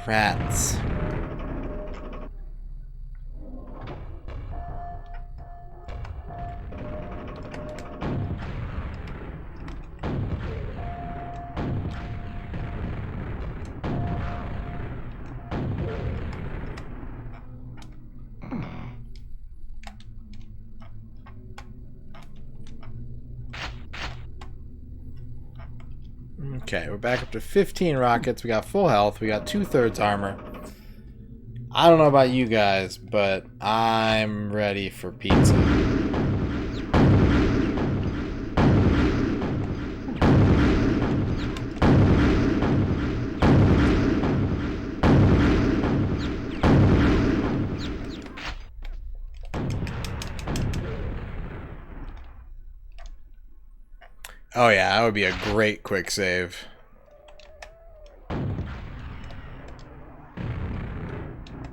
Rats. Okay, we're back up to 15 rockets. We got full health. We got 2/3 armor. I don't know about you guys, but I'm ready for pizza. Oh yeah, that would be a great quick save.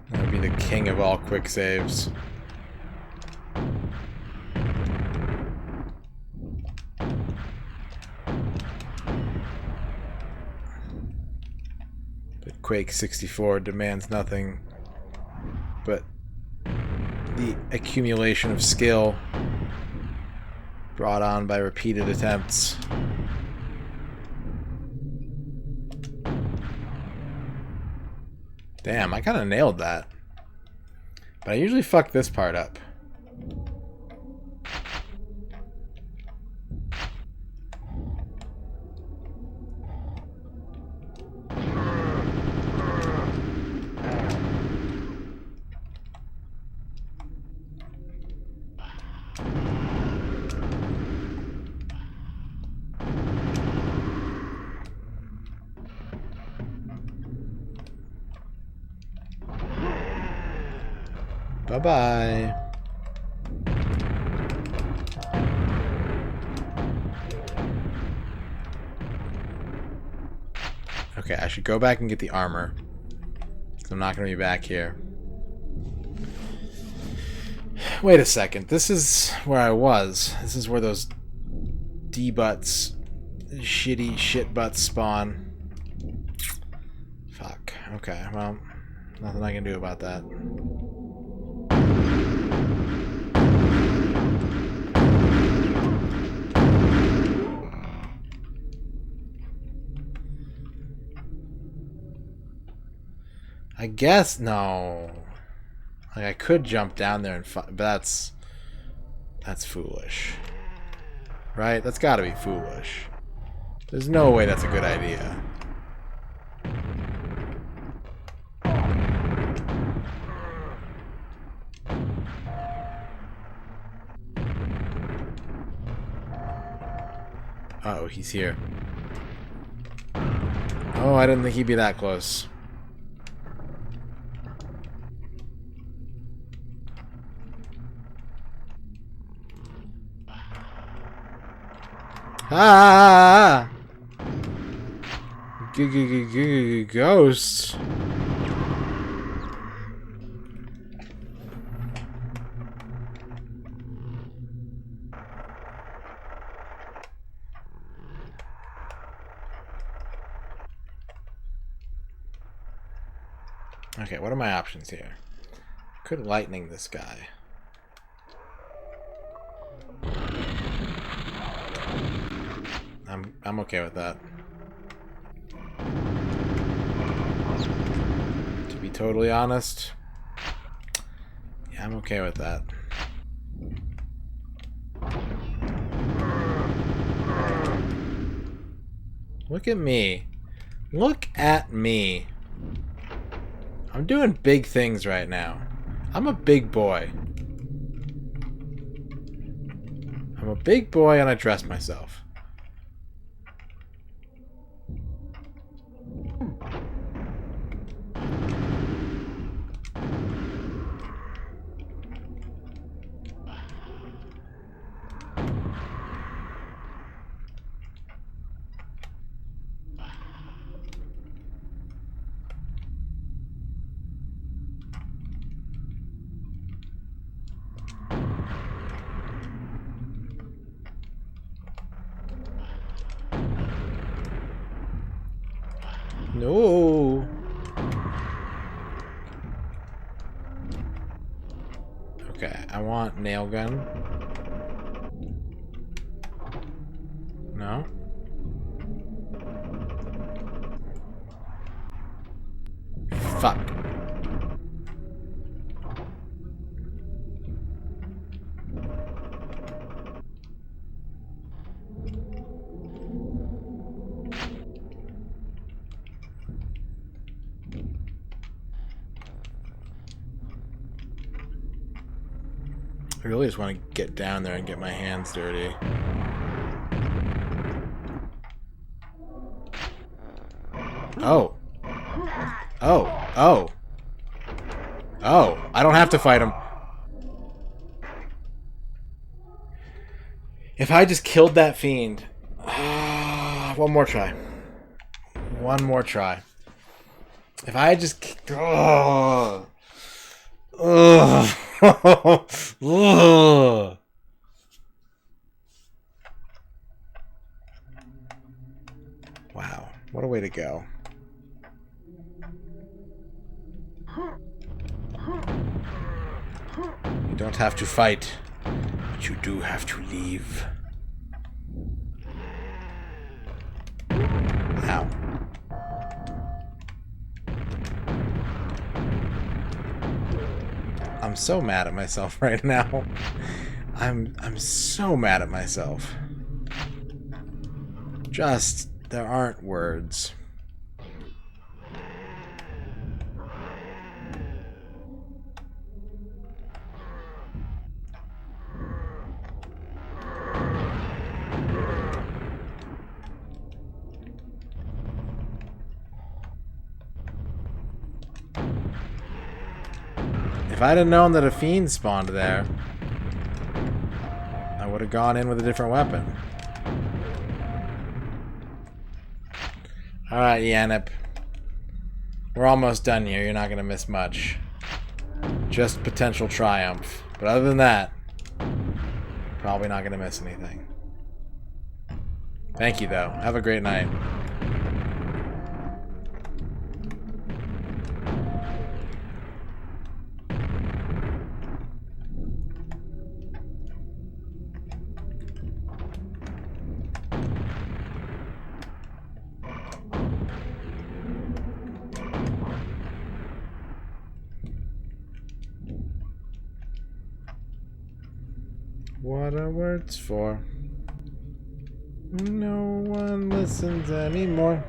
That would be the king of all quick saves. But Quake 64 demands nothing but the accumulation of skill brought on by repeated attempts. Damn, I kind of nailed that. But I usually fuck this part up. Bye-bye. Okay, I should go back and get the armor. Because I'm not going to be back here. Wait a second. This is where I was. This is where those D-butts, shitty shit butts spawn. Fuck. Okay, well, nothing I can do about that. I guess no. Like I could jump down there and but that's foolish. Right? That's got to be foolish. There's no way that's a good idea. Uh-oh, he's here. Oh, I didn't think he'd be that close. Ah! Ghosts. Okay, what are my options here? Could lightning this guy. I'm okay with that. To be totally honest, yeah, I'm okay with that. Look at me. Look at me. I'm doing big things right now. I'm a big boy. I'm a big boy and I dress myself. No. Okay, I want nail gun. No. Fuck. I really just want to get down there and get my hands dirty. Oh. Oh. Oh. Oh. I don't have to fight him. If I just killed that fiend... one more try. One more try. If I just... Ugh. Ugh. Ugh. Wow. What a way to go. You don't have to fight, but you do have to leave. Ow. I'm so mad at myself right now. I'm so mad at myself. Just, there aren't words. If I'd have known that a fiend spawned there, I would have gone in with a different weapon. Alright, Yanip. We're almost done here. You're not going to miss much. Just potential triumph. But other than that, probably not going to miss anything. Thank you, though. Have a great night. What are words for? No one listens anymore.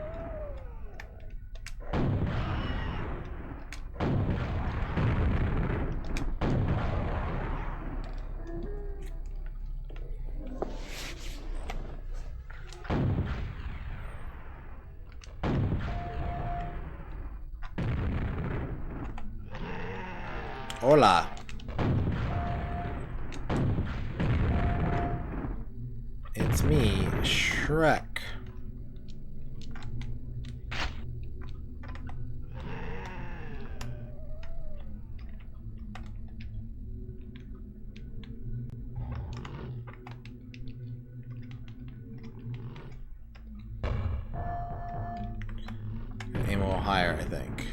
Hola. It's me, Shrek. Aim a little higher, I think.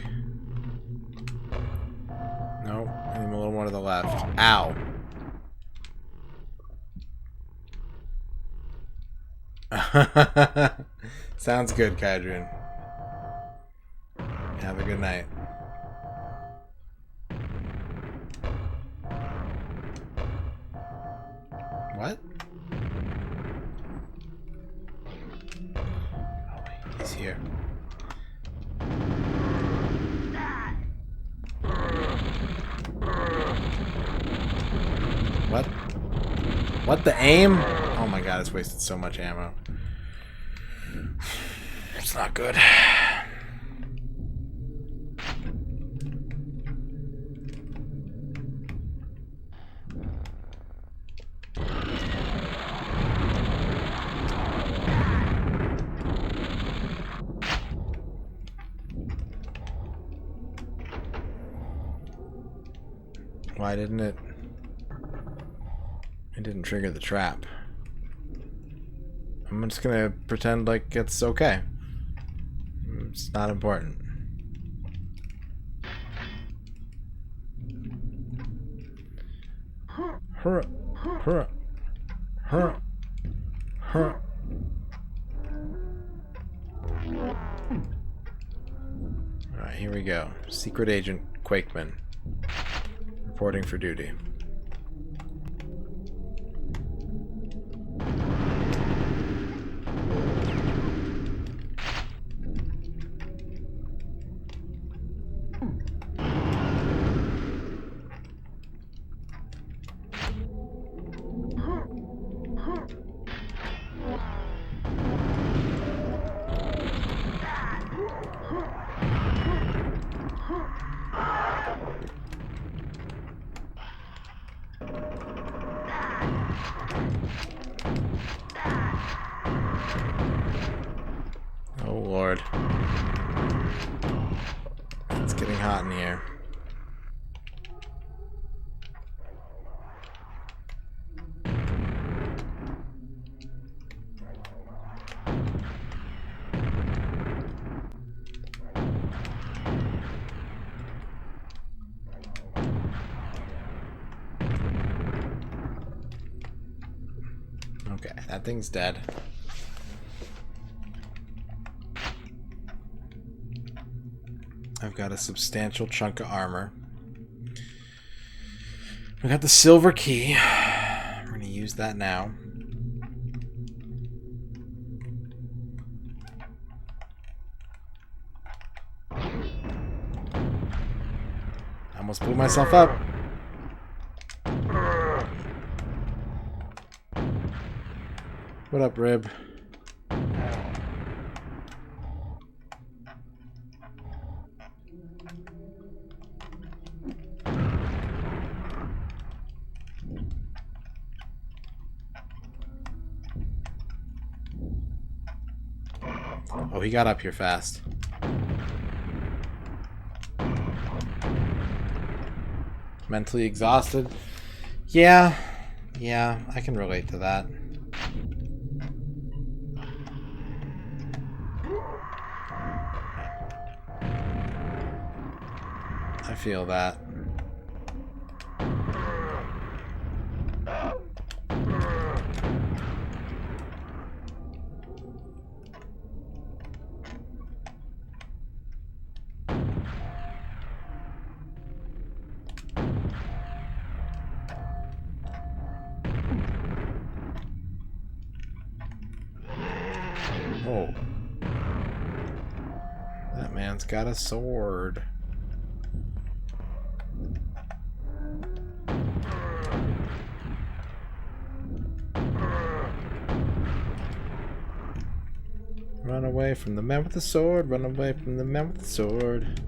Nope, aim a little more to the left. Ow. Sounds good, Kydrin. Have a good night. What? Oh, wait, he's here. What? What, the aim? Oh my god, it's wasted so much ammo. It's not good. Why didn't it? It didn't trigger the trap. I'm just gonna pretend like it's okay. It's not important. Hurrah. Hurrah. Hurrah. Hurrah. Alright, here we go. Secret Agent Quakeman. Reporting for duty. Oh Lord. It's getting hot in here. Okay, that thing's dead. I've got a substantial chunk of armor. We got the silver key. We're gonna use that now. I almost blew myself up. What up, Rib? Oh, he got up here fast. Mentally exhausted? Yeah, I can relate to that. I feel that. Oh. That man's got a sword. Run away from the man with the sword. Run away from the man with the sword.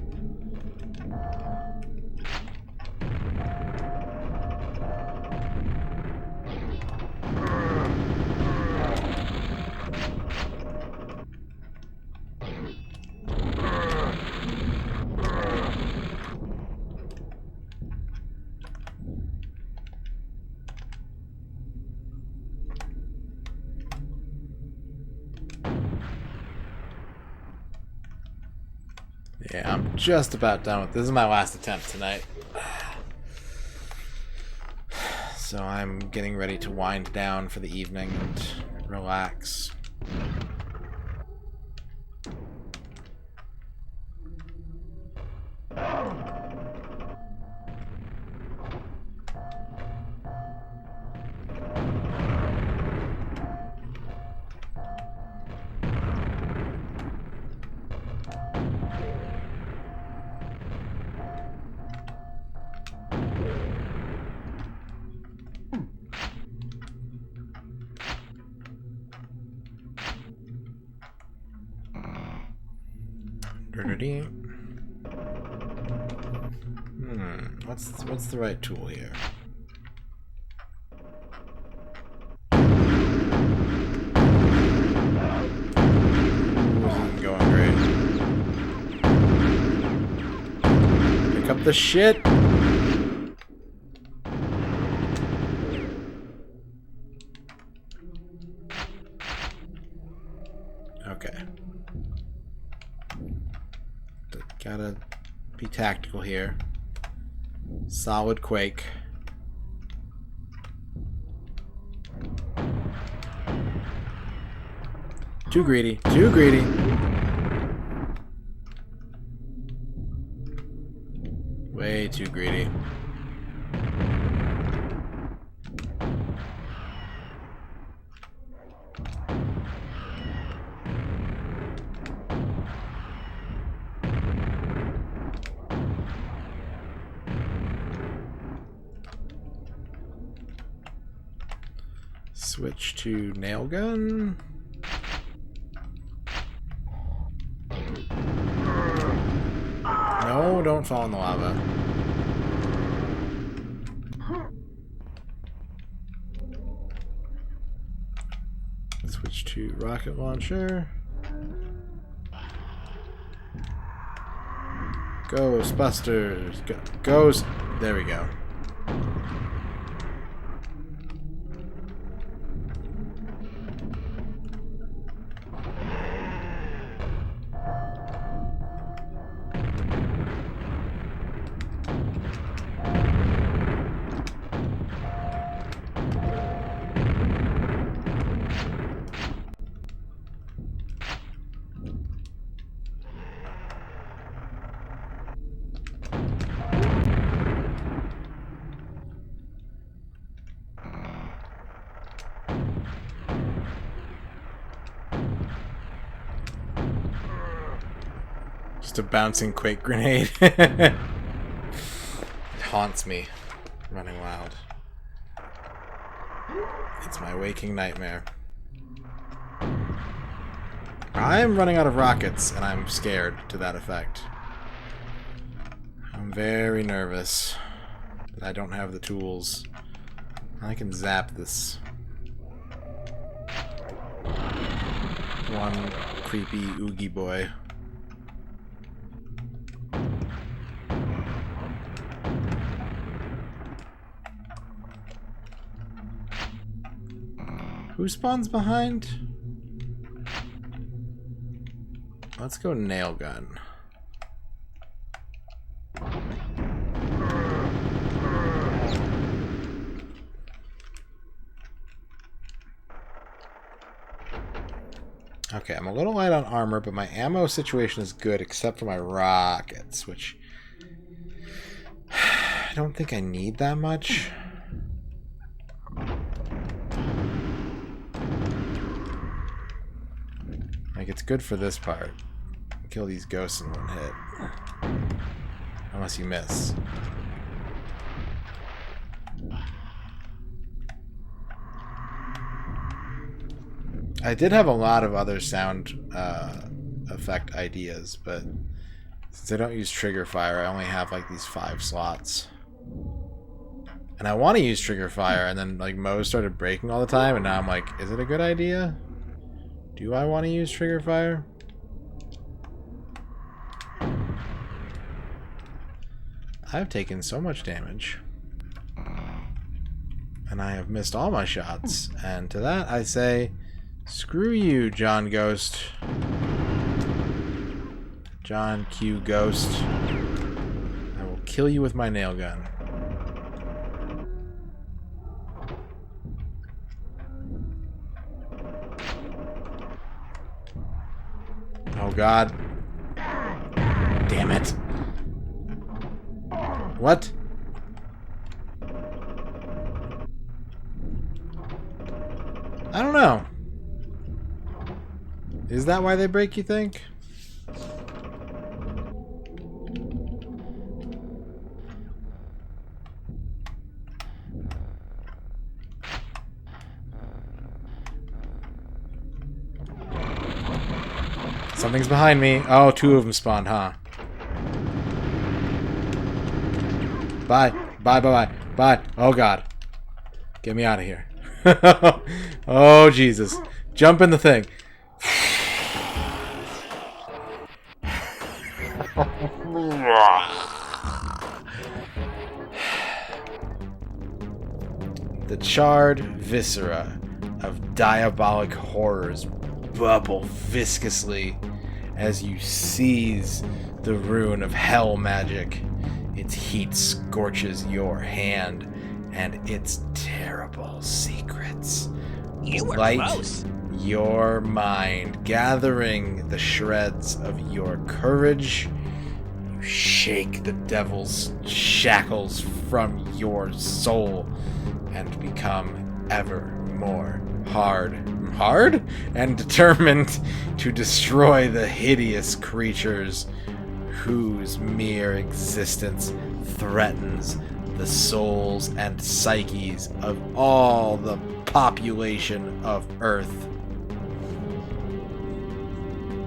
Yeah, I'm just about done with this. This is my last attempt tonight. So I'm getting ready to wind down for the evening and relax. What's the right tool here? Ooh, this isn't going great. Pick up the shit. Okay. Gotta be tactical here. Solid Quake. Too greedy. Too greedy. Way too greedy. Switch to nail gun. No, don't fall in the lava. Switch to rocket launcher. Ghostbusters. Ghost. There we go. Just a bouncing Quake grenade. It haunts me, running wild. It's my waking nightmare. I'm running out of rockets, and I'm scared to that effect. I'm very nervous that I don't have the tools. I can zap this one creepy Oogie boy. Who spawns behind? Let's go nail gun. Okay, I'm a little light on armor, but my ammo situation is good except for my rockets, which I don't think I need that much. Like, it's good for this part. Kill these ghosts in one hit. Unless you miss. I did have a lot of other sound effect ideas, but since I don't use trigger fire, I only have like these 5 slots. And I want to use trigger fire, and then like Moe started breaking all the time, and now I'm like, is it a good idea? Do I want to use trigger fire? I've taken so much damage. And I have missed all my shots. And to that I say, screw you, John Ghost. John Q. Ghost. I will kill you with my nail gun. Oh god. Damn it. What? I don't know. Is that why they break, you think? Something's behind me. Oh, 2 of them spawned, huh? Bye. Bye, bye, bye. Bye. Oh, God. Get me out of here. Oh, Jesus. Jump in the thing. The charred viscera of diabolic horrors bubble viscously as you seize the rune of hell magic. Its heat scorches your hand, and its terrible secrets You were light close. your mind, gathering the shreds of your courage. You shake the devil's shackles from your soul and become ever more hard and determined to destroy the hideous creatures whose mere existence threatens the souls and psyches of all the population of Earth.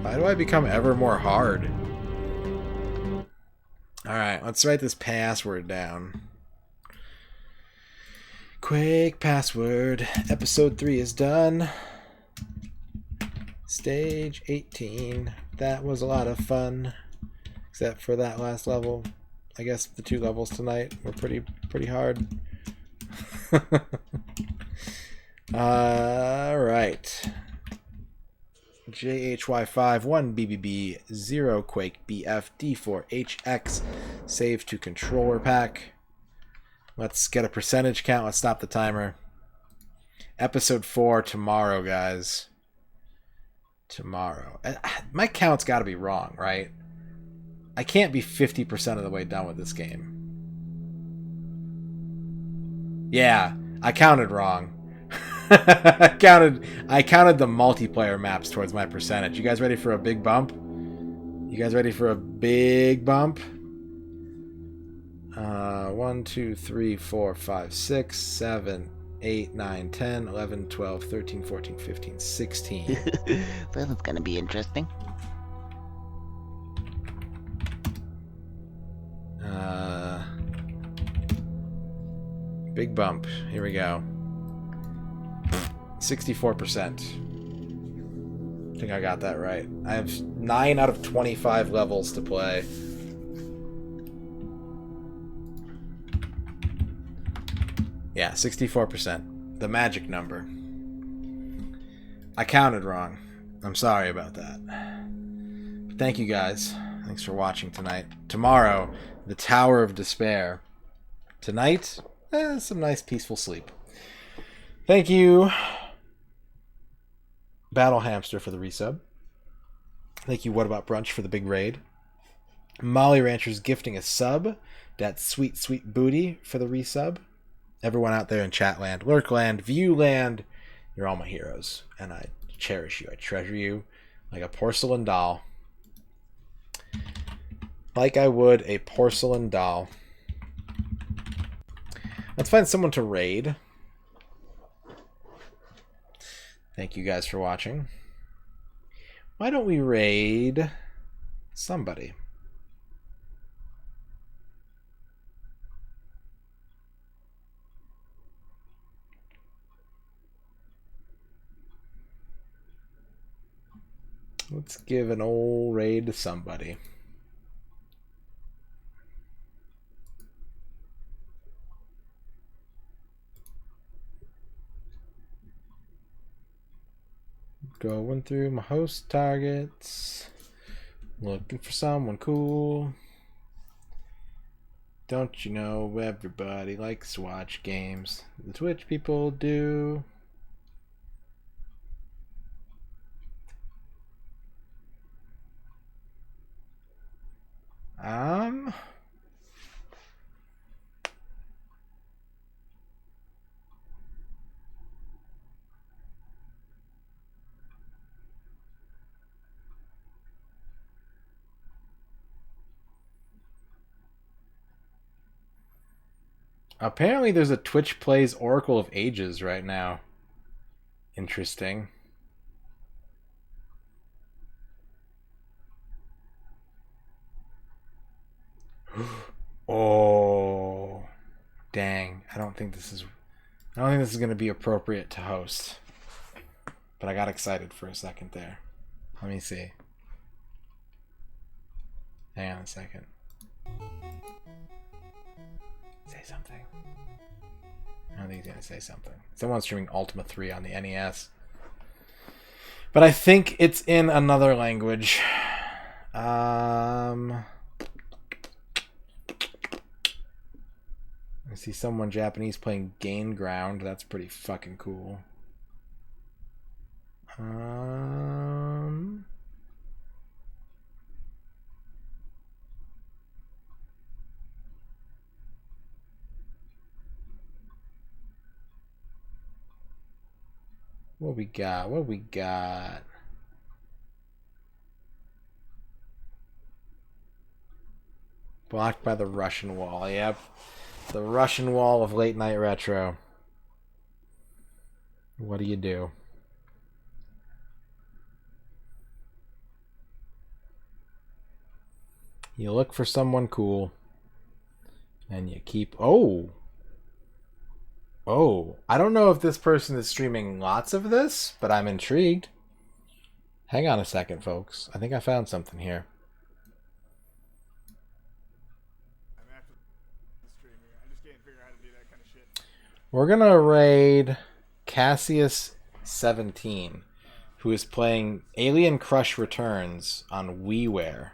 Why do I become ever more hard? Alright, let's write this password down. Quake password. Episode 3 is done. Stage 18. That was a lot of fun. Except for that last level. I guess the 2 levels tonight were pretty hard. Alright. JHY5 1 BBB 0 Quake BF D4 HX. Save to controller pack. Let's get a percentage count. Let's stop the timer. Episode 4 tomorrow, guys. Tomorrow. My count's got to be wrong, right? I can't be 50% of the way done with this game. Yeah, I counted wrong. I counted the multiplayer maps towards my percentage. You guys ready for a big bump? You guys ready for a big bump? 1, 2, 3, 4, 5, 6, 7, 8, 9, 10, 11, 12, 13, 14, 15, 16. Well, it's gonna be interesting. Big bump. Here we go. 64%. I think I got that right. I have 9 out of 25 levels to play. Yeah, 64%. The magic number. I counted wrong. I'm sorry about that. But thank you guys. Thanks for watching tonight. Tomorrow, the Tower of Despair. Tonight, some nice peaceful sleep. Thank you, Battle Hamster, for the resub. Thank you, What About Brunch, for the big raid. Molly Rancher's gifting a sub. That sweet, sweet booty for the resub. Everyone out there in Chatland, Lurkland, Viewland, you're all my heroes. And I cherish you. I treasure you like a porcelain doll. Like I would a porcelain doll. Let's find someone to raid. Thank you guys for watching. Why don't we raid somebody? Let's give an old raid to somebody. Going through my host targets, looking for someone cool. Don't you know everybody likes to watch games? The Twitch people do. Apparently there's a Twitch Plays Oracle of Ages right now. Interesting. Oh, dang. I don't think this is going to be appropriate to host. But I got excited for a second there. Let me see. Hang on a second. Say something. I don't think he's gonna say something. Someone's streaming Ultima 3 on the NES. But I think it's in another language. I see someone Japanese playing Gain Ground. That's pretty fucking cool. What we got? What we got? Blocked by the Russian wall. Yep. The Russian wall of late night retro. What do you do? You look for someone cool. And you keep... Oh! Oh. I don't know if this person is streaming lots of this, but I'm intrigued. Hang on a second, folks. I think I found something here. We're going to raid Cassius17, who is playing Alien Crush Returns on WiiWare.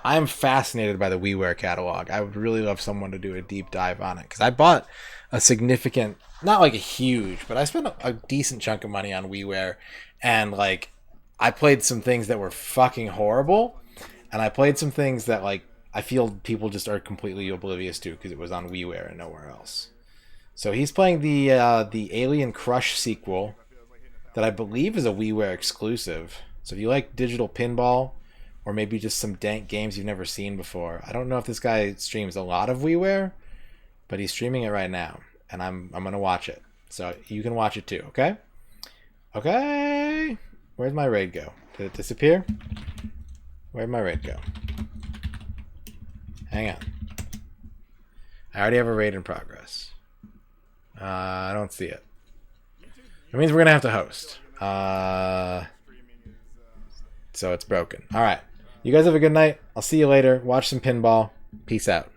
I am fascinated by the WiiWare catalog. I would really love someone to do a deep dive on it, because I bought a significant, not like a huge, but I spent a decent chunk of money on WiiWare, and like I played some things that were fucking horrible, and I played some things that like I feel people just are completely oblivious to because it was on WiiWare and nowhere else. So he's playing the Alien Crush sequel that I believe is a WiiWare exclusive. So if you like digital pinball, or maybe just some dank games you've never seen before. I don't know if this guy streams a lot of WiiWare, but he's streaming it right now, and I'm gonna watch it. So you can watch it too, okay? Okay. Where'd my raid go? Did it disappear? Where'd my raid go? Hang on. I already have a raid in progress. I don't see it. It means we're gonna have to host. So it's broken. All right. You guys have a good night. I'll see you later. Watch some pinball. Peace out.